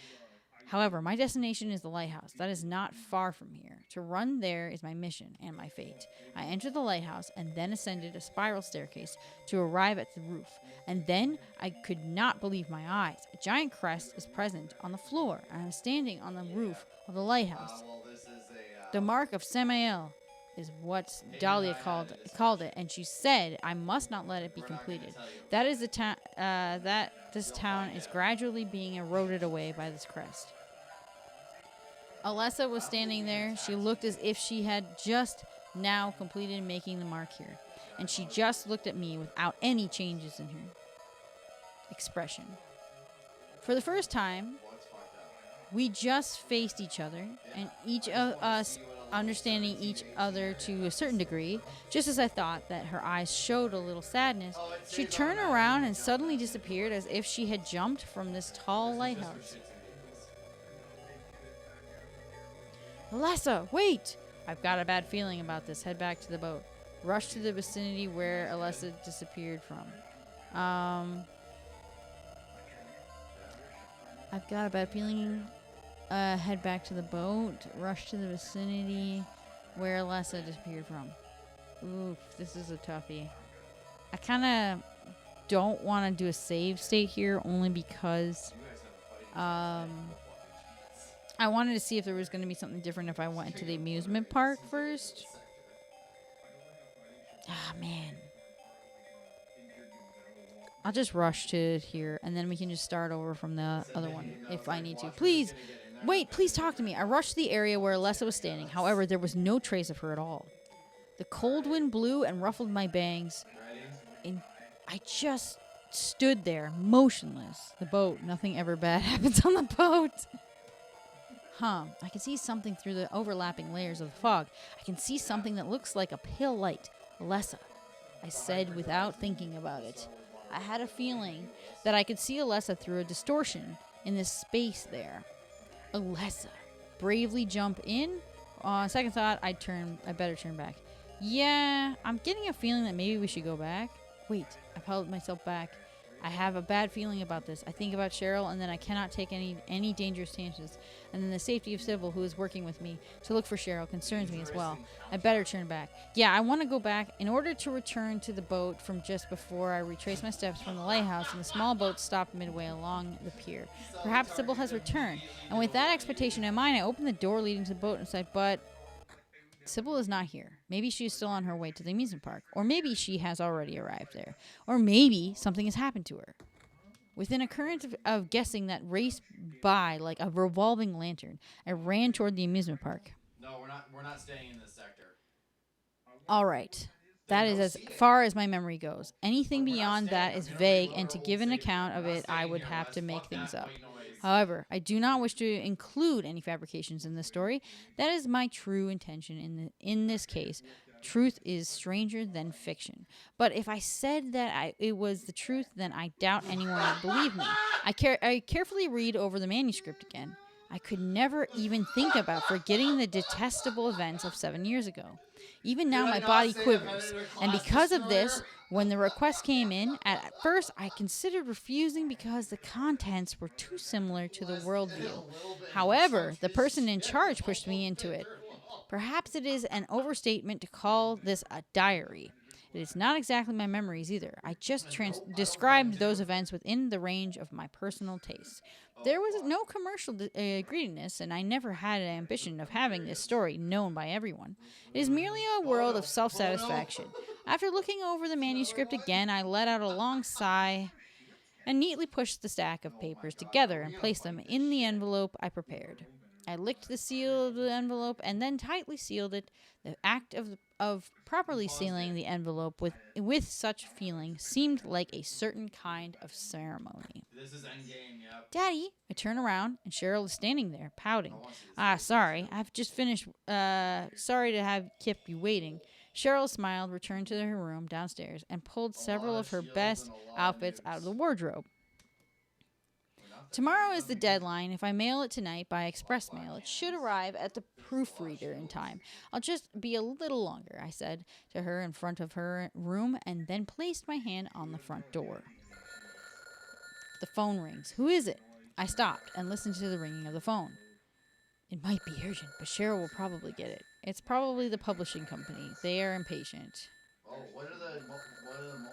S1: However, my destination is the lighthouse. That is not far from here. To run there is my mission and my fate. I entered the lighthouse and then ascended a spiral staircase to arrive at the roof. And then I could not believe my eyes. A giant crest is present on the floor, and I'm standing on the roof of the lighthouse.
S2: Well, this is a...
S1: The mark of Samael. is what Dahlia called it, and she said I must not let it be completed. That is the town. That this town is gradually being eroded away by this crest. Alessa was standing there. She looked as if she had just now completed making the mark here, and she just looked at me without any changes in her expression. For the first time, we just faced each other, and each of us understanding each other to a certain degree. Just as I thought that her eyes showed a little sadness, she turned around and suddenly disappeared as if she had jumped from this tall lighthouse. Alessa, wait! I've got a bad feeling about this. Head back to the boat. Rush to the vicinity where Alessa disappeared from. I've got a bad feeling. Head back to the boat. Rush to the vicinity where Alessa disappeared from. Oof, this is a toughie. I kind of don't want to do a save state here only because I wanted to see if there was going to be something different if I went to the amusement park first. Ah, man. I'll just rush to here, and then we can just start over from the other one if I need to. Please, wait, please talk to me. I rushed to the area where Alessa was standing. However, there was no trace of her at all. The cold wind blew and ruffled my bangs, and I just stood there, motionless. The boat, nothing ever bad happens on the boat. I can see something through the overlapping layers of the fog. I can see something that looks like a pale light. Alessa, I said without thinking about it. I had a feeling that I could see Alessa through a distortion in this space there. Alessa, bravely jump in. Second thought, I better turn back. Yeah, I'm getting a feeling that maybe we should go back. Wait, I pulled myself back. I have a bad feeling about this. I think about Cheryl, and then I cannot take any dangerous chances. And then the safety of Sybil, who is working with me to look for Cheryl, concerns me as well. I better turn back. Yeah, I want to go back. In order to return to the boat from just before I retrace my steps from the lighthouse, and the small boat stopped midway along the pier. Perhaps Sybil has returned. And with that expectation in mind, I opened the door leading to the boat and said, but Sybil is not here. Maybe she is still on her way to the amusement park. Or maybe she has already arrived there. Or maybe something has happened to her. Within a current of guessing that raced by like a revolving lantern, I ran toward the amusement park.
S2: No, we're not staying in this sector.
S1: All right. That is as far as my memory goes. Anything beyond that is vague, and to give an account of it, I would have to make things up. However, I do not wish to include any fabrications in this story. That is my true intention in this case. Truth is stranger than fiction. But if I said that it was the truth, then I doubt anyone would believe me. I carefully read over the manuscript again. I could never even think about forgetting the detestable events of 7 years ago. Even now, my body quivers. And because of this, when the request came in, at first I considered refusing because the contents were too similar to the worldview. However, the person in charge pushed me into it. Perhaps it is an overstatement to call this a diary. It is not exactly my memories either. I just described those events within the range of my personal tastes. There was no commercial greediness, and I never had an ambition of having this story known by everyone. It is merely a world of self-satisfaction. After looking over the manuscript again, I let out a long sigh and neatly pushed the stack of papers together and placed them in the envelope I prepared. I licked the seal of the envelope and then tightly sealed it. The act of properly sealing the envelope with such feeling seemed like a certain kind of ceremony.
S2: This is endgame, yep.
S1: Daddy, I turn around and Cheryl is standing there, pouting. Sorry, I've just finished. Sorry to have kept you waiting. Cheryl smiled, returned to her room downstairs, and pulled several of her best outfits out of the wardrobe. Tomorrow is the deadline. If I mail it tonight by express mail, it should arrive at the proofreader in time. I'll just be a little longer, I said to her in front of her room, and then placed my hand on the front door. The phone rings. Who is it? I stopped and listened to the ringing of the phone. It might be urgent, but Cheryl will probably get it. It's probably the publishing company. They are impatient.
S2: Oh, what are the multiple bounties?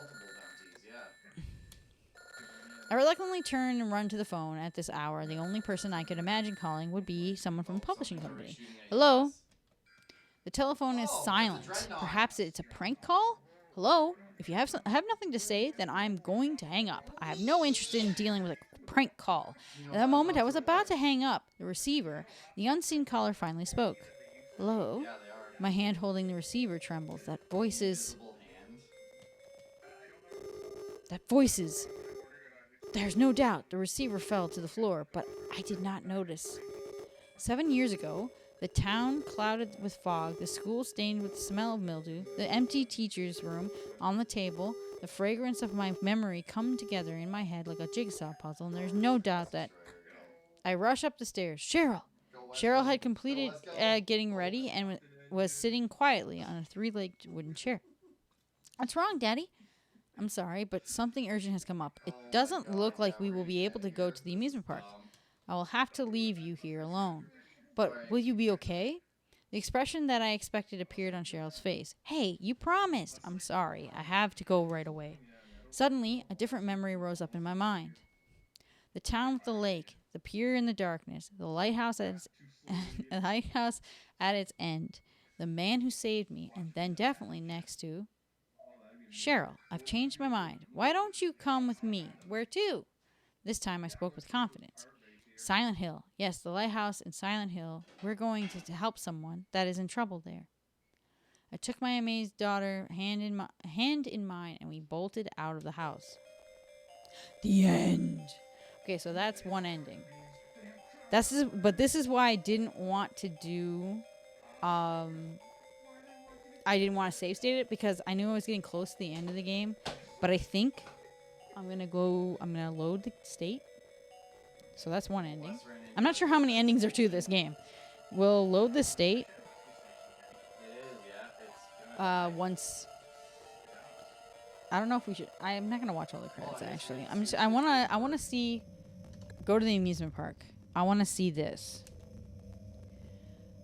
S2: Yeah.
S1: I reluctantly turned and run to the phone. At this hour, the only person I could imagine calling would be someone from the publishing company. Hello? The telephone is
S2: Oh,
S1: silent.
S2: it's a dreadnought.
S1: Perhaps it's a prank call? Hello? If you have nothing to say, then I'm going to hang up. I have no interest in dealing with a prank call. At that moment, I was about to hang up the receiver. The unseen caller finally spoke. Hello?
S2: Yeah, they are.
S1: My hand holding the receiver trembles. That voice is...
S2: Invisible hand.
S1: That voice is... There's no doubt the receiver fell to the floor, but I did not notice. 7 years ago, the town clouded with fog, the school stained with the smell of mildew, the empty teacher's room on the table, the fragrance of my memory come together in my head like a jigsaw puzzle, and there's no doubt that I rush up the stairs. Cheryl! Cheryl had completed getting ready and was sitting quietly on a three-legged wooden chair. What's wrong, Daddy? I'm sorry, but something urgent has come up. It doesn't look like we will be able to go to the amusement park. I will have to leave you here alone. But will you be okay? The expression that I expected appeared on Cheryl's face. Hey, you promised. I'm sorry. I have to go right away. Suddenly, a different memory rose up in my mind. The town with the lake, the pier in the darkness, the lighthouse at its end, the man who saved me, and then definitely next to... Cheryl, I've changed my mind. Why don't you come with me? Where to? This time I spoke with confidence. Silent Hill. Yes, the lighthouse in Silent Hill. We're going to help someone that is in trouble there. I took my amazed daughter hand in mine, and we bolted out of the house. The end. Okay, so that's one ending. But this is why I didn't want to do... I didn't want to save state it because I knew I was getting close to the end of the game. But I think I'm going to load the state. So that's one ending. I'm not sure how many endings are to this game. We'll load the state.
S2: It is, yeah. It's
S1: Once... I don't know if we should... I'm not going to watch all the credits, actually. I want to see... Go to the amusement park. I want to see this.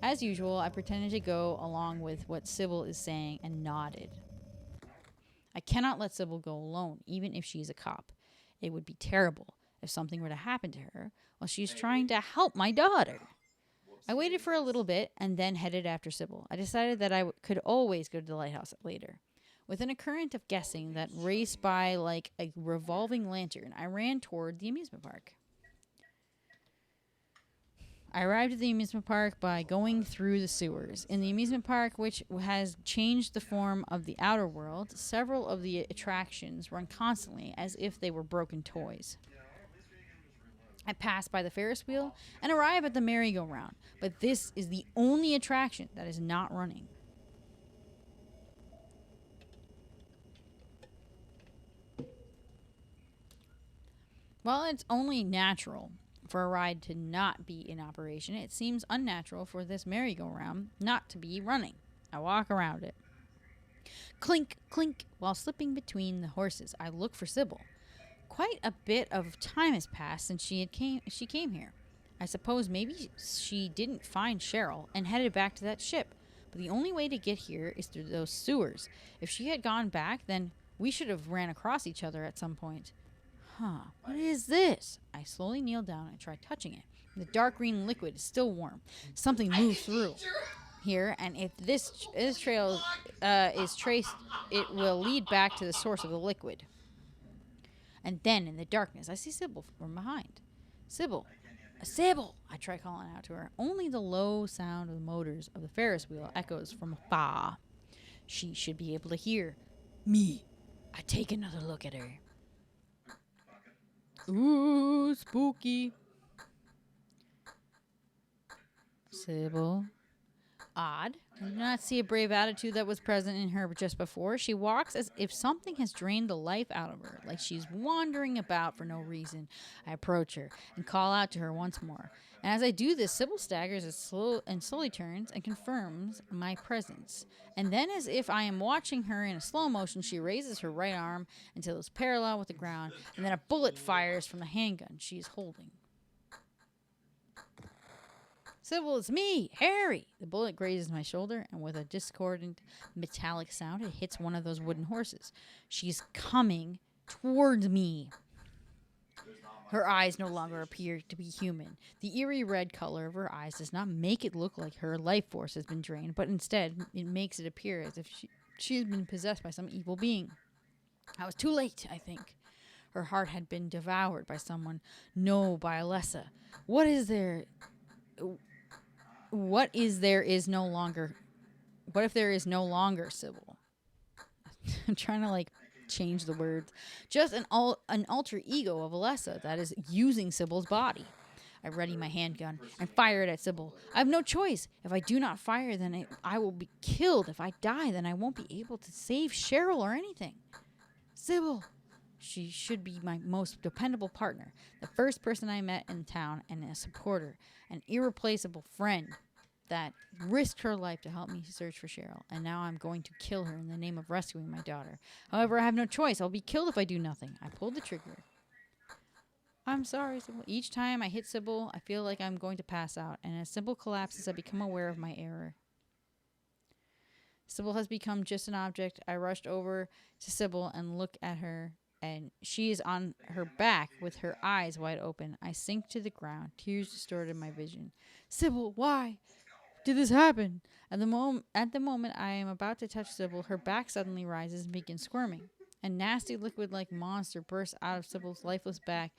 S1: As usual, I pretended to go along with what Sybil is saying and nodded. I cannot let Sybil go alone, even if she's a cop. It would be terrible if something were to happen to her while she's trying to help my daughter. I waited for a little bit and then headed after Sybil. I decided that I could always go to the lighthouse later. Within a current of guessing that raced by like a revolving lantern, I ran toward the amusement park. I arrived at the amusement park by going through the sewers. In the amusement park, which has changed the form of the outer world, several of the attractions run constantly as if they were broken toys. I pass by the Ferris wheel and arrive at the merry-go-round, but this is the only attraction that is not running. While it's only natural for a ride to not be in operation, it seems unnatural for this merry-go-round not to be running. I walk around it. Clink, clink. While slipping between the horses, I look for Sybil. Quite a bit of time has passed since she came here. I suppose maybe she didn't find Cheryl and headed back to that ship. But the only way to get here is through those sewers. If she had gone back, then we should have ran across each other at some point. Huh, what is this? I slowly kneel down and try touching it. The dark green liquid is still warm. Something moves through here, and if this trail is traced, it will lead back to the source of the liquid. And then, in the darkness, I see Sybil from behind. Sybil! Sybil! I try calling out to her. Only the low sound of the motors of the Ferris wheel echoes from afar. She should be able to hear me. I take another look at her. Ooh, spooky. Sybil. Odd. I do not see a brave attitude that was present in her just before. She walks as if something has drained the life out of her, like she's wandering about for no reason. I approach her and call out to her once more. And as I do this, Sybil staggers and slowly turns and confirms my presence. And then, as if I am watching her in a slow motion, she raises her right arm until it's parallel with the ground, and then a bullet fires from the handgun she is holding. Sybil, it's me, Harry. The bullet grazes my shoulder, and with a discordant metallic sound, it hits one of those wooden horses. She's coming towards me. Her eyes no longer appear to be human. The eerie red color of her eyes does not make it look like her life force has been drained, but instead it makes it appear as if she has been possessed by some evil being. I was too late, I think. Her heart had been devoured by someone. No, by Alessa. What is there is no longer... What if there is no longer Sybil? I'm trying to, change the words. Just an alter ego of Alessa that is using Sybil's body. I ready my handgun and fire it at Sybil. I have no choice. If I do not fire, then I will be killed. If I die, then I won't be able to save Cheryl or anything. Sybil! She should be my most dependable partner, the first person I met in town, and a supporter, an irreplaceable friend that risked her life to help me search for Cheryl, and now I'm going to kill her in the name of rescuing my daughter. However, I have no choice. I'll be killed if I do nothing. I pulled the trigger. I'm sorry, Sybil. Each time I hit Sybil, I feel like I'm going to pass out, and as Sybil collapses, I become aware of my error. Sybil has become just an object. I rushed over to Sybil and look at her, and she is on her back with her eyes wide open. I sink to the ground. Tears distorted my vision. Sybil, why did this happen? At the moment I am about to touch Sybil, her back suddenly rises and begins squirming. A nasty liquid-like monster bursts out of Sybil's lifeless back.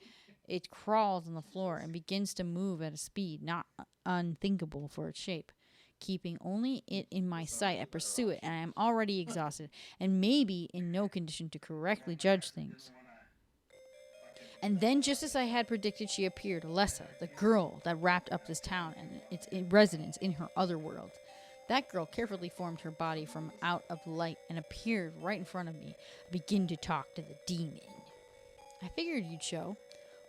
S1: It crawls on the floor and begins to move at a speed not unthinkable for its shape. Keeping only it in my sight, I pursue it, and I am already exhausted, and maybe in no condition to correctly judge things. And then, just as I had predicted, she appeared, Alessa, the girl that wrapped up this town and its residents in her other world. That girl carefully formed her body from out of light and appeared right in front of me. I begin to talk to the demon. I figured you'd show.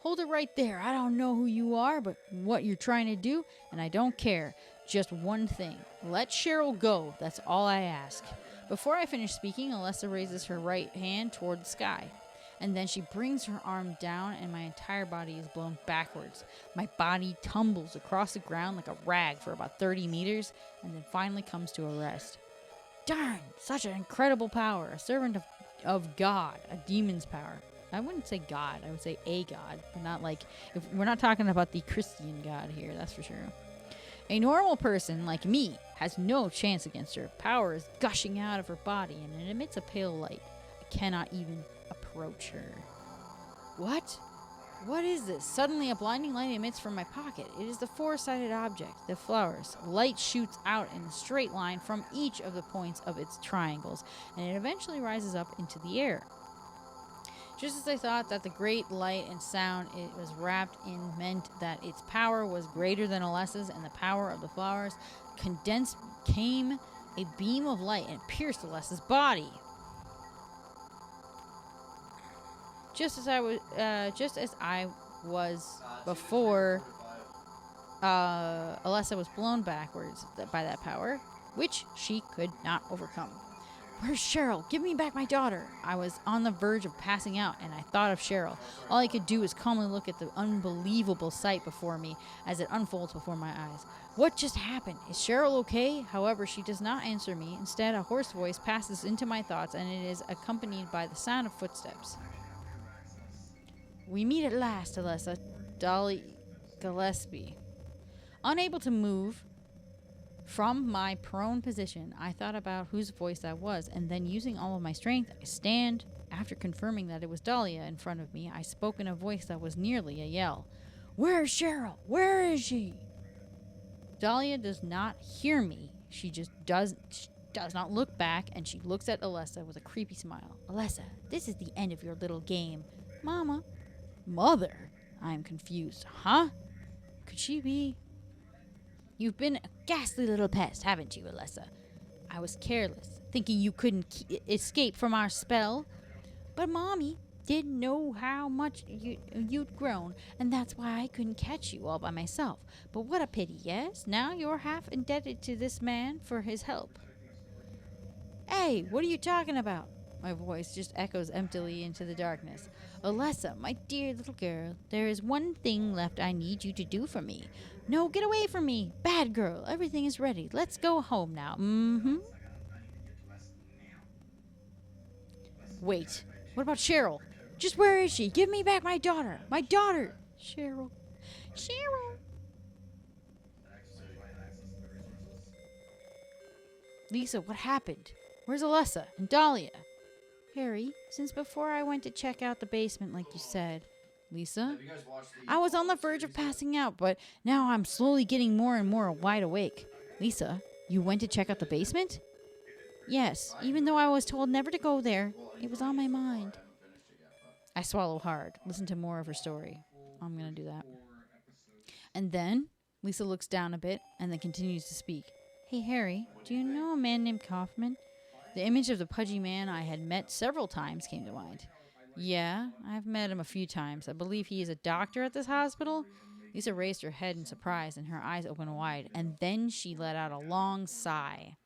S1: Hold it right there. I don't know who you are, but what you're trying to do, and I don't care. Just one thing. Let Cheryl go. That's all I ask. Before I finish speaking, Alessa raises her right hand toward the sky. And then she brings her arm down, and my entire body is blown backwards. My body tumbles across the ground like a rag for about 30 meters, and then finally comes to a rest. Darn! Such an incredible power. A servant of God. A demon's power. I wouldn't say God. I would say a God. But not if we're not talking about the Christian God here, that's for sure. A normal person like me has no chance against her. Power is gushing out of her body, and it emits a pale light. I cannot even approach her. What? What is this? Suddenly a blinding light emits from my pocket. It is the four-sided object, the flowers. Light shoots out in a straight line from each of the points of its triangles, and it eventually rises up into the air. Just as I thought that the great light and sound it was wrapped in meant that its power was greater than Alessa's and the power of the flowers, condensed came a beam of light and pierced Alessa's body. Just as I was before, Alessa was blown backwards by that power, which she could not overcome. Where's Cheryl? Give me back my daughter. I was on the verge of passing out, and I thought of Cheryl. All I could do was calmly look at the unbelievable sight before me as it unfolds before my eyes. What just happened? Is Cheryl okay? However, she does not answer me. Instead, a hoarse voice passes into my thoughts, and it is accompanied by the sound of footsteps. We meet at last, Alessa. Dolly Gillespie. Unable to move from my prone position, I thought about whose voice that was, and then using all of my strength, I stand. After confirming that it was Dahlia in front of me, I spoke in a voice that was nearly a yell. Where's Cheryl? Where is she? Dahlia does not hear me. She just does not look back, and she looks at Alessa with a creepy smile. Alessa, this is the end of your little game. Mama. Mother? I am confused. Huh? Could she be... You've been a ghastly little pest, haven't you, Alessa? I was careless, thinking you couldn't escape from our spell. But Mommy didn't know how much you'd grown, and that's why I couldn't catch you all by myself. But what a pity, yes? Now you're half indebted to this man for his help. Hey, what are you talking about? My voice just echoes emptily into the darkness. Alessa, my dear little girl, there is one thing left I need you to do for me. No, get away from me. Bad girl, everything is ready. Let's go home now. Wait, what about Cheryl? Just where is she? Give me back my daughter. My daughter. Cheryl. Cheryl. Lisa, what happened? Where's Alessa and Dahlia? Harry, since before I went to check out the basement like you said. Lisa?
S2: Have you guys watched the
S1: I was on the
S2: Fallout
S1: verge of
S2: series yet?
S1: passing out, but now I'm slowly getting more and more wide awake. Lisa, you went to check out the basement? Yes, even though I was told never to go there, it was on my mind.
S2: I haven't finished it yet, but
S1: I swallow hard. Listen to more of her story. I'm going to do that. And then Lisa looks down a bit and then continues to speak. Hey, Harry, do you know a man named Kaufman? The image of the pudgy man I had met several times came to mind. Yeah, I've met him a few times. I believe he is a doctor at this hospital. Lisa raised her head in surprise and her eyes opened wide, and then she let out a long sigh.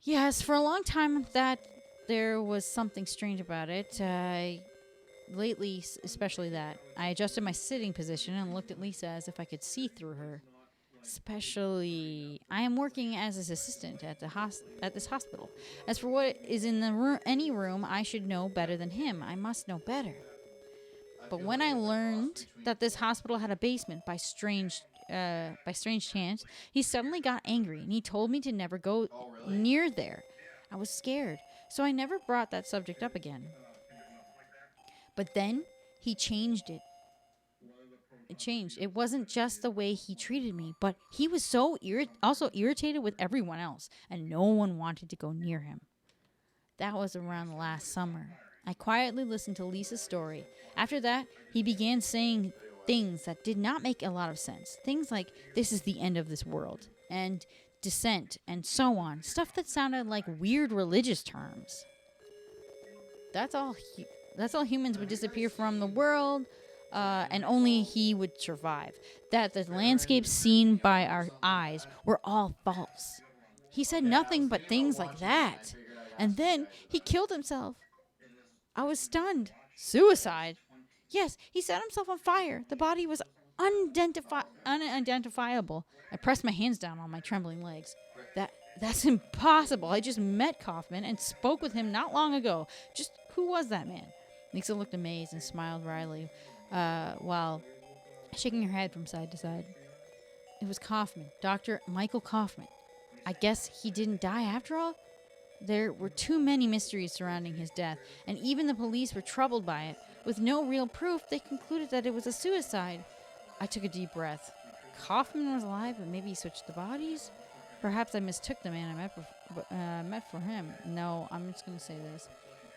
S1: Yes, for a long time that there was something strange about it. Lately, especially that. I adjusted my sitting position and looked at Lisa as if I could see through her. Especially, I am working as his assistant at this hospital. As for what is in the any room, I should know better than him. I must know better. But when I learned that this hospital had a basement by strange chance, he suddenly got angry and he told me to never go near there. I was scared, so I never brought that subject up again. But then he changed it. It changed. It wasn't just the way he treated me, but he was so also irritated with everyone else, and no one wanted to go near him. That was around the last summer. I quietly listened to Lisa's story. After that, he began saying things that did not make a lot of sense. Things like, this is the end of this world, and descent, and so on. Stuff that sounded like weird religious terms. That's all humans would disappear from the world, and only he would survive. That the landscapes seen by our eyes were all false. He said nothing but things like that. And then he killed himself. I was stunned. Suicide? Yes, he set himself on fire. The body was unidentifiable. I pressed my hands down on my trembling legs. That's impossible. I just met Kaufman and spoke with him not long ago. Just who was that man? Lisa looked amazed and smiled wryly, while shaking her head from side to side. It was Kaufman, Dr. Michael Kaufman. I guess he didn't die after all? There were too many mysteries surrounding his death, and even the police were troubled by it. With no real proof, they concluded that it was a suicide. I took a deep breath. Kaufman was alive, but maybe he switched the bodies? Perhaps I mistook the man I met for him. No, I'm just going to say this.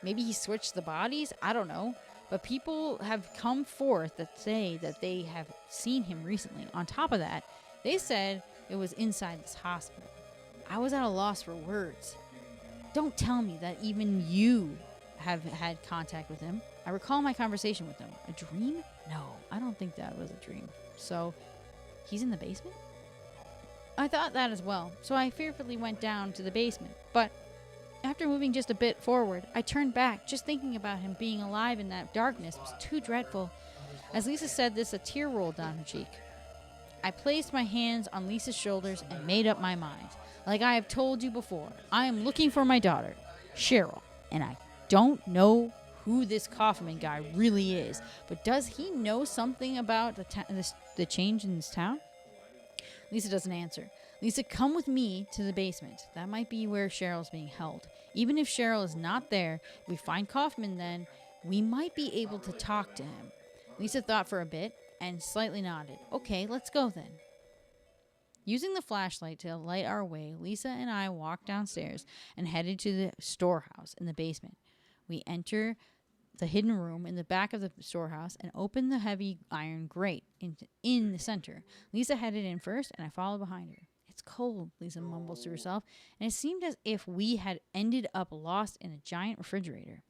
S1: Maybe he switched the bodies? I don't know. But people have come forth that say that they have seen him recently. On top of that, they said it was inside this hospital. I was at a loss for words. Don't tell me that even you have had contact with him. I recall my conversation with him. A dream? No, I don't think that was a dream. So, he's in the basement? I thought that as well, so I fearfully went down to the basement. But after moving just a bit forward, I turned back. Just thinking about him being alive in that darkness was too dreadful. As Lisa said this, a tear rolled down her cheek. I placed my hands on Lisa's shoulders and made up my mind. Like I have told you before, I am looking for my daughter, Cheryl, and I don't know who this Kaufman guy really is, but does he know something about the change in this town? Lisa doesn't answer. Lisa, come with me to the basement. That might be where Cheryl's being held. Even if Cheryl is not there, if we find Kaufman then, we might be able to talk to him. Lisa thought for a bit and slightly nodded. Okay, let's go then. Using the flashlight to light our way, Lisa and I walked downstairs and headed to the storehouse in the basement. We enter the hidden room in the back of the storehouse and open the heavy iron grate in the center. Lisa headed in first, and I followed behind her. It's cold, Lisa mumbles to herself, and it seemed as if we had ended up lost in a giant refrigerator.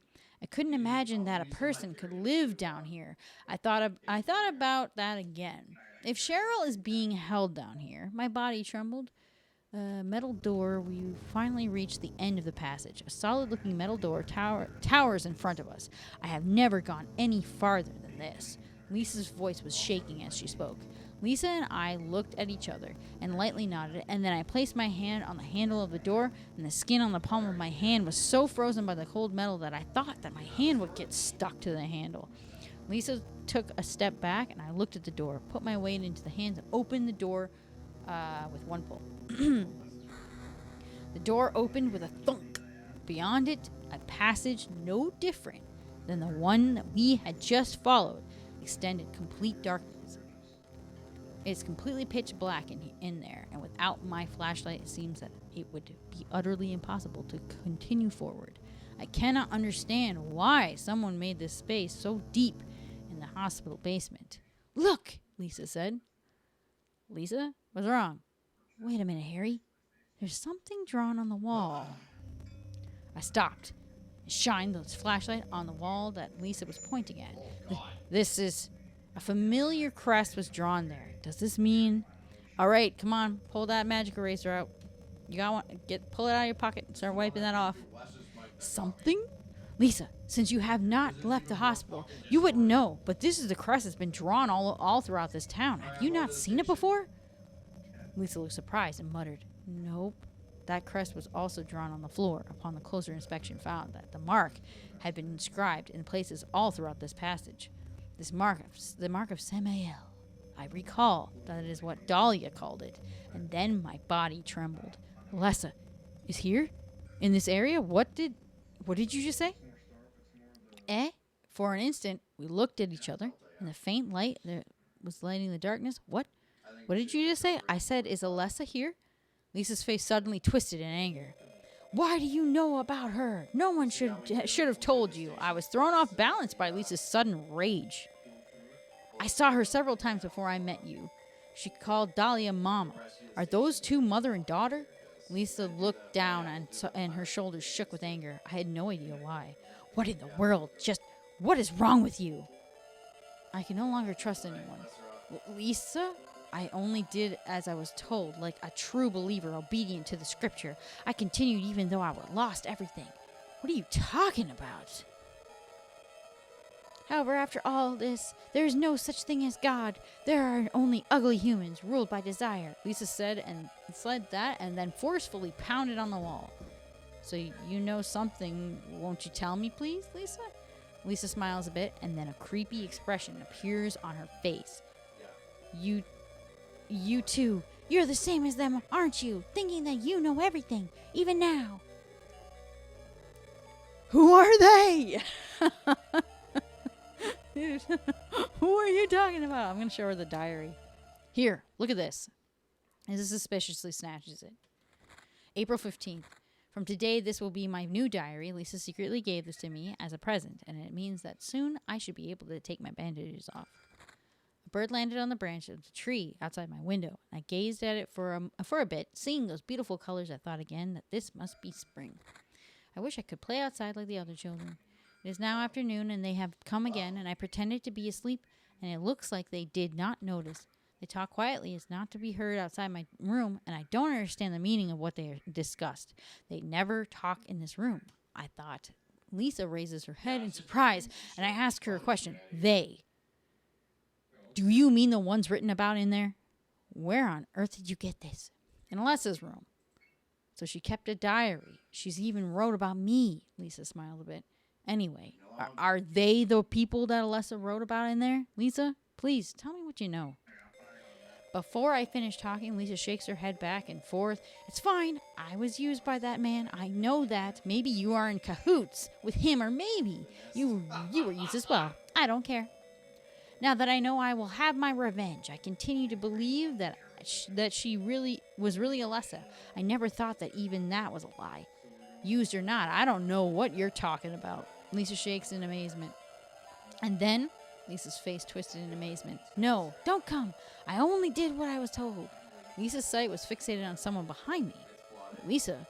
S1: I couldn't imagine that a person could live down here. I thought about that again. If Cheryl is being held down here, my body trembled. Metal door. We finally reached the end of the passage. A solid-looking metal door towers in front of us. I have never gone any farther than this. Lisa's voice was shaking as she spoke. Lisa and I looked at each other and lightly nodded, and then I placed my hand on the handle of the door, and the skin on the palm of my hand was so frozen by the cold metal that I thought that my hand would get stuck to the handle. Lisa took a step back, and I looked at the door, put my weight into the hands, and opened the door with one pull. The door opened with a thunk. Beyond it, a passage no different than the one that we had just followed extended complete darkness. It's completely pitch black in there, and without my flashlight, it seems that it would be utterly impossible to continue forward. I cannot understand why someone made this space so deep in the hospital basement. Look, Lisa said. Lisa, what's wrong? Wait a minute, Harry. There's something drawn on the wall. I stopped and shined the flashlight on the wall that Lisa was pointing at. This is... A familiar crest was drawn there. Does this mean... All right, come on. Pull that magic eraser out. You got one. Pull it out of your pocket and start wiping that off. Something? Lisa, since you have not left the hospital, you wouldn't know, but this is the crest that's been drawn all throughout this town. Have you not seen it before? Lisa looked surprised and muttered, Nope. That crest was also drawn on the floor. Upon the closer inspection found that the mark had been inscribed in places all throughout this passage. The mark of Samael. I recall that it is what Dahlia called it, and then my body trembled. Alessa is here? In this area? What did you just say? Eh? For an instant, we looked at each other, and the faint light that was lighting the darkness. What? What did you just say? I said, is Alessa here? Lisa's face suddenly twisted in anger. Why do you know about her? No one should have told you. I was thrown off balance by Lisa's sudden rage. I saw her several times before I met you. She called Dahlia Mama. Are those two mother and daughter? Lisa looked down and her shoulders shook with anger. I had no idea why. What in the world? What is wrong with you? I can no longer trust anyone. Lisa? I only did as I was told, like a true believer obedient to the scripture. I continued even though I would lost everything. What are you talking about? However, after all this, there is no such thing as God. There are only ugly humans ruled by desire, Lisa said, and said that, and then forcefully pounded on the wall. So you know something, won't you tell me, please, Lisa? Lisa smiles a bit, and then a creepy expression appears on her face. You too. You're the same as them, aren't you? Thinking that you know everything, even now. Who are they? Dude, who are you talking about? I'm going to show her the diary. Here, look at this. Lisa suspiciously snatches it. April 15th. From today, this will be my new diary. Lisa secretly gave this to me as a present, and it means that soon I should be able to take my bandages off. A bird landed on the branch of the tree outside my window. I gazed at it for a bit. Seeing those beautiful colors, I thought again that this must be spring. I wish I could play outside like the other children. It is now afternoon, and they have come again, and I pretended to be asleep, and it looks like they did not notice. They talk quietly as not to be heard outside my room, and I don't understand the meaning of what they discussed. They never talk in this room, I thought. Lisa raises her head in surprise, and I ask her a question. They. Do you mean the ones written about in there? Where on earth did you get this? In Alessa's room. So she kept a diary. She's even wrote about me. Lisa smiled a bit. Anyway, are they the people that Alessa wrote about in there? Lisa, please tell me what you know. Before I finish talking, Lisa shakes her head back and forth. It's fine. I was used by that man. I know that. Maybe you are in cahoots with him, or maybe you were used as well. I don't care. Now that I know I will have my revenge, I continue to believe that she was really Alessa. I never thought that even that was a lie. Used or not, I don't know what you're talking about. Lisa shakes in amazement. And then, Lisa's face twisted in amazement. No, don't come. I only did what I was told. Lisa's sight was fixated on someone behind me. Lisa,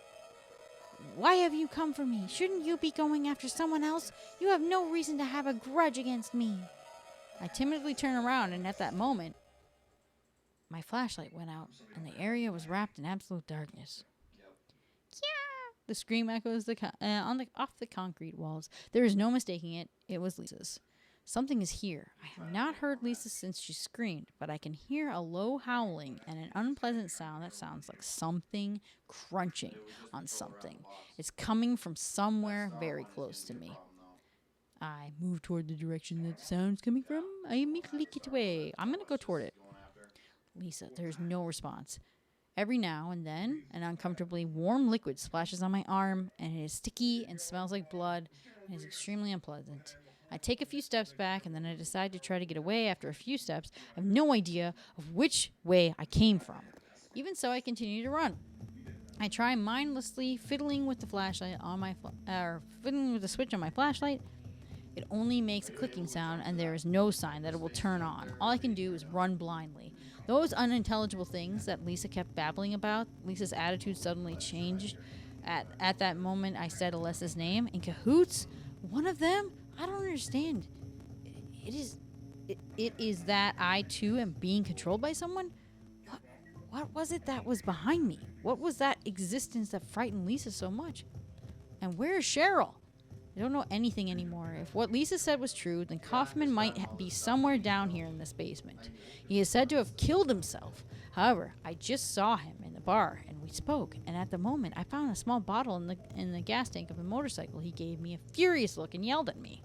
S1: why have you come for me? Shouldn't you be going after someone else? You have no reason to have a grudge against me. I timidly turn around, and at that moment, my flashlight went out, and the area was wrapped in absolute darkness. The scream echoes off the concrete walls. There is no mistaking it. It was Lisa's. Something is here. I have not heard Lisa since she screamed, but I can hear a low howling and an unpleasant sound that sounds like something crunching on something. It's coming from somewhere very close to me. I move toward the direction that the sound's coming from. I immediately get away. I'm going to go toward it. Lisa, there's no response. Every now and then, an uncomfortably warm liquid splashes on my arm, and it is sticky and smells like blood, and is extremely unpleasant. I take a few steps back, and then I decide to try to get away after a few steps. I have no idea of which way I came from. Even so, I continue to run. I try mindlessly fiddling with the flashlight on my fiddling with the switch on my flashlight. It only makes a clicking sound, and there is no sign that it will turn on. All I can do is run blindly. Those unintelligible things that Lisa kept babbling about, Lisa's attitude suddenly changed. At that moment, I said Alessa's name. In cahoots? One of them? I don't understand. It is that I, too, am being controlled by someone? What was it that was behind me? What was that existence that frightened Lisa so much? And where is Cheryl? I don't know anything anymore. If what Lisa said was true, then Kaufman might be somewhere down here in this basement. He is said to have killed himself. However, I just saw him in the bar, and we spoke, and at the moment, I found a small bottle in the gas tank of the motorcycle. He gave me a furious look and yelled at me.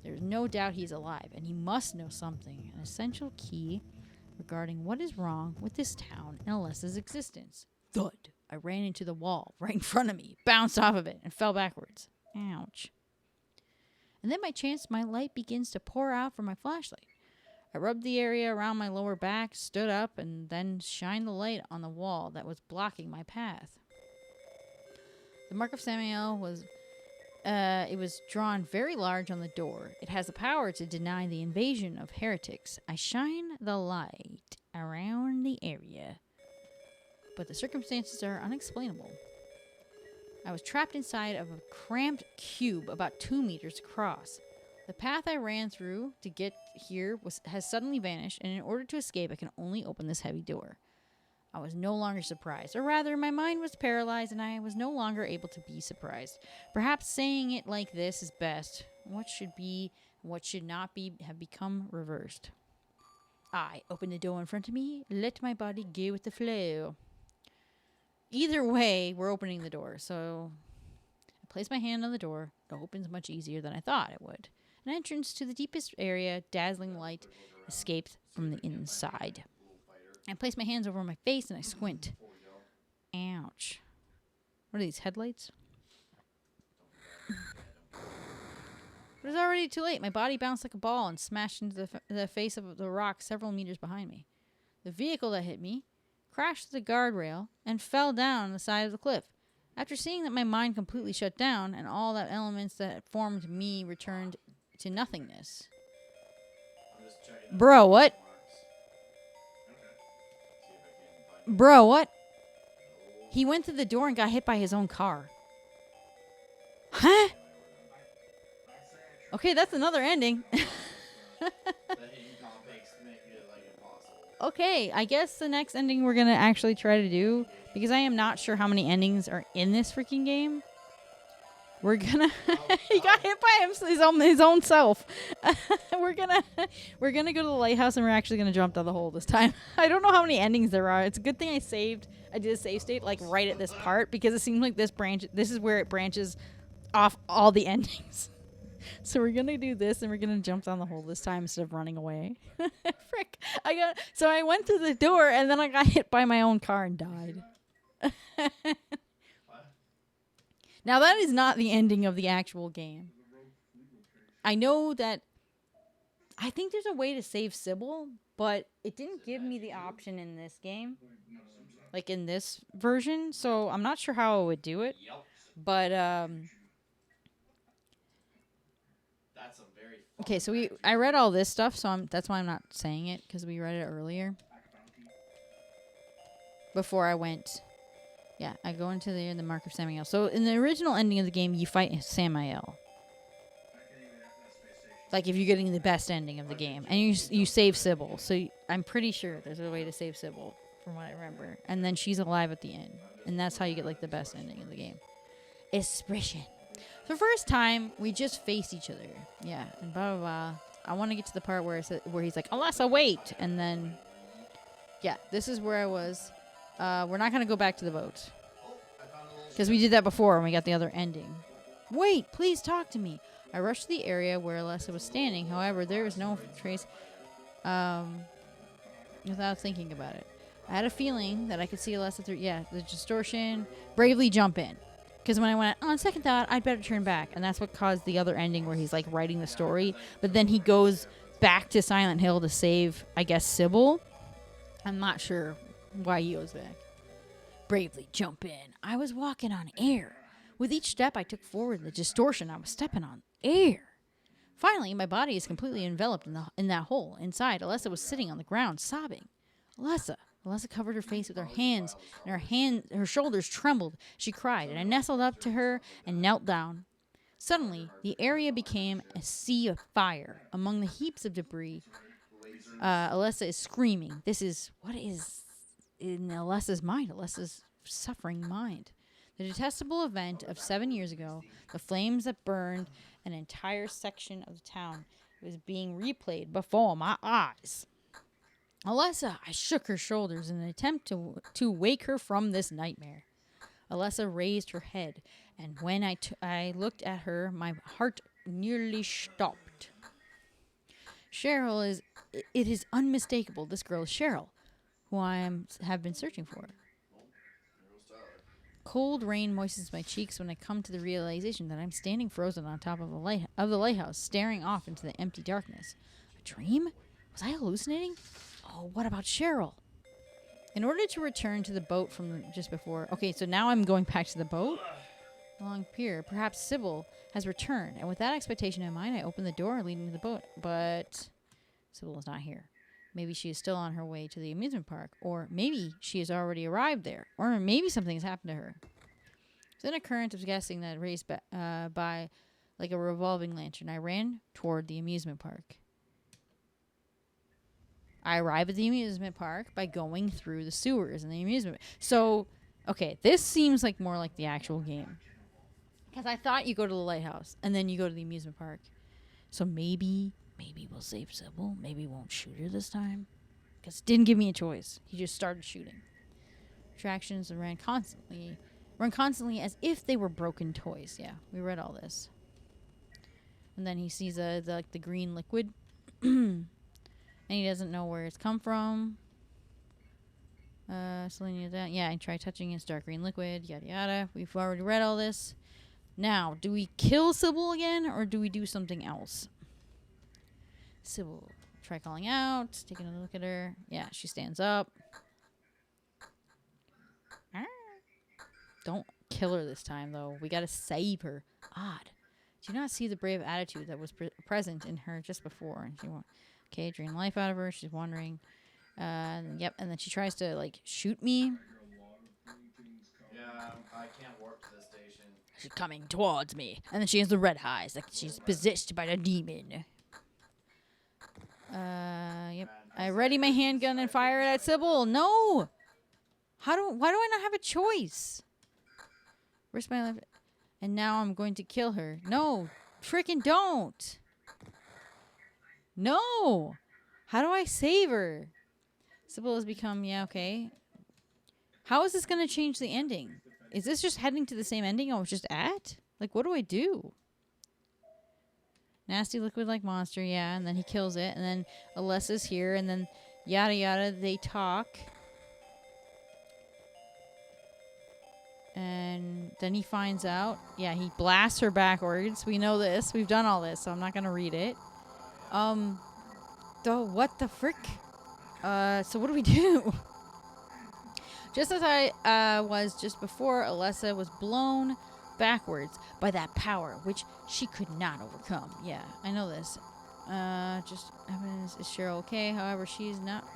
S1: There's no doubt he's alive, and he must know something, an essential key regarding what is wrong with this town and Alessa's existence. Thud! I ran into the wall right in front of me, bounced off of it, and fell backwards. Ouch. And then by chance, my light begins to pour out from my flashlight. I rubbed the area around my lower back, stood up, and then shined the light on the wall that was blocking my path. The mark of Samael was drawn very large on the door. It has the power to deny the invasion of heretics. I shine the light around the area, but the circumstances are unexplainable. I was trapped inside of a cramped cube about 2 meters across. The path I ran through to get here has suddenly vanished, and in order to escape, I can only open this heavy door. I was no longer surprised, or rather, my mind was paralyzed, and I was no longer able to be surprised. Perhaps saying it like this is best. What should be and what should not be have become reversed. I opened the door in front of me, let my body go with the flow. Either way, we're opening the door. So I place my hand on the door. It opens much easier than I thought it would. An entrance to the deepest area, dazzling light escapes from the inside. I place my hands over my face and I squint. Ouch. What are these, headlights? But it's already too late. My body bounced like a ball and smashed into the face of the rock several meters behind me. The vehicle that hit me crashed the guardrail and fell down the side of the cliff. After seeing that my mind completely shut down and all the elements that formed me returned to nothingness. Bro, what? Bro, what? He went through the door and got hit by his own car. Huh? Okay, that's another ending. Okay, I guess the next ending we're going to actually try to do, because I am not sure how many endings are in this freaking game. We're gonna he got hit by his own self. We're gonna go to the lighthouse and we're actually gonna jump down the hole this time. I don't know how many endings there are. It's a good thing I did a save state like right at this part, because it seems like this is where it branches off all the endings. So we're gonna do this and we're gonna jump down the hole this time instead of running away. Frick. I went through the door and then I got hit by my own car and died. Now, that is not the ending of the actual game. I know that I think there's a way to save Sybil, but it didn't give me the option in this game, like in this version, so I'm not sure how I would do it. But, okay, so I read all this stuff, so that's why I'm not saying it, because we read it earlier. Before I went... Yeah, I go into the Mark of Samael. So in the original ending of the game, you fight Samael. Like if you're getting the best ending of the game. And you save Sybil. So I'm pretty sure there's a way to save Sybil, from what I remember. And then she's alive at the end. And that's how you get like the best ending of the game. Expression. the first time, we just faced each other. Yeah, and blah, blah, blah. I want to get to the part where he's like, Alessa, wait! And then, yeah, this is where I was. We're not going to go back to the boat. Because we did that before and we got the other ending. Wait, please talk to me. I rushed to the area where Alessa was standing. However, there was no trace without thinking about it. I had a feeling that I could see Alessa through, the distortion. Bravely jump in. Because when I went, on second thought, I'd better turn back. And that's what caused the other ending where he's like writing the story. But then he goes back to Silent Hill to save, I guess, Sybil. I'm not sure why he goes back. Bravely jump in. I was walking on air. With each step I took forward, the distortion, I was stepping on air. Finally, my body is completely enveloped in that hole. Inside, Alessa was sitting on the ground, sobbing. Alessa covered her face with her hands, and her shoulders trembled. She cried, and I nestled up to her and knelt down. Suddenly, the area became a sea of fire. Among the heaps of debris, Alessa is screaming. What is in Alessa's mind? Alessa's suffering mind. The detestable event of 7 years ago, the flames that burned an entire section of the town, was being replayed before my eyes. Alessa, I shook her shoulders in an attempt to wake her from this nightmare. Alessa raised her head, and when I looked at her, my heart nearly stopped. Cheryl it is unmistakable. This girl is Cheryl, who I have been searching for. Cold rain moistens my cheeks when I come to the realization that I'm standing frozen on top of the lighthouse, staring off into the empty darkness. A dream? Was I hallucinating? Oh, what about Cheryl? In order to return to the boat from just before... Okay, so now I'm going back to the boat along pier. Perhaps Sybil has returned. And with that expectation in mind, I open the door leading to the boat. But Sybil is not here. Maybe she is still on her way to the amusement park. Or maybe she has already arrived there. Or maybe something has happened to her. Within a current of guessing that raced by like a revolving lantern, I ran toward the amusement park. I arrive at the amusement park by going through the sewers and the amusement. So, okay, this seems like more like the actual game. Because I thought you go to the lighthouse and then you go to the amusement park. So maybe we'll save Sybil. Maybe we won't shoot her this time. Because it didn't give me a choice. He just started shooting. Attractions ran constantly as if they were broken toys. Yeah, we read all this. And then he sees the green liquid. And he doesn't know where it's come from. Selena, yeah, I tried touching his dark green liquid, yada yada. We've already read all this. Now, do we kill Sybil again, or do we do something else? Sybil, try calling out, taking a look at her. Yeah, she stands up. Don't kill her this time, though. We gotta save her. Odd. Do you not see the brave attitude that was present in her just before? And she won't. Okay, drain life out of her. She's wandering. Yep, and then she tries to, like, shoot me.
S2: Yeah, I can't warp to this station.
S1: She's coming towards me. And then she has the red eyes, like she's possessed by the demon. Yep. I ready my handgun and fire it at Sybil. No! Why do I not have a choice? Risk my life. And now I'm going to kill her. No! Freaking don't! No! How do I save her? Sybil has become, yeah, okay. How is this going to change the ending? Is this just heading to the same ending I was just at? Like, what do I do? Nasty liquid-like monster, yeah, and then he kills it, and then Alessa's here, and then yada yada, they talk. And then he finds out. Yeah, he blasts her backwards. We know this. We've done all this, so I'm not going to read it. What the frick? So what do we do? Just as I was just before, Alessa was blown backwards by that power, which she could not overcome. Yeah, I know this. Just happens. Is Cheryl okay? However,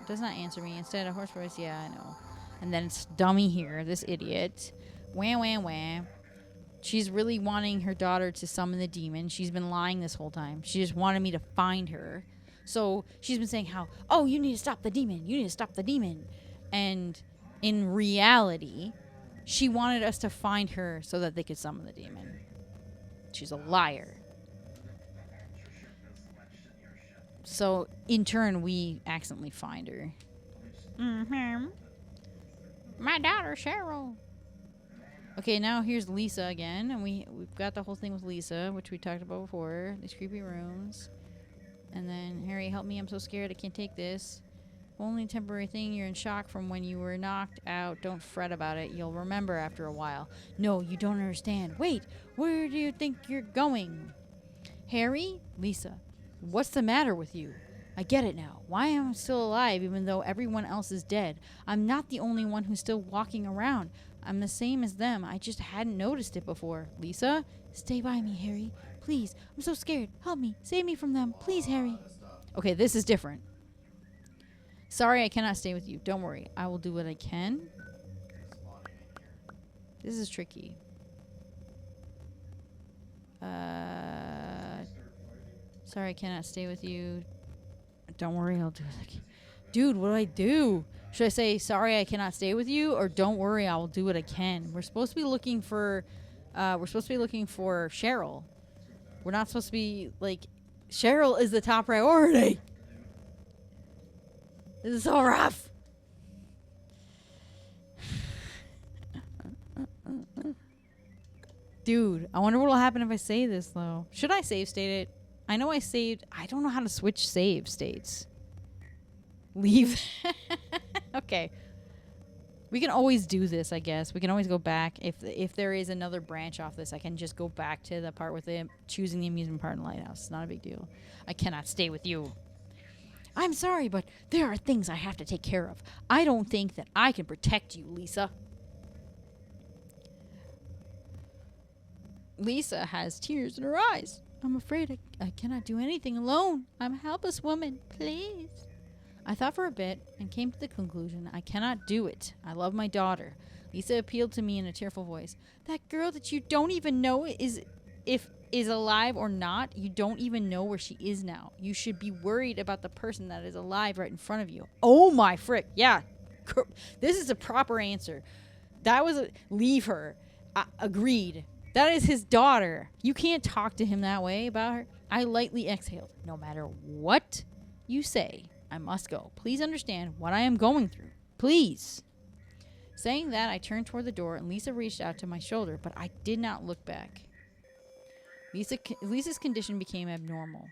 S1: does not answer me. Instead, a hoarse voice. Yeah, I know. And then it's dummy here, this idiot. Wham, wham, wham. She's really wanting her daughter to summon the demon. She's been lying this whole time. She just wanted me to find her. So she's been saying how, oh, you need to stop the demon. You need to stop the demon. And in reality, she wanted us to find her so that they could summon the demon. She's a liar.
S3: Your ship is wedged in your ship.
S1: So, in turn, we accidentally find her. Mm-hmm. My daughter, Cheryl. Okay, now here's Lisa again. And we've got the whole thing with Lisa, which we talked about before. These creepy rooms. And then, Harry, help me. I'm so scared. I can't take this. Only temporary thing. You're in shock from when you were knocked out. Don't fret about it. You'll remember after a while. No, you don't understand. Wait, where do you think you're going? Harry? Lisa, what's the matter with you? I get it now. Why am I still alive even though everyone else is dead? I'm not the only one who's still walking around. I'm the same as them. I just hadn't noticed it before. Lisa? Stay by me, Harry. Please. I'm so scared. Help me. Save me from them. Please, Harry. Okay, this is different. Sorry, I cannot stay with you. Don't worry. I will do what I can. This is tricky. Sorry, I cannot stay with you. Don't worry, I'll do what I can. Dude, what do I do? Should I say, sorry, I cannot stay with you? Or don't worry, I will do what I can? We're supposed to be looking for... Cheryl. We're not supposed to be, like... Cheryl is the top priority! This is so rough. Dude, I wonder what will happen if I say this, though. Should I save state it? I know I saved. I don't know how to switch save states. Leave. Okay. We can always do this, I guess. We can always go back. If there is another branch off this, I can just go back to the part with it, choosing the amusement park in the lighthouse. It's not a big deal. I cannot stay with you. I'm sorry, but there are things I have to take care of. I don't think that I can protect you, Lisa. Lisa has tears in her eyes. I'm afraid I cannot do anything alone. I'm a helpless woman. Please. I thought for a bit and came to the conclusion I cannot do it. I love my daughter. Lisa appealed to me in a tearful voice. That girl that you don't even know is alive or not, you don't even know where she is now. You should be worried about the person that is alive right in front of you. Oh my frick. Yeah. This is a proper answer. That was leave her. Agreed. That is his daughter. You can't talk to him that way about her. I lightly exhaled. No matter what you say, I must go. Please understand what I am going through. Please. Saying that, I turned toward the door and Lisa reached out to my shoulder, but I did not look back. Lisa's condition became abnormal.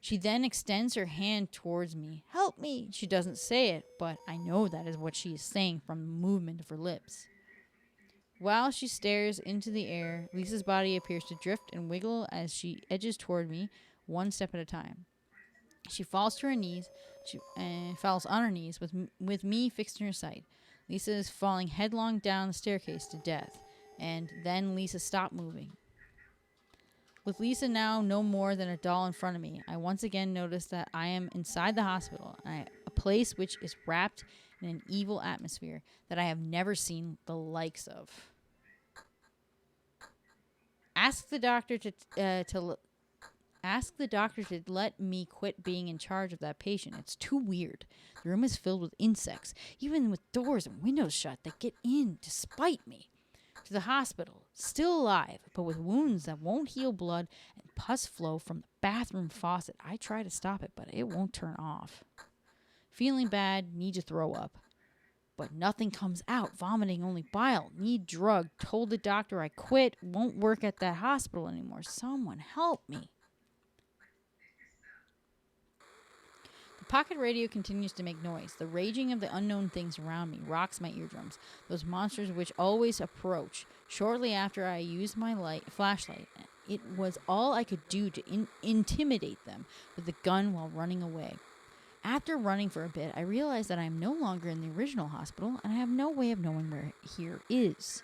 S1: She then extends her hand towards me. Help me! She doesn't say it, but I know that is what she is saying from the movement of her lips. While she stares into the air, Lisa's body appears to drift and wiggle as she edges toward me, one step at a time. She falls to her knees. She falls on her knees with me fixed in her sight. Lisa is falling headlong down the staircase to death, and then Lisa stopped moving. With Lisa now no more than a doll in front of me, I once again notice that I am inside the hospital, a place which is wrapped in an evil atmosphere that I have never seen the likes of. Ask the doctor to let me quit being in charge of that patient. It's too weird. The room is filled with insects, even with doors and windows shut, that get in to spite me. To the hospital, still alive, but with wounds that won't heal blood and pus flow from the bathroom faucet. I try to stop it, but it won't turn off. Feeling bad, need to throw up. But nothing comes out, vomiting only bile. Need drug, told the doctor I quit, won't work at that hospital anymore. Someone help me. The pocket radio continues to make noise. The raging of the unknown things around me rocks my eardrums. Those monsters which always approach. Shortly after I used my flashlight, it was all I could do to intimidate them with the gun while running away. After running for a bit, I realized that I am no longer in the original hospital, and I have no way of knowing where here is.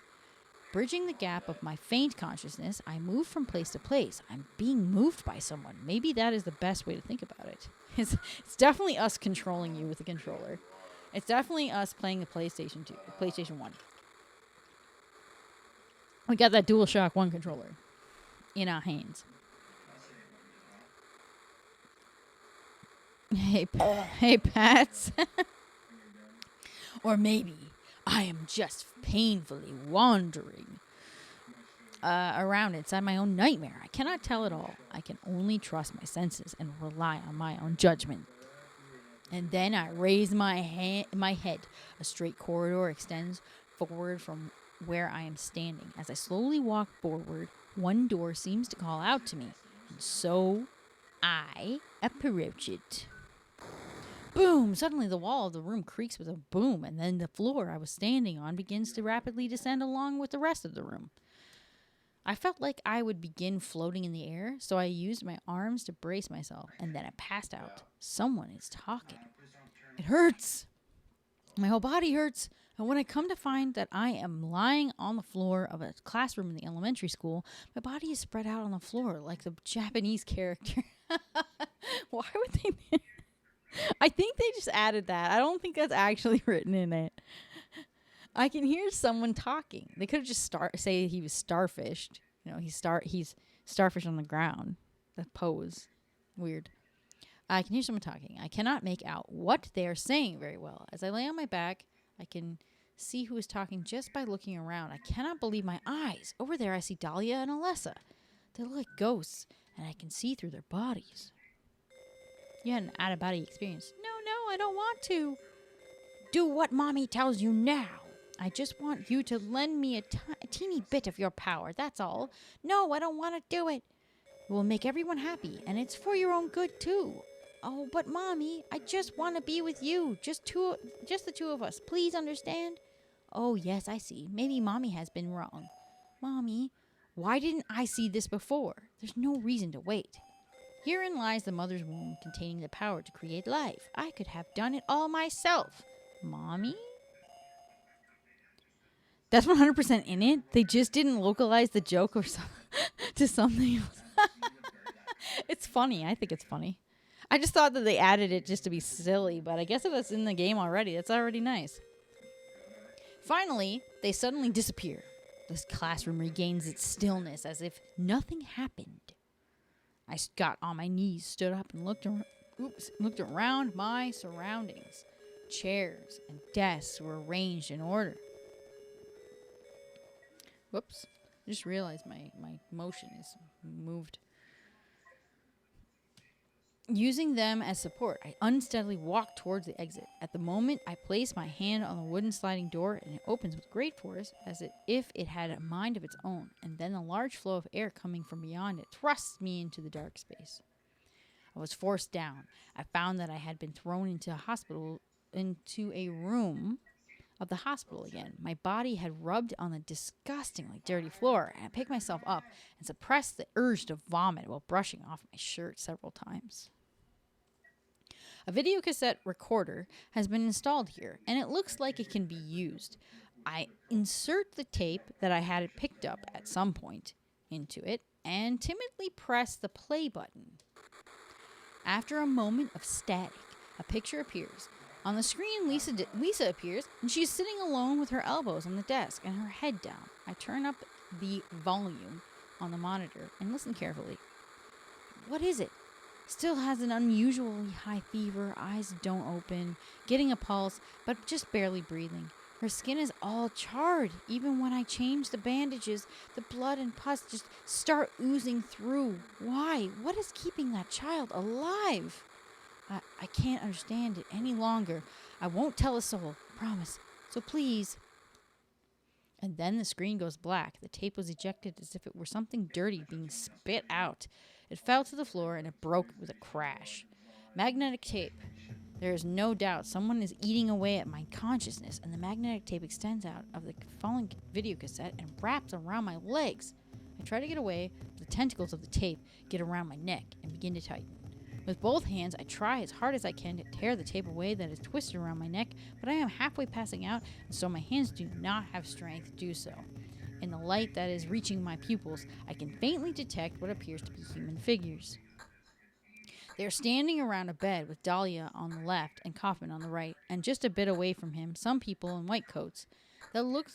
S1: Bridging the gap of my faint consciousness, I move from place to place. I'm being moved by someone. Maybe that is the best way to think about it. It's definitely us controlling you with the controller. It's definitely us playing the PlayStation 2, PlayStation 1. We got that DualShock 1 controller in our hands. Hey, Pats. Or maybe I am just painfully wandering. around inside my own nightmare. I cannot tell it all. I can only trust my senses and rely on my own judgment. And then I raise my head. A straight corridor extends forward from where I am standing. As I slowly walk forward, one door seems to call out to me, and so I approach it. Boom! Suddenly the wall of the room creaks with a boom, and then the floor I was standing on begins to rapidly descend along with the rest of the room. I felt like I would begin floating in the air, so I used my arms to brace myself, and then I passed out. Someone is talking. It hurts! My whole body hurts, and when I come to find that I am lying on the floor of a classroom in the elementary school, my body is spread out on the floor like the Japanese character. Why would they... I think they just added that. I don't think that's actually written in it. I can hear someone talking. They could have just say he was starfished. You know, he's starfish on the ground. That pose. Weird. I can hear someone talking. I cannot make out what they are saying very well. As I lay on my back, I can see who is talking just by looking around. I cannot believe my eyes. Over there I see Dahlia and Alessa. They look like ghosts, and I can see through their bodies. You had an out-of-body experience. No, I don't want to. Do what Mommy tells you now. I just want you to lend me a teeny bit of your power, that's all. No, I don't want to do it. It will make everyone happy, and it's for your own good, too. Oh, but Mommy, I just want to be with you. Just the two of us. Please understand? Oh, yes, I see. Maybe Mommy has been wrong. Mommy, why didn't I see this before? There's no reason to wait. Herein lies the mother's womb containing the power to create life. I could have done it all myself. Mommy? That's 100% in it. They just didn't localize the joke or to something else. It's funny. I think it's funny. I just thought that they added it just to be silly, but I guess if it's in the game already, that's already nice. Finally, they suddenly disappear. This classroom regains its stillness as if nothing happened. I got on my knees, stood up, and looked around my surroundings. Chairs and desks were arranged in order. Whoops. I just realized my motion is moved. Using them as support, I unsteadily walked towards the exit. At the moment, I place my hand on the wooden sliding door, and it opens with great force, as if it had a mind of its own, and then a large flow of air coming from beyond it thrusts me into the dark space. I was forced down. I found that I had been thrown into a room of the hospital again. My body had rubbed on the disgustingly dirty floor, and I picked myself up and suppressed the urge to vomit while brushing off my shirt several times. A video cassette recorder has been installed here, and it looks like it can be used. I insert the tape that I had picked up at some point into it and timidly press the play button. After a moment of static, a picture appears. On the screen, Lisa appears, and she's sitting alone with her elbows on the desk and her head down. I turn up the volume on the monitor and listen carefully. What is it? Still has an unusually high fever, eyes don't open, getting a pulse, but just barely breathing. Her skin is all charred. Even when I change the bandages, the blood and pus just start oozing through. Why? What is keeping that child alive? I can't understand it any longer. I won't tell a soul, promise. So please. And then the screen goes black. The tape was ejected as if it were something dirty being spit out. It fell to the floor and it broke with a crash. Magnetic tape. There is no doubt someone is eating away at my consciousness, and the magnetic tape extends out of the fallen video cassette and wraps around my legs. I try to get away, but the tentacles of the tape get around my neck and begin to tighten. With both hands, I try as hard as I can to tear the tape away that is twisted around my neck, but I am halfway passing out, and so my hands do not have strength to do so. In the light that is reaching my pupils, I can faintly detect what appears to be human figures. They are standing around a bed with Dahlia on the left and Kaufman on the right, and just a bit away from him, some people in white coats that look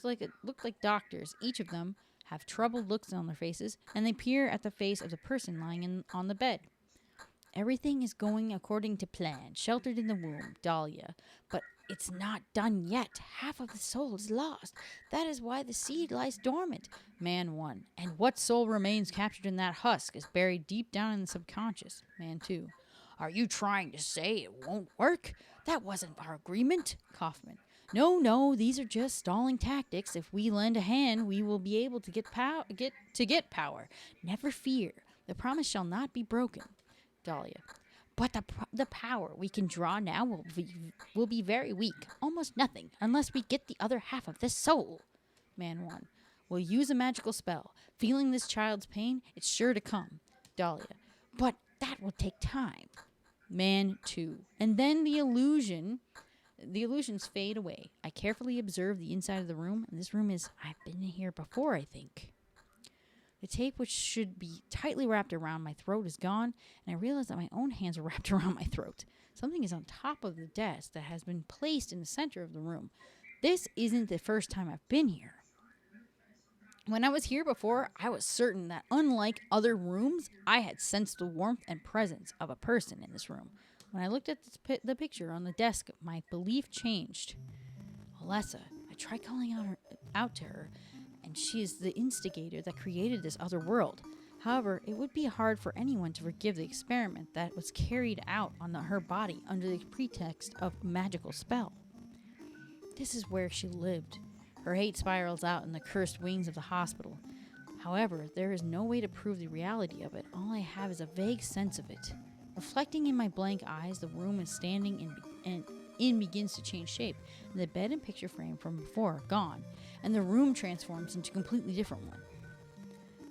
S1: like doctors. Each of them have troubled looks on their faces, and they peer at the face of the person lying on the bed. Everything is going according to plan, sheltered in the womb, Dahlia. But it's not done yet. Half of the soul is lost. That is why the seed lies dormant. Man 1. And what soul remains captured in that husk is buried deep down in the subconscious. Man 2. Are you trying to say it won't work? That wasn't our agreement. Kaufman. No, these are just stalling tactics. If we lend a hand, we will be able to get power. Never fear. The promise shall not be broken. Dahlia. But the power we can draw now will be very weak, almost nothing, unless we get the other half of this soul. Man 1. We'll use a magical spell. Feeling this child's pain, it's sure to come. Dahlia. But that will take time. Man 2. And then the illusions fade away. I carefully observe the inside of the room, and this room is, I've been here before, I think. The tape, which should be tightly wrapped around my throat, is gone, and I realize that my own hands are wrapped around my throat. Something is on top of the desk that has been placed in the center of the room. This isn't the first time I've been here. When I was here before, I was certain that unlike other rooms, I had sensed the warmth and presence of a person in this room. When I looked at the picture on the desk, my belief changed. Alessa, I tried calling out to her, and she is the instigator that created this other world. However, it would be hard for anyone to forgive the experiment that was carried out on her body under the pretext of magical spell. This is where she lived. Her hate spirals out in the cursed wings of the hospital. However, there is no way to prove the reality of it. All I have is a vague sense of it. Reflecting in my blank eyes, the room is standing and begins to change shape. The bed and picture frame from before are gone, and the room transforms into a completely different one.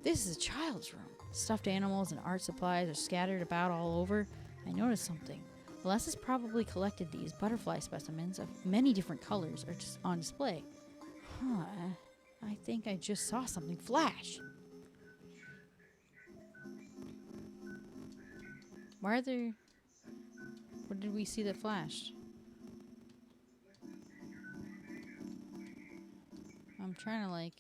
S1: This is a child's room. Stuffed animals and art supplies are scattered about all over. I notice something. Alessa's probably collected these butterfly specimens of many different colors are just on display. I think I just saw something flash. Why are there... What did we see that flashed? I'm trying to like...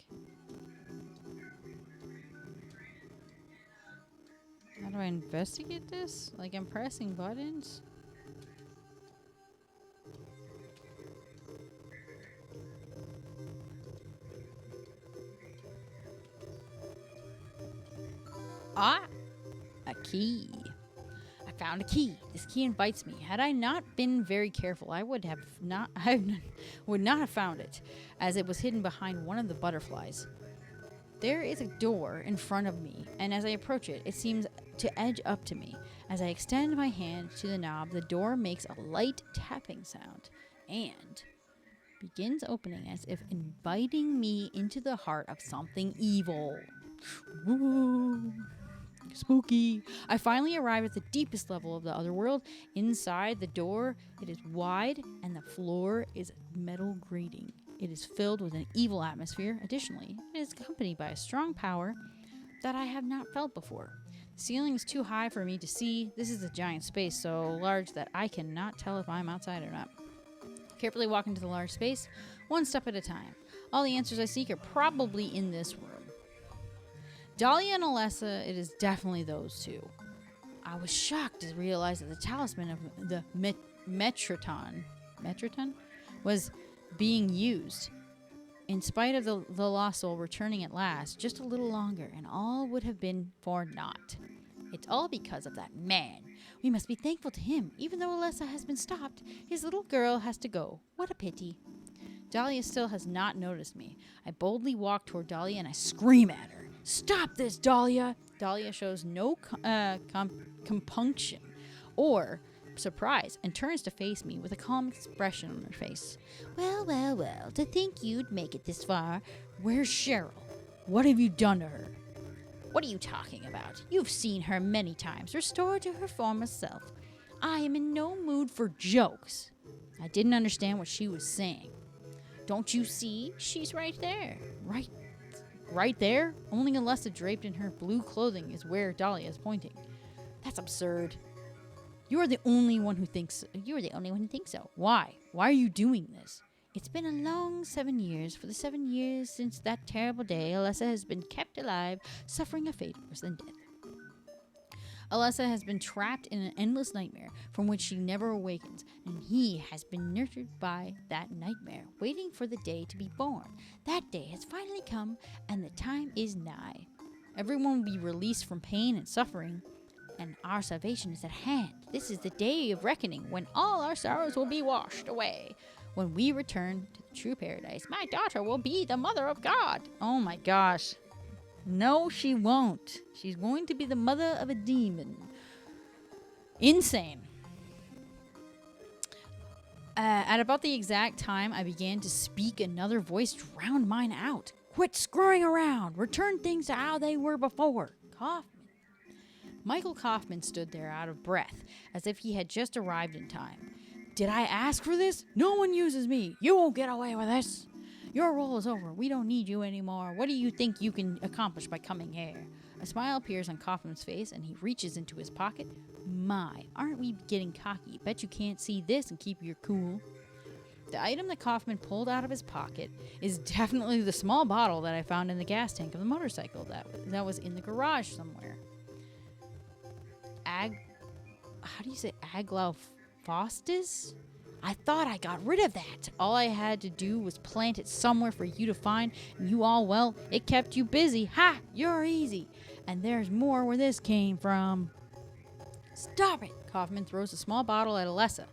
S1: How do I investigate this? Like I'm pressing buttons? A key. I found a key. This key invites me. Had I not been very careful, I would not have found it, as it was hidden behind one of the butterflies. There is a door in front of me, and as I approach it, it seems to edge up to me. As I extend my hand to the knob, the door makes a light tapping sound and begins opening as if inviting me into the heart of something evil. Woo! Spooky. I finally arrive at the deepest level of the other world. Inside the door, it is wide, and the floor is metal grating. It is filled with an evil atmosphere. Additionally, it is accompanied by a strong power that I have not felt before. The ceiling is too high for me to see. This is a giant space so large that I cannot tell if I'm outside or not. Carefully walk into the large space, one step at a time. All the answers I seek are probably in this room. Dahlia and Alessa, it is definitely those two. I was shocked to realize that the talisman of the Metroton was being used. In spite of the lost soul returning at last, just a little longer, and all would have been for naught. It's all because of that man. We must be thankful to him. Even though Alessa has been stopped, his little girl has to go. What a pity. Dahlia still has not noticed me. I boldly walk toward Dahlia and I scream at her. Stop this, Dahlia! Dahlia shows no compunction or surprise and turns to face me with a calm expression on her face. Well, to think you'd make it this far. Where's Cheryl? What have you done to her? What are you talking about? You've seen her many times, restored to her former self. I am in no mood for jokes. I didn't understand what she was saying. Don't you see? She's right there. Right there? Only Alessa draped in her blue clothing is where Dahlia is pointing. That's absurd. You're the only one who thinks so. Why? Why are you doing this? It's been a long 7 years. For the 7 years since that terrible day, Alessa has been kept alive, suffering a fate worse than death. Alessa has been trapped in an endless nightmare from which she never awakens, and he has been nurtured by that nightmare, waiting for the day to be born. That day has finally come, and the time is nigh. Everyone will be released from pain and suffering, and our salvation is at hand. This is the day of reckoning, when all our sorrows will be washed away. When we return to the true paradise, my daughter will be the mother of God. Oh my gosh. No, she won't. She's going to be the mother of a demon. Insane. At about the exact time I began to speak, another voice drowned mine out. Quit screwing around. Return things to how they were before. Kaufman. Michael Kaufman stood there out of breath, as if he had just arrived in time. Did I ask for this? No one uses me. You won't get away with this. Your role is over. We don't need you anymore. What do you think you can accomplish by coming here? A smile appears on Kaufman's face, and he reaches into his pocket. My, aren't we getting cocky? Bet you can't see this and keep your cool. The item that Kaufman pulled out of his pocket is definitely the small bottle that I found in the gas tank of the motorcycle that was in the garage somewhere. How do you say Aglaophosphatus? I thought I got rid of that. All I had to do was plant it somewhere for you to find, and you all, well, it kept you busy. Ha! You're easy. And there's more where this came from. Stop it! Kaufman throws a small bottle at Alessa.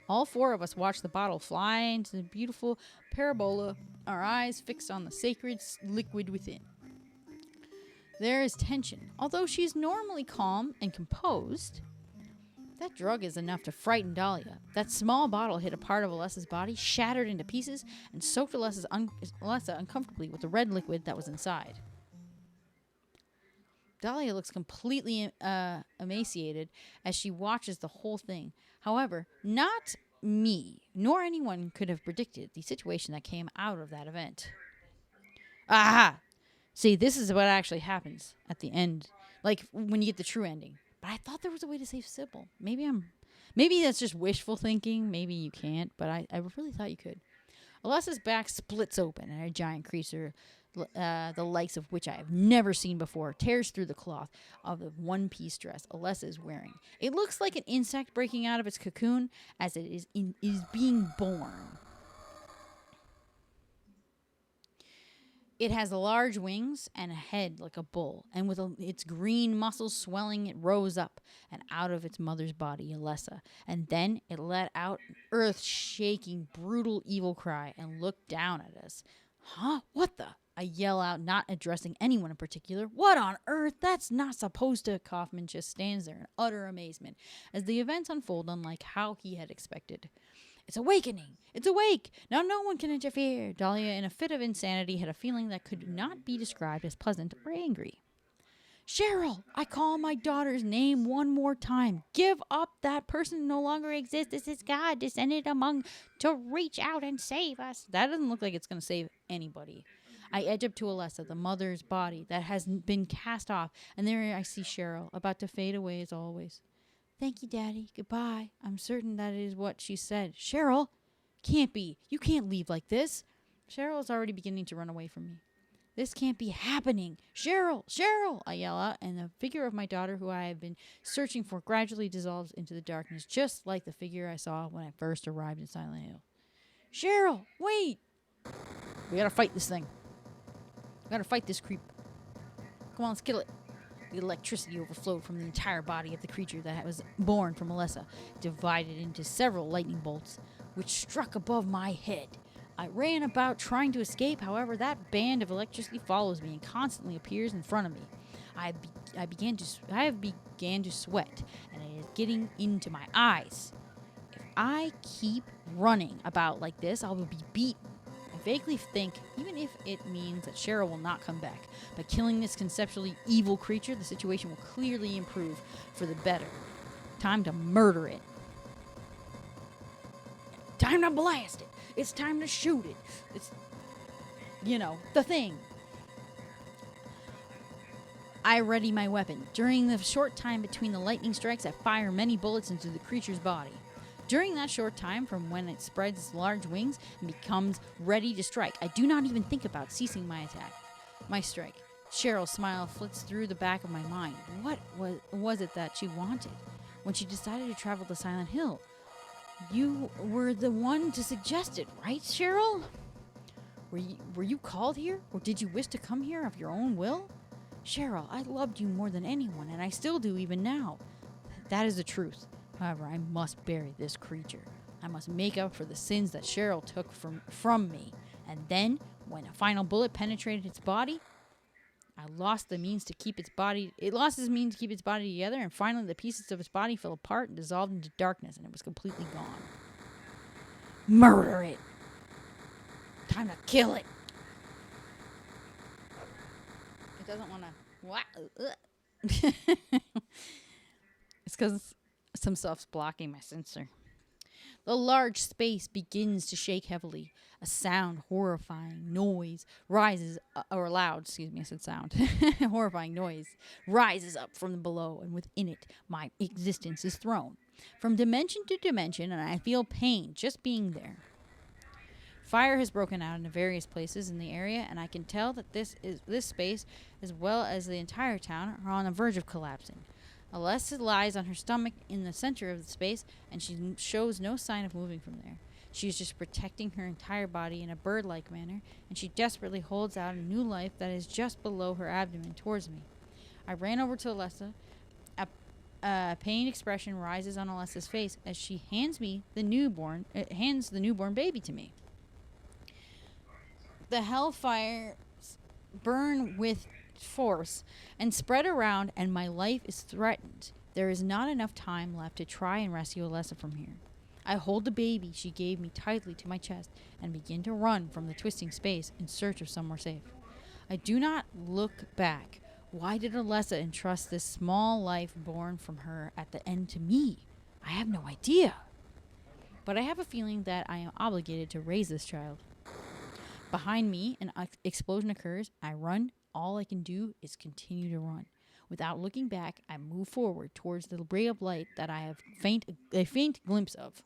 S1: All four of us watch the bottle fly into the beautiful parabola, our eyes fixed on the sacred liquid within. There is tension. Although she's normally calm and composed, that drug is enough to frighten Dahlia. That small bottle hit a part of Alessa's body, shattered into pieces, and soaked Alessa uncomfortably with the red liquid that was inside. Dahlia looks completely emaciated as she watches the whole thing. However, not me, nor anyone could have predicted the situation that came out of that event. Aha! See, this is what actually happens at the end, like when you get the true ending. But I thought there was a way to save Sybil. Maybe that's just wishful thinking. Maybe you can't, but I really thought you could. Alessa's back splits open, and a giant creature, the likes of which I have never seen before, tears through the cloth of the one-piece dress Alessa is wearing. It looks like an insect breaking out of its cocoon as it is being born. It has large wings and a head like a bull, and with its green muscles swelling, it rose up and out of its mother's body, Alessa, and then it let out an earth-shaking, brutal, evil cry and looked down at us. Huh? What the? I yell out, not addressing anyone in particular. What on earth? That's not supposed to. Kaufman just stands there in utter amazement as the events unfold unlike how he had expected. It's awakening. It's awake. Now no one can interfere. Dahlia, in a fit of insanity, had a feeling that could not be described as pleasant or angry. Cheryl, I call my daughter's name one more time. Give up. That person no longer exists. This is God descended among to reach out and save us. That doesn't look like it's going to save anybody. I edge up to Alessa, the mother's body that has been cast off, and there I see Cheryl, about to fade away as always. Thank you, Daddy. Goodbye. I'm certain that is what she said. Cheryl? Can't be. You can't leave like this. Cheryl is already beginning to run away from me. This can't be happening. Cheryl! Cheryl! I yell out, and the figure of my daughter, who I have been searching for, gradually dissolves into the darkness, just like the figure I saw when I first arrived in Silent Hill. Cheryl! Wait! We gotta fight this thing. We gotta fight this creep. Come on, let's kill it. The electricity overflowed from the entire body of the creature that was born from Alessa, divided into several lightning bolts, which struck above my head. I ran about trying to escape. However, that band of electricity follows me and constantly appears in front of me. I have began to sweat, and it is getting into my eyes. If I keep running about like this, I will be beaten. I vaguely think, even if it means that Cheryl will not come back, by killing this conceptually evil creature, the situation will clearly improve for the better. Time to murder it. Time to blast it. It's time to shoot it. It's, the thing. I ready my weapon. During the short time between the lightning strikes, I fire many bullets into the creature's body. During that short time from when it spreads its large wings and becomes ready to strike, I do not even think about ceasing my attack. My strike. Cheryl's smile flits through the back of my mind. What was it that she wanted when she decided to travel to Silent Hill? You were the one to suggest it, right, Cheryl? Were you called here, or did you wish to come here of your own will? Cheryl, I loved you more than anyone, and I still do even now. That is the truth. However, I must bury this creature. I must make up for the sins that Cheryl took from me. And then, when a final bullet penetrated its body, it lost its means to keep its body together, and finally the pieces of its body fell apart and dissolved into darkness, and it was completely gone. Murder it! Time to kill it! It doesn't want to... What? It's because some stuff's blocking my sensor. The large space begins to shake heavily. A sound, horrifying noise rises, horrifying noise rises up from below, and within it, my existence is thrown from dimension to dimension, and I feel pain just being there. Fire has broken out in various places in the area, and I can tell that this space, as well as the entire town, are on the verge of collapsing. Alessa lies on her stomach in the center of the space, and she shows no sign of moving from there. She is just protecting her entire body in a bird-like manner, and she desperately holds out a new life that is just below her abdomen towards me. I ran over to Alessa. A pained expression rises on Alessa's face as she hands the newborn baby to me. The hellfire burn with force and spread around, and my life is threatened. There is not enough time left to try and rescue Alessa from here. I hold the baby she gave me tightly to my chest and begin to run from the twisting space in search of somewhere safe. I do not look back. Why did Alessa entrust this small life born from her at the end to me? I have no idea. But I have a feeling that I am obligated to raise this child. Behind me, an explosion occurs. I run. All I can do is continue to run. Without looking back, I move forward towards the ray of light that I have a faint glimpse of.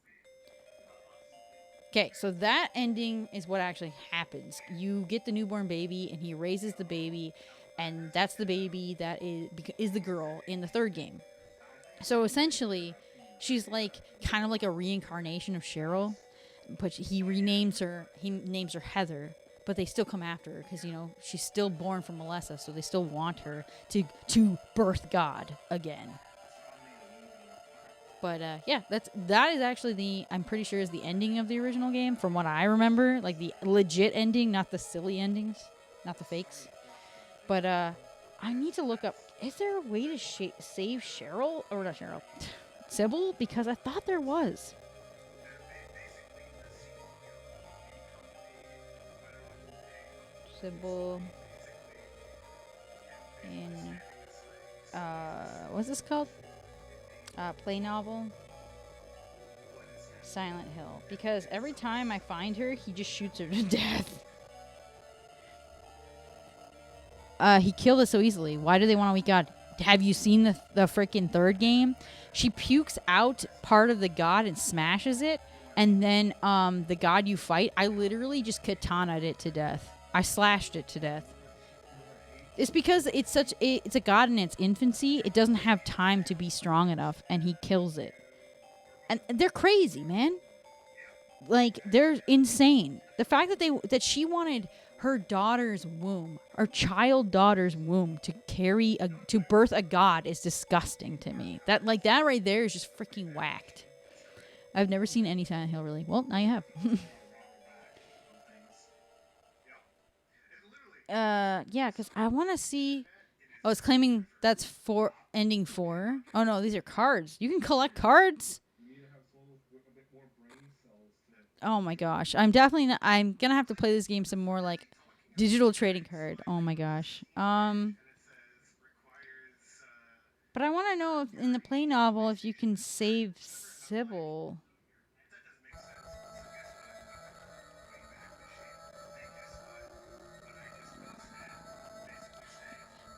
S1: Okay, so that ending is what actually happens. You get the newborn baby, and he raises the baby, and that's the baby that is the girl in the third game. So essentially, she's like kind of like a reincarnation of Cheryl, but he names her Heather. But they still come after her because, she's still born from Alessa, so they still want her to birth God again. But, that is actually I'm pretty sure is the ending of the original game, from what I remember. Like, the legit ending, not the silly endings, not the fakes. But, I need to look up, is there a way to save Cheryl? Or not Cheryl, Sybil? Because I thought there was. Sybil in what's this called? Play novel Silent Hill. Because every time I find her, he just shoots her to death. He killed us so easily. Why do they want to weak God? Have you seen the freaking third game? She pukes out part of the god and smashes it, and then the god you fight, I literally just katana'd it to death. I slashed it to death. It's because it's a god in its infancy. It doesn't have time to be strong enough, and he kills it. And they're crazy, man. Like, they're insane. The fact that she wanted her daughter's womb, her child daughter's womb, to birth a god is disgusting to me. That right there is just freaking whacked. I've never seen any Silent Hill, really. Well, now you have. Because I want to see... Oh, it's claiming that's ending 4. Oh, no, these are cards. You can collect cards? Oh, my gosh. I'm definitely not... I'm going to have to play this game some more, like, digital trading card. Oh, my gosh. But I want to know if in the play novel if you can save Sybil...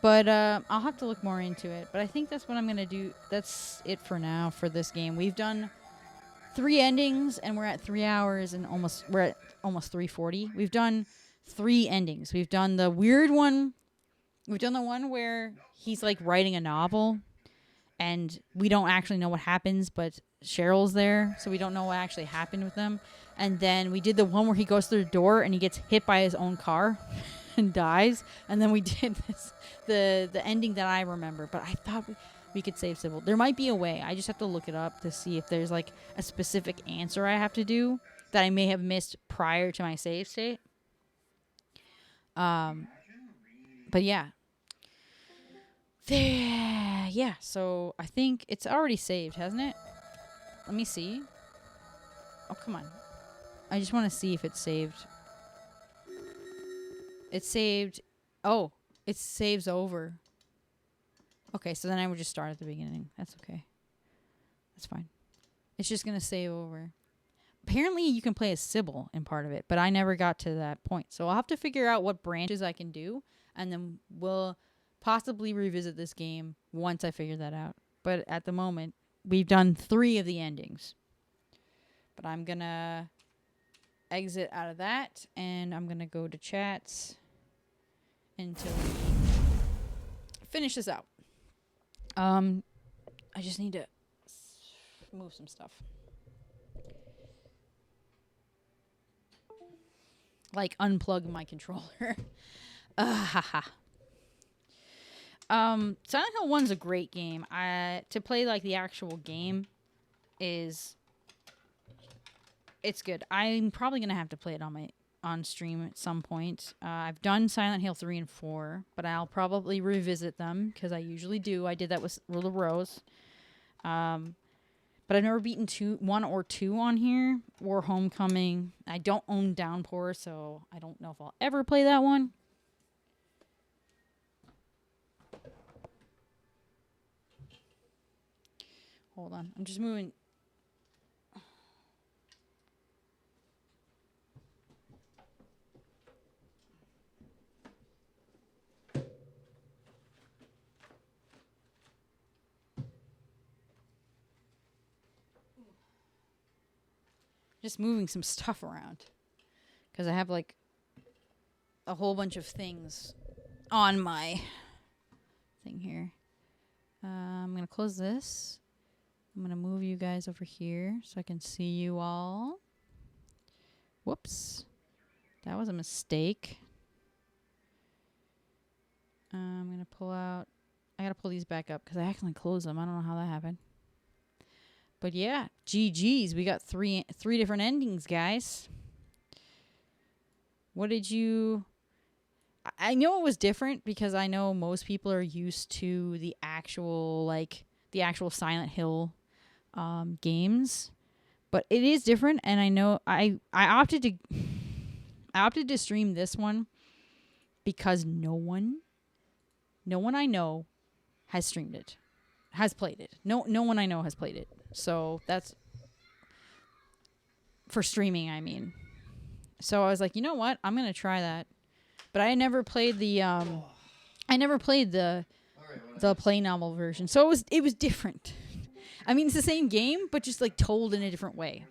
S1: But I'll have to look more into it. But I think that's what I'm going to do. That's it for now for this game. We've done 3 endings, and we're at 3 hours, and we're at almost 3:40. We've done 3 endings. We've done the weird one We've done the one where he's like writing a novel and we don't actually know what happens, but Cheryl's there, so we don't know what actually happened with them. And then we did the one where he goes through the door and he gets hit by his own car and dies. And then we did this, the ending that I remember, but I thought we could save Sybil. There might be a way. I just have to look it up to see if there's like a specific answer I have to do that I may have missed prior to my save state. But yeah. There, yeah, so I think it's already saved, hasn't it? Let me see. Oh, come on. I just want to see if it's saved. It's saved. Oh, it saves over. Okay, so then I would just start at the beginning. That's okay. That's fine. It's just going to save over. Apparently, you can play as Sybil in part of it, but I never got to that point. So I'll have to figure out what branches I can do, and then we'll possibly revisit this game once I figure that out. But at the moment, we've done 3 of the endings. But I'm going to exit out of that, and I'm going to go to chats until we finish this out. I just need to move some stuff. Like unplug my controller. Silent Hill 1's a great game. To play like the actual game it's good. I'm probably gonna have to play it on stream at some point. I've done Silent Hill 3 and 4, but I'll probably revisit them because I usually do. I did that with Rule of Rose. But I've never beaten 1 or 2 on here, or Homecoming. I don't own Downpour, so I don't know if I'll ever play that one. Hold on. I'm just moving. Just moving some stuff around because I have like a whole bunch of things on my thing here. I'm gonna close this. I'm gonna move you guys over here so I can see you all. Whoops, that was a mistake. I'm gonna pull out. I gotta pull these back up because I accidentally closed them. I don't know how that happened. But yeah, GG's. We got three different endings, guys. What did you... I know it was different because I know most people are used to the actual Silent Hill games. But it is different, and I know I opted to stream this one because no one I know has streamed it. Has played it. No one I know has played it. So that's for streaming, I mean. So I was like, you know what? I'm gonna try that. But I never played the play novel version. So it was different. I mean, it's the same game, but just like told in a different way.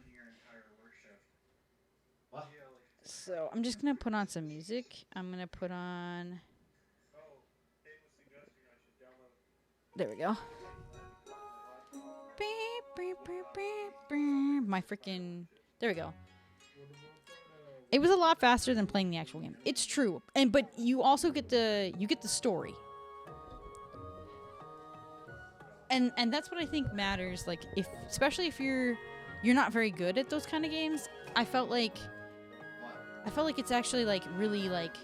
S2: What?
S1: So I'm just gonna put on some music. I'm gonna put on. There we go. My freaking... There we go. It was a lot faster than playing the actual game. It's true. But you also get the story. And that's what I think matters, like especially if you're not very good at those kind of games. I felt like it's actually like really like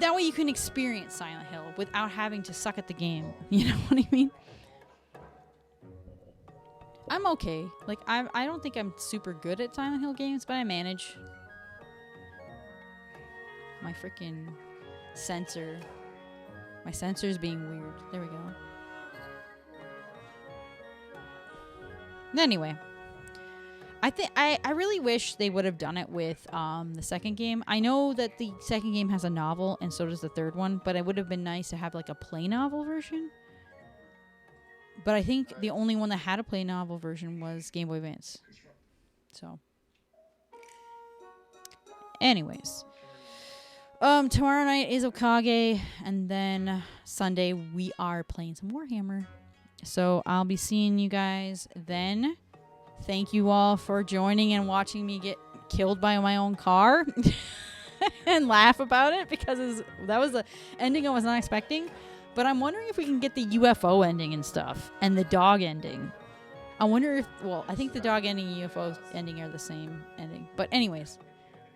S1: that way you can experience Silent Hill without having to suck at the game. You know what I mean? I'm okay. Like, I don't think I'm super good at Silent Hill games, but I manage. My freaking sensor. My sensor's being weird. There we go. Anyway. I really wish they would have done it with the second game. I know that the second game has a novel, and so does the third one, but it would have been nice to have, like, a play novel version. But I think the only one that had a play novel version was Game Boy Advance. So. Anyways. Tomorrow night is Okage, and then Sunday we are playing some Warhammer. So I'll be seeing you guys then. Thank you all for joining and watching me get killed by my own car and laugh about it because that was the ending I was not expecting. But I'm wondering if we can get the UFO ending and stuff and the dog ending. I wonder if, well, I think the dog ending and UFO ending are the same ending. But anyways,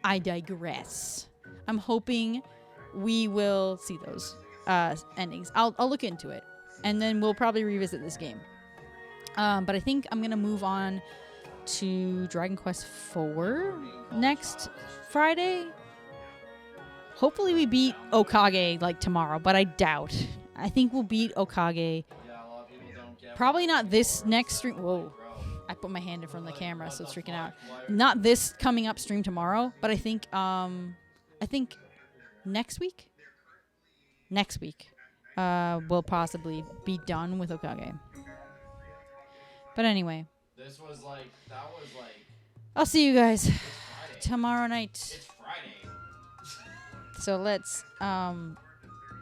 S1: I digress. I'm hoping we will see those endings. I'll look into it. And then we'll probably revisit this game. But I think I'm going to move on to Dragon Quest IV next Friday. Hopefully we beat Okage like tomorrow, but I doubt. I think we'll beat Okage.
S2: Yeah, a lot of people don't get
S1: Probably not this next stream. Whoa. I put my hand in front of the camera, so it's freaking out. Not this coming up stream tomorrow, but I think next week. Next week, we'll possibly be done with Okage. But anyway,
S2: that was like
S1: I'll see you guys
S2: it's Friday.
S1: tomorrow night.
S2: It's Friday.
S1: So let's I'm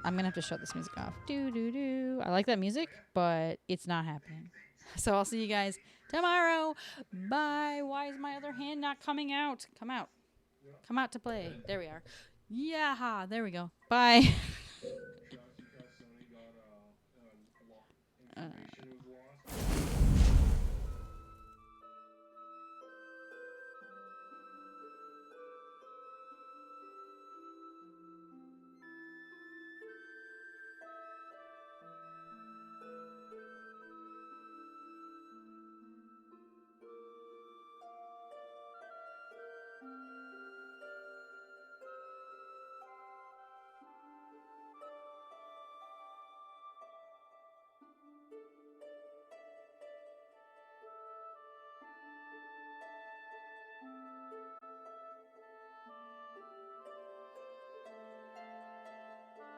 S1: gonna have to shut this music off. Do do do. I like that music, but it's not happening. So I'll see you guys tomorrow. Bye. Why is my other hand not coming out? Come out. Come out to play. There we are. Yeah, there we go. Bye.